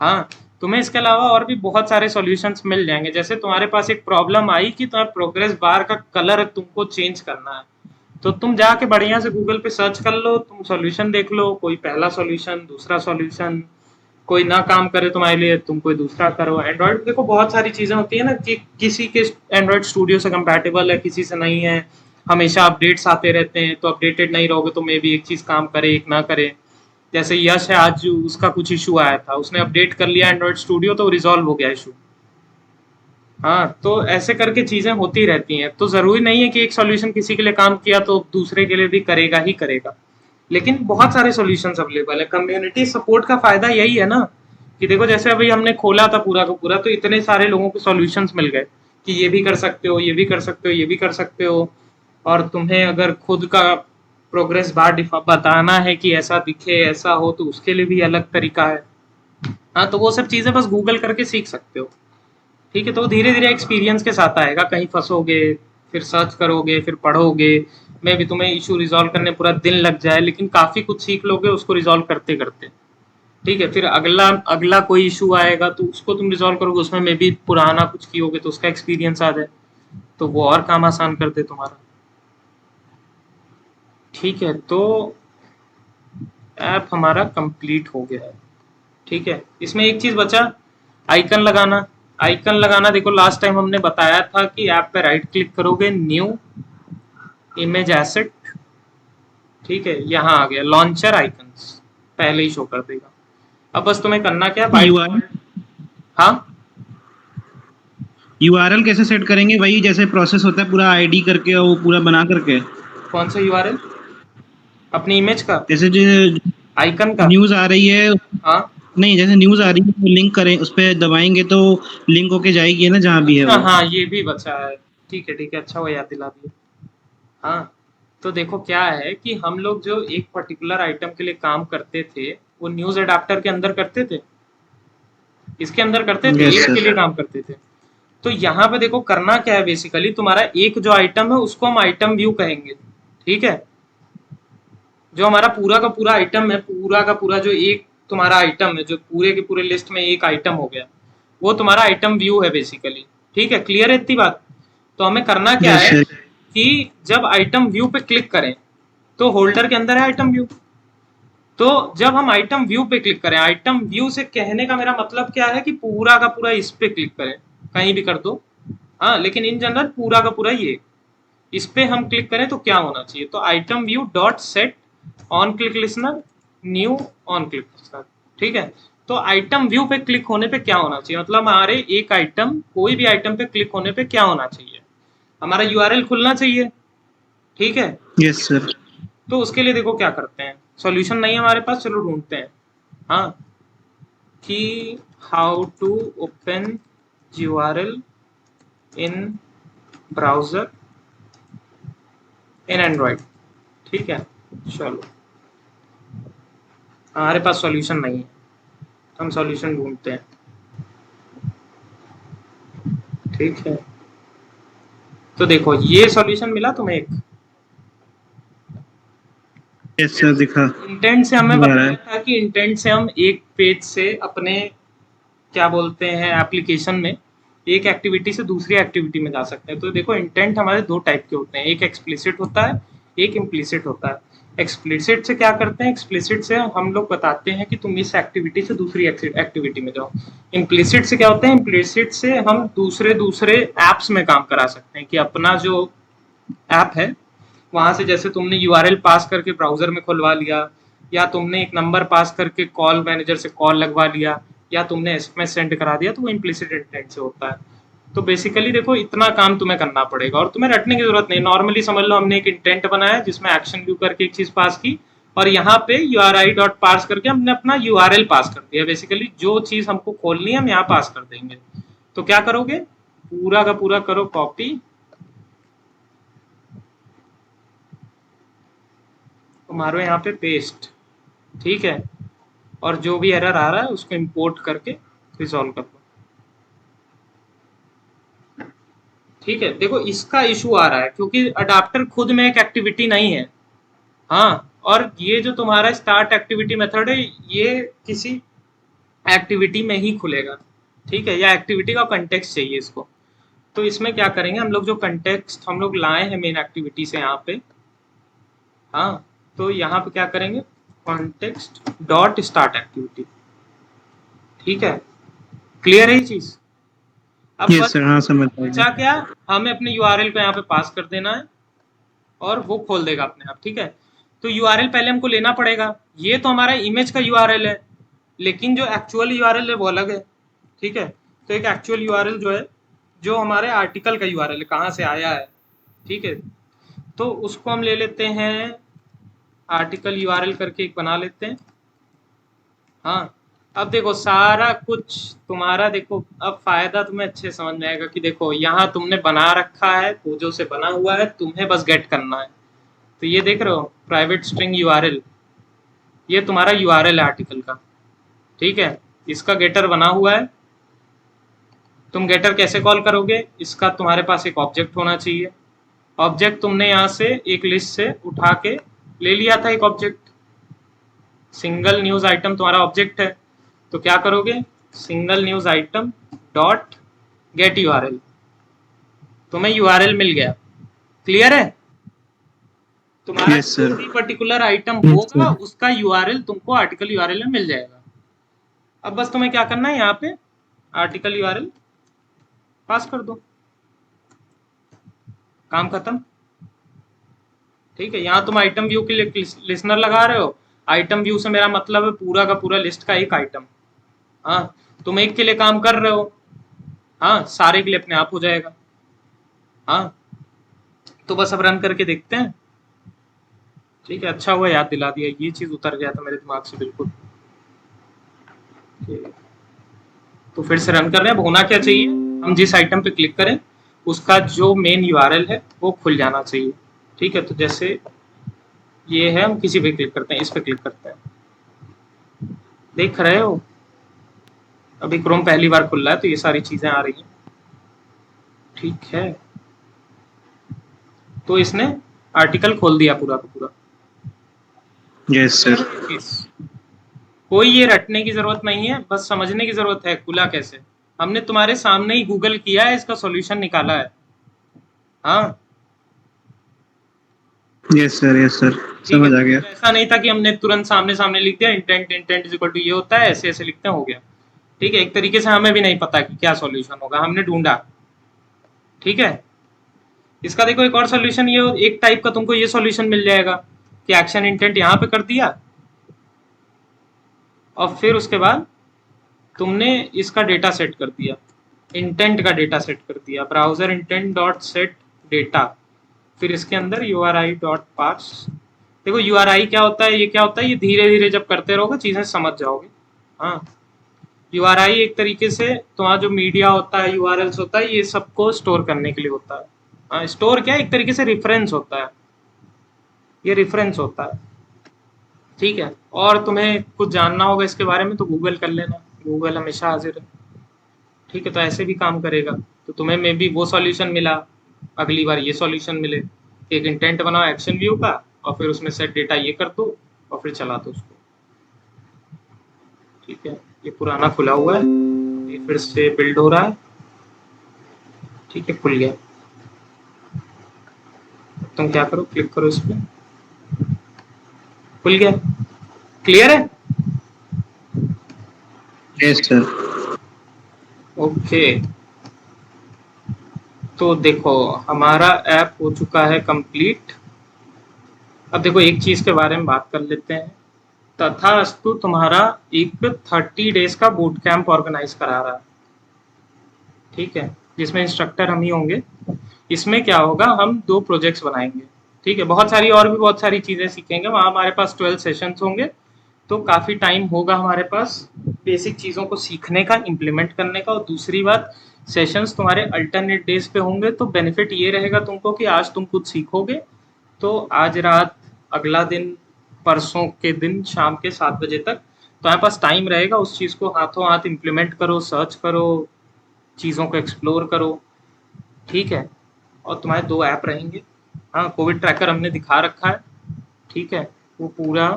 A: हाँ, तुम्हें इसके अलावा और भी बहुत सारे सॉल्यूशंस मिल जाएंगे। जैसे तुम्हारे पास एक प्रॉब्लम आई कि तुम्हारा प्रोग्रेस बार का कलर तुमको चेंज करना है, तो तुम जाके बढ़िया से गूगल पे सर्च कर लो, तुम सॉल्यूशन देख लो, कोई पहला सॉल्यूशन, दूसरा सॉल्यूशन, कोई ना काम करे तुम्हारे लिए तुम कोई दूसरा करो। एंड्रॉइड देखो बहुत सारी चीजें होती है ना कि किसी के एंड्रॉइड स्टूडियो से कंपैटिबल है, किसी से नहीं है, हमेशा अपडेट्स आते रहते हैं, तो अपडेटेड नहीं रहोगे तो मे भी एक चीज काम करे एक ना करे। जैसे यश है, आज उसका कुछ इशू आया था, उसने अपडेट कर लिया एंड्रॉइड स्टूडियो तो रिजॉल्व हो गया इशू। हाँ, तो ऐसे करके चीजें होती रहती हैं, तो जरूरी नहीं है कि एक सॉल्यूशन किसी के लिए काम किया तो दूसरे के लिए भी करेगा ही करेगा। लेकिन बहुत सारे सॉल्यूशंस अवेलेबल है। कम्युनिटी सपोर्ट का फायदा यही है ना कि देखो जैसे अभी हमने खोला था पूरा का पूरा, तो इतने सारे लोगों को सॉल्यूशंस मिल गए कि ये भी कर सकते हो, ये भी कर सकते हो, ये भी कर सकते हो। और तुम्हें अगर खुद का प्रोग्रेस बार बताना है कि ऐसा दिखे ऐसा हो, तो उसके लिए भी अलग तरीका है। हाँ, तो वो सब चीजें बस गूगल करके सीख सकते हो। ठीक है, तो धीरे धीरे एक्सपीरियंस के साथ आएगा, कहीं फंसोगे फिर सर्च करोगे फिर पढ़ोगे, मैं भी तुम्हें इशू रिजॉल्व करने पूरा दिन लग जाए, लेकिन काफी कुछ सीख लोगे उसको रिजॉल्व करते करते। ठीक है, फिर अगला अगला कोई इशू आएगा तो उसको तुम रिजॉल्व करोगे, उसमें मे भी पुराना कुछ कियोगे तो उसका एक्सपीरियंस आ जाए, तो वो और काम आसान कर दे तुम्हारा। ठीक है, तो ऐप हमारा कंप्लीट हो गया है। ठीक है, इसमें एक चीज बचा, आइकन लगाना। आइकन लगाना देखो लास्ट टाइम हमने बताया था कि ऐप पे राइट क्लिक करोगे, न्यू इमेज एसेट, ठीक है, यहाँ आ गया लॉन्चर आइकन्स, पहले ही शो कर देगा। अब बस तुम्हें करना क्या है,
B: URL
A: हाँ
B: URL कैसे सेट करेंगे? वही जैसे प्रोसेस होता है पूरा ID करके और वो पूरा बना करके,
A: कौन सा यूआरएल? अपनी इमेज का,
B: जैसे जो
A: आइकन का?
B: न्यूज आ रही है,
A: हाँ
B: नहीं जैसे न्यूज आ रही है तो लिंक करें, उस पर दबाएंगे तो लिंक होके जाएगी ना जहाँ भी है
A: अच्छा,
B: वो।
A: हाँ ये भी बचा है। ठीक है ठीक है, अच्छा वो याद दिला दिया। हाँ, तो देखो क्या है कि हम लोग जो एक पर्टिकुलर आइटम के लिए काम करते थे वो न्यूज एडाप्टर के अंदर करते थे, इसके अंदर करते थे,
B: यस
A: एक के लिए
B: सर।
A: काम करते थे। तो यहाँ पे देखो करना क्या है, बेसिकली तुम्हारा एक जो आइटम है उसको हम आइटम व्यू कहेंगे। ठीक है, जो हमारा पूरा का पूरा आइटम है, पूरा का पूरा जो एक तुम्हारा आइटम है, जो पूरे के पूरे लिस्ट में एक आइटम हो गया, वो तुम्हारा आइटम व्यू है बेसिकली। ठीक है, क्लियर है इतनी बात? तो हमें करना क्या
B: यस
A: है
B: सर।
A: कि जब आइटम व्यू पे क्लिक करें तो होल्डर के अंदर है आइटम व्यू, तो जब हम आइटम व्यू पे क्लिक करें, आइटम व्यू से कहने का मेरा मतलब क्या है कि पूरा का पूरा इस पे क्लिक करें, कहीं भी कर दो, हाँ, लेकिन इन जनरल पूरा का पूरा ये इस पे हम क्लिक करें तो क्या होना चाहिए, तो item view dot set on click listener new on click listener. ठीक है, तो आइटम व्यू पे क्लिक होने पे क्या होना चाहिए, मतलब हमारे एक आइटम, कोई भी आइटम पे क्लिक होने पे क्या होना चाहिए, हमारा यूआरएल खुलना चाहिए। ठीक है,
B: यस सर।
A: तो उसके लिए देखो क्या करते हैं, सॉल्यूशन नहीं है हमारे पास, चलो ढूंढते हैं। हाँ, कि how to open URL in browser in Android. ठीक है, चलो हमारे पास सॉल्यूशन नहीं है, हम सॉल्यूशन ढूंढते हैं। ठीक है, तो देखो ये सॉल्यूशन मिला तुम्हें एक,
B: यस सर दिखा।
A: इंटेंट से हमें
B: आ रहा
A: बताया
B: है।
A: था कि इंटेंट से हम एक पेज से अपने क्या बोलते हैं एप्लीकेशन में एक एक्टिविटी से दूसरी एक्टिविटी में जा सकते हैं। तो देखो इंटेंट हमारे दो टाइप के होते हैं, एक एक्सप्लिसिट होता है, एक इम्प्लिसिट होता है। एक्सप्लिसिट से क्या करते हैं, एक्सप्लिसिट से हम लोग बताते हैं कि तुम इस एक्टिविटी से दूसरी एक्टिविटी में जाओ। इम्प्लिसिट से क्या होता है, इम्प्लिसिट से हम दूसरे दूसरे एप्स में काम करा सकते हैं कि अपना जो ऐप है वहां से, जैसे तुमने यूआरएल पास करके ब्राउजर में खुलवा लिया, या तुमने एक नंबर पास करके कॉल मैनेजर से कॉल लगवा लिया, या तुमने एसएमएस सेंड करा दिया, तो वो इम्प्लिसिट इंटेंट से होता है। तो बेसिकली देखो इतना काम तुम्हें करना पड़ेगा और तुम्हें रटने की जरूरत नहीं। नॉर्मली समझ लो हमने एक इंटेंट बनाया जिसमें एक्शन व्यू करके एक चीज पास की, और यहाँ पे URI डॉट पास करके हमने अपना URL पास कर दिया। बेसिकली जो चीज हमको खोलनी है हम यहाँ पास कर देंगे। तो क्या करोगे, पूरा का पूरा करो कॉपी, मारो यहाँ पे पेस्ट। ठीक है, और जो भी एरर आ रहा है उसको इंपोर्ट करके रिजॉल्व कर दो। ठीक है, देखो इसका इशू आ रहा है क्योंकि अडाप्टर खुद में एक एक्टिविटी नहीं है। हाँ, और ये जो तुम्हारा स्टार्ट एक्टिविटी मेथड है ये किसी एक्टिविटी में ही खुलेगा। ठीक है, या एक्टिविटी का कंटेक्स्ट चाहिए इसको। तो इसमें क्या करेंगे हम लोग, जो कंटेक्स्ट हम लोग लाए हैं मेन एक्टिविटी से यहाँ पे, हाँ, तो यहाँ पे क्या करेंगे, कॉन्टेक्स्ट डॉट स्टार्ट एक्टिविटी। ठीक है, क्लियर है ये चीज? अब
B: यस सर, हाँ समझ
A: बचा
B: गया।
A: क्या, हमें अपने यूआरएल को यहाँ पे पास कर देना है और वो खोल देगा अपने आप। ठीक है, तो यूआरएल पहले हमको लेना पड़ेगा। ये तो हमारा इमेज का यूआरएल है, लेकिन जो एक्चुअल यूआरएल है वो अलग है। ठीक है, तो एक एक्चुअल यूआरएल जो है, जो हमारे आर्टिकल का यूआरएल है, कहाँ से आया है। ठीक है, तो उसको हम ले लेते हैं, आर्टिकल यूआरएल करके एक बना लेते हैं। हाँ, अब देखो सारा कुछ तुम्हारा, देखो अब फायदा तुम्हें अच्छे समझ में आएगा कि देखो यहाँ तुमने बना रखा है, पूजो से बना हुआ है, तुम्हें बस गेट करना है। तो ये देख रहे हो प्राइवेट स्ट्रिंग यूआरएल, ये तुम्हारा यूआरएल है आर्टिकल का। ठीक है, इसका गेटर बना हुआ है। तुम गेटर कैसे कॉल करोगे, इसका तुम्हारे पास एक ऑब्जेक्ट होना चाहिए। ऑब्जेक्ट तुमने यहाँ से एक लिस्ट से उठा के ले लिया था एक ऑब्जेक्ट, सिंगल न्यूज आइटम तुम्हारा ऑब्जेक्ट है। तो क्या करोगे, single news item dot gate URL, तुम्हें यूआरएल मिल गया। क्लियर है? तुम्हारा
B: Yes, sir.
A: जो भी पर्टिकुलर आइटम
B: Yes,
A: होगा
B: sir.
A: उसका यूआरएल तुमको आर्टिकल यूआरएल में मिल जाएगा। अब बस तुम्हें क्या करना है, यहाँ पे आर्टिकल यूआरएल पास कर दो, काम खत्म। ठीक है, यहाँ तुम आइटम व्यू के लिए लिसनर लगा रहे हो। आइटम व्यू से मेरा मतलब है पूरा का पूरा लिस्ट का एक आइटम। हाँ, तुम एक के लिए काम कर रहे हो, हाँ, सारे के लिए अपने आप हो जाएगा। हाँ, तो बस अब रन करके देखते हैं। ठीक है, अच्छा हुआ याद दिला दिया, ये चीज उतर गया था मेरे दिमाग से बिल्कुल। तो फिर से रन कर रहे हैं। अब होना क्या चाहिए, हम जिस आइटम पे क्लिक करें उसका जो मेन यूआरएल है वो खुल जाना चाहिए। ठीक है, तो जैसे ये है, हम किसी पे क्लिक करते हैं, इस पे क्लिक करते हैं, देख रहे हो अभी क्रोम पहली बार खुल रहा है तो ये सारी चीजें आ रही हैं। ठीक है, तो इसने आर्टिकल खोल दिया पूरा का पूरा।
B: Yes sir.
A: कोई ये रटने की जरूरत नहीं है, बस समझने की जरूरत है खुला कैसे। हमने तुम्हारे सामने ही गूगल किया है, इसका सॉल्यूशन निकाला है। हाँ,
B: यस सर, यस सर, समझ आ गया।
A: ऐसा नहीं था कि हमने तुरंत सामने सामने लिख दिया इंटेंट इज इक्वल टू ये होता है, ऐसे ऐसे लिखते हैं, हो गया। ठीक है, एक तरीके से हमें भी नहीं पता कि क्या सॉल्यूशन होगा, हमने ढूंढा। ठीक है, इसका देखो एक और सॉल्यूशन, ये एक टाइप का तुमको ये सॉल्यूशन मिल जाएगा कि एक्शन इंटेंट यहाँ पे कर दिया और फिर उसके बाद तुमने इसका डेटा सेट कर दिया, इंटेंट का डेटा सेट कर दिया, browser intent dot set data, फिर इसके अंदर URI डॉट पार्स। देखो URI क्या होता है, ये क्या होता है, ये धीरे धीरे जब करते रहोगे चीजें समझ जाओगे। हाँ, URI एक तरीके से तुम्हारा जो मीडिया होता है, URLs होता है, ये सबको स्टोर करने के लिए होता है। हाँ, स्टोर क्या है, एक तरीके से रेफरेंस होता है, ये रेफरेंस होता है। ठीक है, और तुम्हें कुछ जानना होगा इसके बारे में तो गूगल कर लेना, गूगल हमेशा हाजिर है। ठीक है, तो ऐसे भी काम करेगा। तो तुम्हें मे बी वो सॉल्यूशन मिला, अगली बार ये सॉल्यूशन मिले, एक इंटेंट बनाओ एक्शन व्यू का और फिर उसमें सेट डेटा ये कर दो और फिर चला दो उसको। ठीक है, ये पुराना खुला हुआ है, ये फिर से बिल्ड हो रहा है। ठीक है, खुल गया। तुम क्या करो, क्लिक करो इस पर, खुल गया। क्लियर है?
B: Yes sir.
A: ओके, तो देखो हमारा ऐप हो चुका है कंप्लीट। अब देखो एक चीज के बारे में बात कर लेते हैं। तथास्तु तुम्हारा एक 30 डेज का बूट कैंप ऑर्गेनाइज करा रहा है। ठीक है, जिसमें इंस्ट्रक्टर हम ही होंगे। इसमें क्या होगा, हम 2 प्रोजेक्ट्स बनाएंगे। ठीक है, बहुत सारी चीजें सीखेंगे वहाँ। हमारे पास 12 सेशंस होंगे, तो काफी टाइम होगा हमारे पास बेसिक चीजों को सीखने का, इम्प्लीमेंट करने का। और दूसरी बात, सेशंस तुम्हारे अल्टरनेट डेज पे होंगे, तो बेनिफिट ये रहेगा तुमको कि आज तुम कुछ सीखोगे तो आज रात, अगला दिन, परसों के दिन शाम के 7 बजे तक तुम्हारे पास टाइम रहेगा, उस चीज को हाथों हाथ इम्प्लीमेंट करो, सर्च करो, चीजों को एक्सप्लोर करो। ठीक है, और तुम्हारे 2 ऐप रहेंगे। हाँ, कोविड ट्रैकर हमने दिखा रखा है, ठीक है, वो पूरा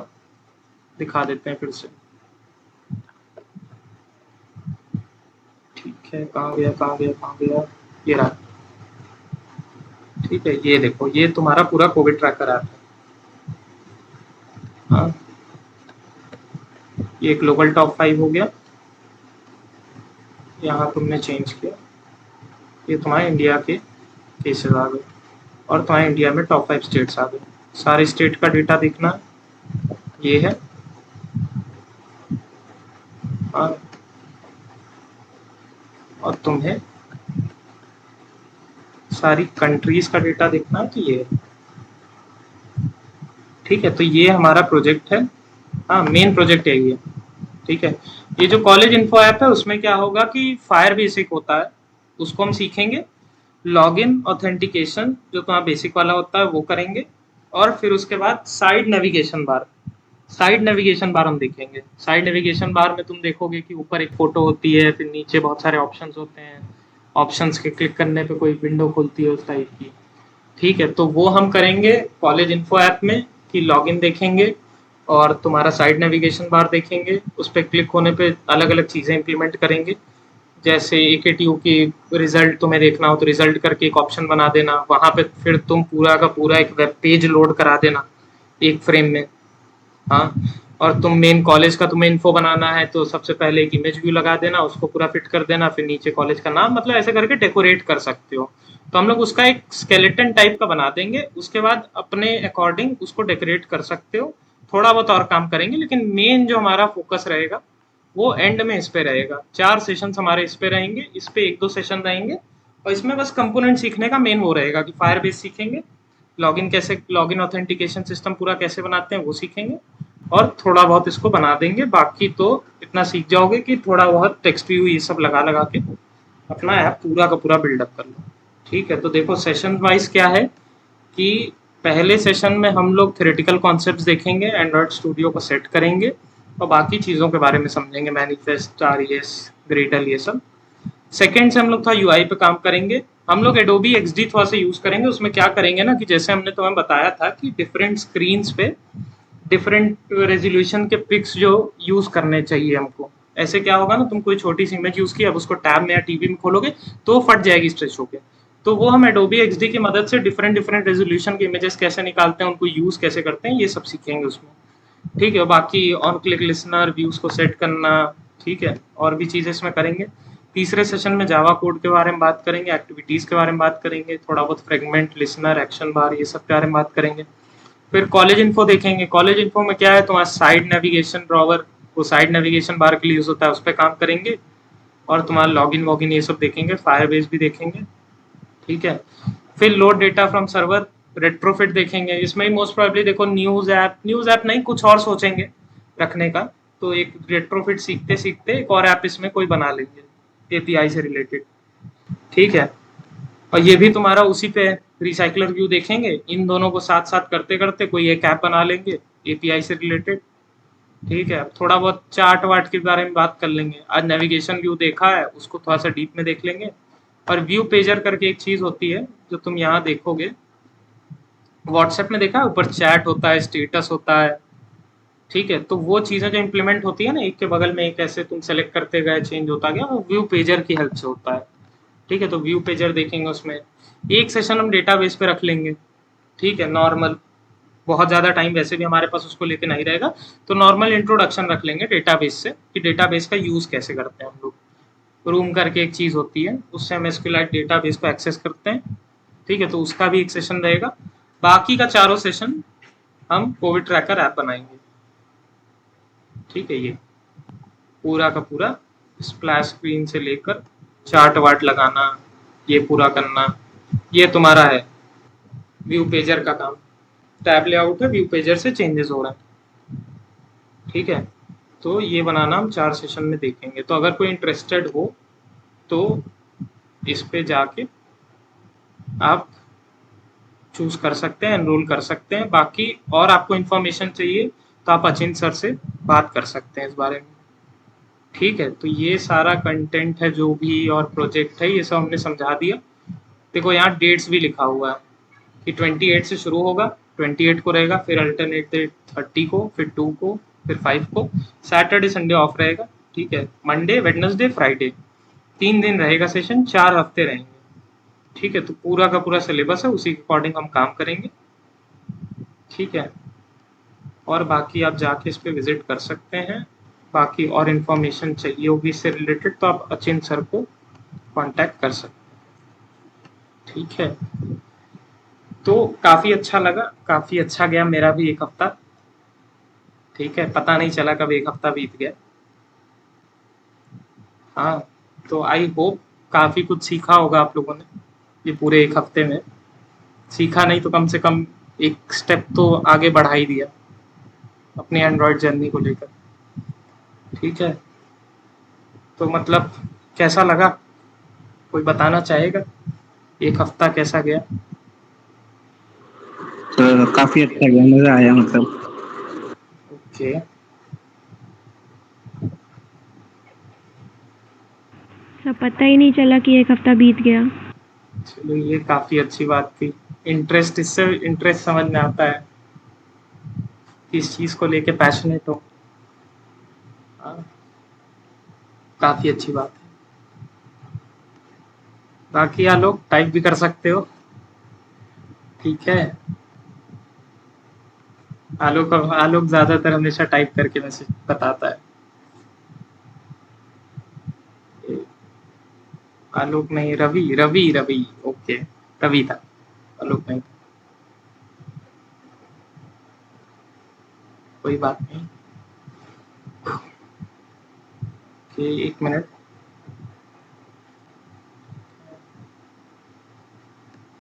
A: दिखा देते हैं फिर से। ठीक है, कहाँ गया, ये रहा। ठीक है, ये देखो, ये तुम्हारा पूरा कोविड ट्रैकर ऐप है। हाँ, ये ग्लोबल टॉप 5 हो गया, यहाँ तुमने चेंज किया, ये तुम्हारे इंडिया के केसेस आ गए, और तुम्हारे इंडिया में टॉप 5 स्टेट्स आ गए। सारे स्टेट का डेटा देखना ये है। हाँ, और तुम्हें सारी कंट्रीज का डेटा देखना है, तो ये है। ठीक है, तो ये हमारा प्रोजेक्ट है। हाँ, मेन प्रोजेक्ट यही है। ठीक है, ये जो कॉलेज इन्फो ऐप है उसमें क्या होगा कि फायर बेसिक होता है, उसको हम सीखेंगे। लॉगिन ऑथेंटिकेशन जो तुम्हारा बेसिक वाला होता है वो करेंगे, और फिर उसके बाद साइड नेविगेशन बार हम देखेंगे। साइड नेविगेशन बार में तुम देखोगे कि ऊपर एक फोटो होती है, फिर नीचे बहुत सारे ऑप्शंस होते हैं, ऑप्शंस के क्लिक करने पे कोई विंडो खुलती है उस टाइप की। ठीक है, तो वो हम करेंगे कॉलेज इन्फो ऐप में कि लॉगिन देखेंगे और तुम्हारा साइड नेविगेशन बार देखेंगे, उस पर क्लिक होने पे अलग अलग चीज़ें इंप्लीमेंट करेंगे। जैसे AKTU की रिजल्ट तुम्हें देखना हो तो रिजल्ट करके एक ऑप्शन बना देना, वहाँ पे फिर तुम पूरा का पूरा एक वेब पेज लोड करा देना एक फ्रेम में। हाँ, और तुम मेन कॉलेज का तुम्हें इन्फो बनाना है तो सबसे पहले एक इमेज व्यू लगा देना, उसको पूरा फिट कर देना, फिर नीचे कॉलेज का नाम, मतलब ऐसे करके डेकोरेट कर सकते हो। तो हम लोग उसका एक स्केलेटन टाइप का बना देंगे, उसके बाद अपने अकॉर्डिंग उसको डेकोरेट कर सकते हो। थोड़ा बहुत और काम करेंगे, लेकिन मेन जो हमारा फोकस रहेगा वो एंड में इस पे रहेगा। 4 सेशंस हमारे इस पे रहेंगे, इस पे 1-2 सेशन रहेंगे, और इसमें बस कंपोनेंट सीखने का मेन वो रहेगा कि फायर बेस सीखेंगे, लॉगिन ऑथेंटिकेशन सिस्टम पूरा कैसे बनाते हैं वो सीखेंगे, और थोड़ा बहुत इसको बना देंगे। बाकी तो इतना सीख जाओगे कि थोड़ा बहुत टेक्स्ट व्यू ये सब लगा लगा के अपना ऐप पूरा का पूरा बिल्डअप कर लो। ठीक है, तो देखो सेशन वाइज क्या है कि पहले सेशन में हम लोग थ्योरेटिकल कॉन्सेप्ट्स देखेंगे, एंड्रॉयड स्टूडियो को सेट करेंगे और बाकी चीज़ों के बारे में समझेंगे, मैनिफेस्ट, RES, ग्रेडल, ये सब। सेकेंड से हम लोग थोड़ा UI पे काम करेंगे। हम लोग एडोबी XD थोड़ा सा यूज़ करेंगे। उसमें क्या करेंगे ना कि जैसे हमने तुम्हें बताया था कि डिफरेंट स्क्रीन्स पे डिफरेंट रेजोल्यूशन के पिक्स जो यूज़ करने चाहिए हमको। ऐसे क्या होगा ना, तुम कोई छोटी सी इमेज यूज़ की, अब उसको टैब में या टीवी में खोलोगे तो फट जाएगी स्ट्रेच होके। तो वो हम एडोबी XD की मदद से डिफरेंट रेजोल्यूशन के इमेजेस कैसे निकालते हैं, उनको यूज़ कैसे करते हैं, ये सब सीखेंगे उसमें। ठीक है, बाकी ऑन क्लिक लिसनर व्यूज को सेट करना, ठीक है, और भी चीज़ें इसमें करेंगे। तीसरे सेशन में जावा कोड के बारे में बात करेंगे, एक्टिविटीज़ के बारे में बात करेंगे, थोड़ा बहुत फ्रेगमेंट, लिसनर, एक्शन बार, ये सब के बारे में बात करेंगे। फिर कॉलेज इन्फो देखेंगे। कॉलेज इन्फो में क्या है, तुम्हारा साइड नेविगेशन ड्रॉवर, वो साइड नेविगेशन बार के लिए यूज़ होता है, उस पर काम करेंगे, और तुम्हारा लॉगिन वॉगिन ये सब देखेंगे, फायरबेस भी देखेंगे। ठीक है, फिर load data from server, retrofit देखेंगे। इसमें ही मोस्ट प्रोबेबली देखो न्यूज़ ऐप नहीं, कुछ और सोचेंगे रखने का, तो एक रेट्रोफिट सीखते सीखते एक और ऐप इसमें कोई बना लेंगे API से रिलेटेड। ठीक है, और ये भी तुम्हारा उसी पे रिसाइकलर व्यू देखेंगे। इन दोनों को साथ साथ करते करते कोई एक ऐप बना लेंगे API से रिलेटेड। ठीक है, थोड़ा बहुत चार्ट वार्ट के बारे में बात कर लेंगे। आज नेविगेशन व्यू देखा है, उसको थोड़ा सा डीप में देख लेंगे। और व्यू पेजर करके एक चीज़ होती है जो तुम यहाँ देखोगे, व्हाट्सएप में देखा है ऊपर चैट होता है, स्टेटस होता है। ठीक है, तो वो चीज़ें जो इम्प्लीमेंट होती है ना, एक के बगल में एक, ऐसे तुम सेलेक्ट करते गए चेंज होता गया, वो व्यू पेजर की हेल्प से होता है। ठीक है, तो व्यू पेजर देखेंगे। उसमें एक सेशन हम डेटाबेस पे रख लेंगे। ठीक है, नॉर्मल, बहुत ज़्यादा टाइम वैसे भी हमारे पास उसको लेके नहीं रहेगा, तो नॉर्मल इंट्रोडक्शन रख लेंगे डेटाबेस से कि डेटाबेस का यूज़ कैसे करते हैं हम लोग। रूम करके एक चीज़ होती है, उससे हम SQLite डेटाबेस को एक्सेस करते हैं। ठीक है, तो उसका भी एक सेशन रहेगा। बाकी का 4 सेशन हम कोविड ट्रैकर ऐप बनाएंगे। ठीक है, ये पूरा का पूरा स्प्लैश स्क्रीन से लेकर चार्ट वार्ट लगाना, ये पूरा करना, ये तुम्हारा है व्यू पेजर का काम। टैब लेआउट है, व्यू पेजर से चेंजेस हो रहा है। ठीक है, तो ये बनाना हम 4 सेशन में देखेंगे। तो अगर कोई इंटरेस्टेड हो तो इस पे जाके आप चूज कर सकते हैं, एनरोल कर सकते हैं। बाकी और आपको इन्फॉर्मेशन चाहिए तो आप अचिंत सर से बात कर सकते हैं इस बारे में। ठीक है, तो ये सारा कंटेंट है जो भी और प्रोजेक्ट है, ये सब हमने समझा दिया। देखो यहाँ डेट्स भी लिखा हुआ है कि 28 से शुरू होगा, 28 को रहेगा, फिर अल्टरनेट डे 30 को, फिर 2 को, फिर 5 को, सैटरडे संडे ऑफ रहेगा, ठीक है, मंडे वेडनेसडे फ्राइडे, 3 दिन रहेगा सेशन, 4 हफ्ते रहेंगे, ठीक है। तो पूरा का पूरा सिलेबस है, उसी के अकॉर्डिंग हम काम करेंगे, ठीक है। और बाकी आप जाके इस पे विजिट कर सकते हैं, बाकी और इन्फॉर्मेशन चाहिए होगी इससे रिलेटेड तो आप अचिंत सर को कांटेक्ट कर सकते हैं, ठीक है। तो काफ़ी अच्छा लगा, काफ़ी अच्छा गया मेरा भी एक हफ्ता, ठीक है, पता नहीं चला कब एक हफ्ता बीत गया। हाँ, तो आई होप काफ़ी कुछ सीखा होगा आप लोगों ने ये पूरे एक हफ्ते में, सीखा नहीं तो कम से कम एक स्टेप तो आगे बढ़ा ही दिया अपनी एंड्रॉयड जर्नी को लेकर, ठीक है। तो मतलब कैसा लगा, कोई बताना चाहेगा एक हफ्ता कैसा गया?
B: तो काफी अच्छा गया, मजा आया मतलब।
A: ओके,
E: सब पता ही नहीं चला कि एक हफ्ता बीत गया।
A: चलो ये काफ़ी अच्छी बात थी, इंटरेस्ट, इससे इंटरेस्ट समझ में आता है किस चीज़ को लेके पैशनेट हो। हाँ, काफ़ी अच्छी बात है। बाकी आप लोग टाइप भी कर सकते हो, ठीक है। आलोक ज़्यादातर हमेशा टाइप करके मैसेज बताता है। आलोक नहीं, रवि रवि रवि, ओके, रवि था, आलोक नहीं था। कोई बात नहीं, ओके, 1 मिनट।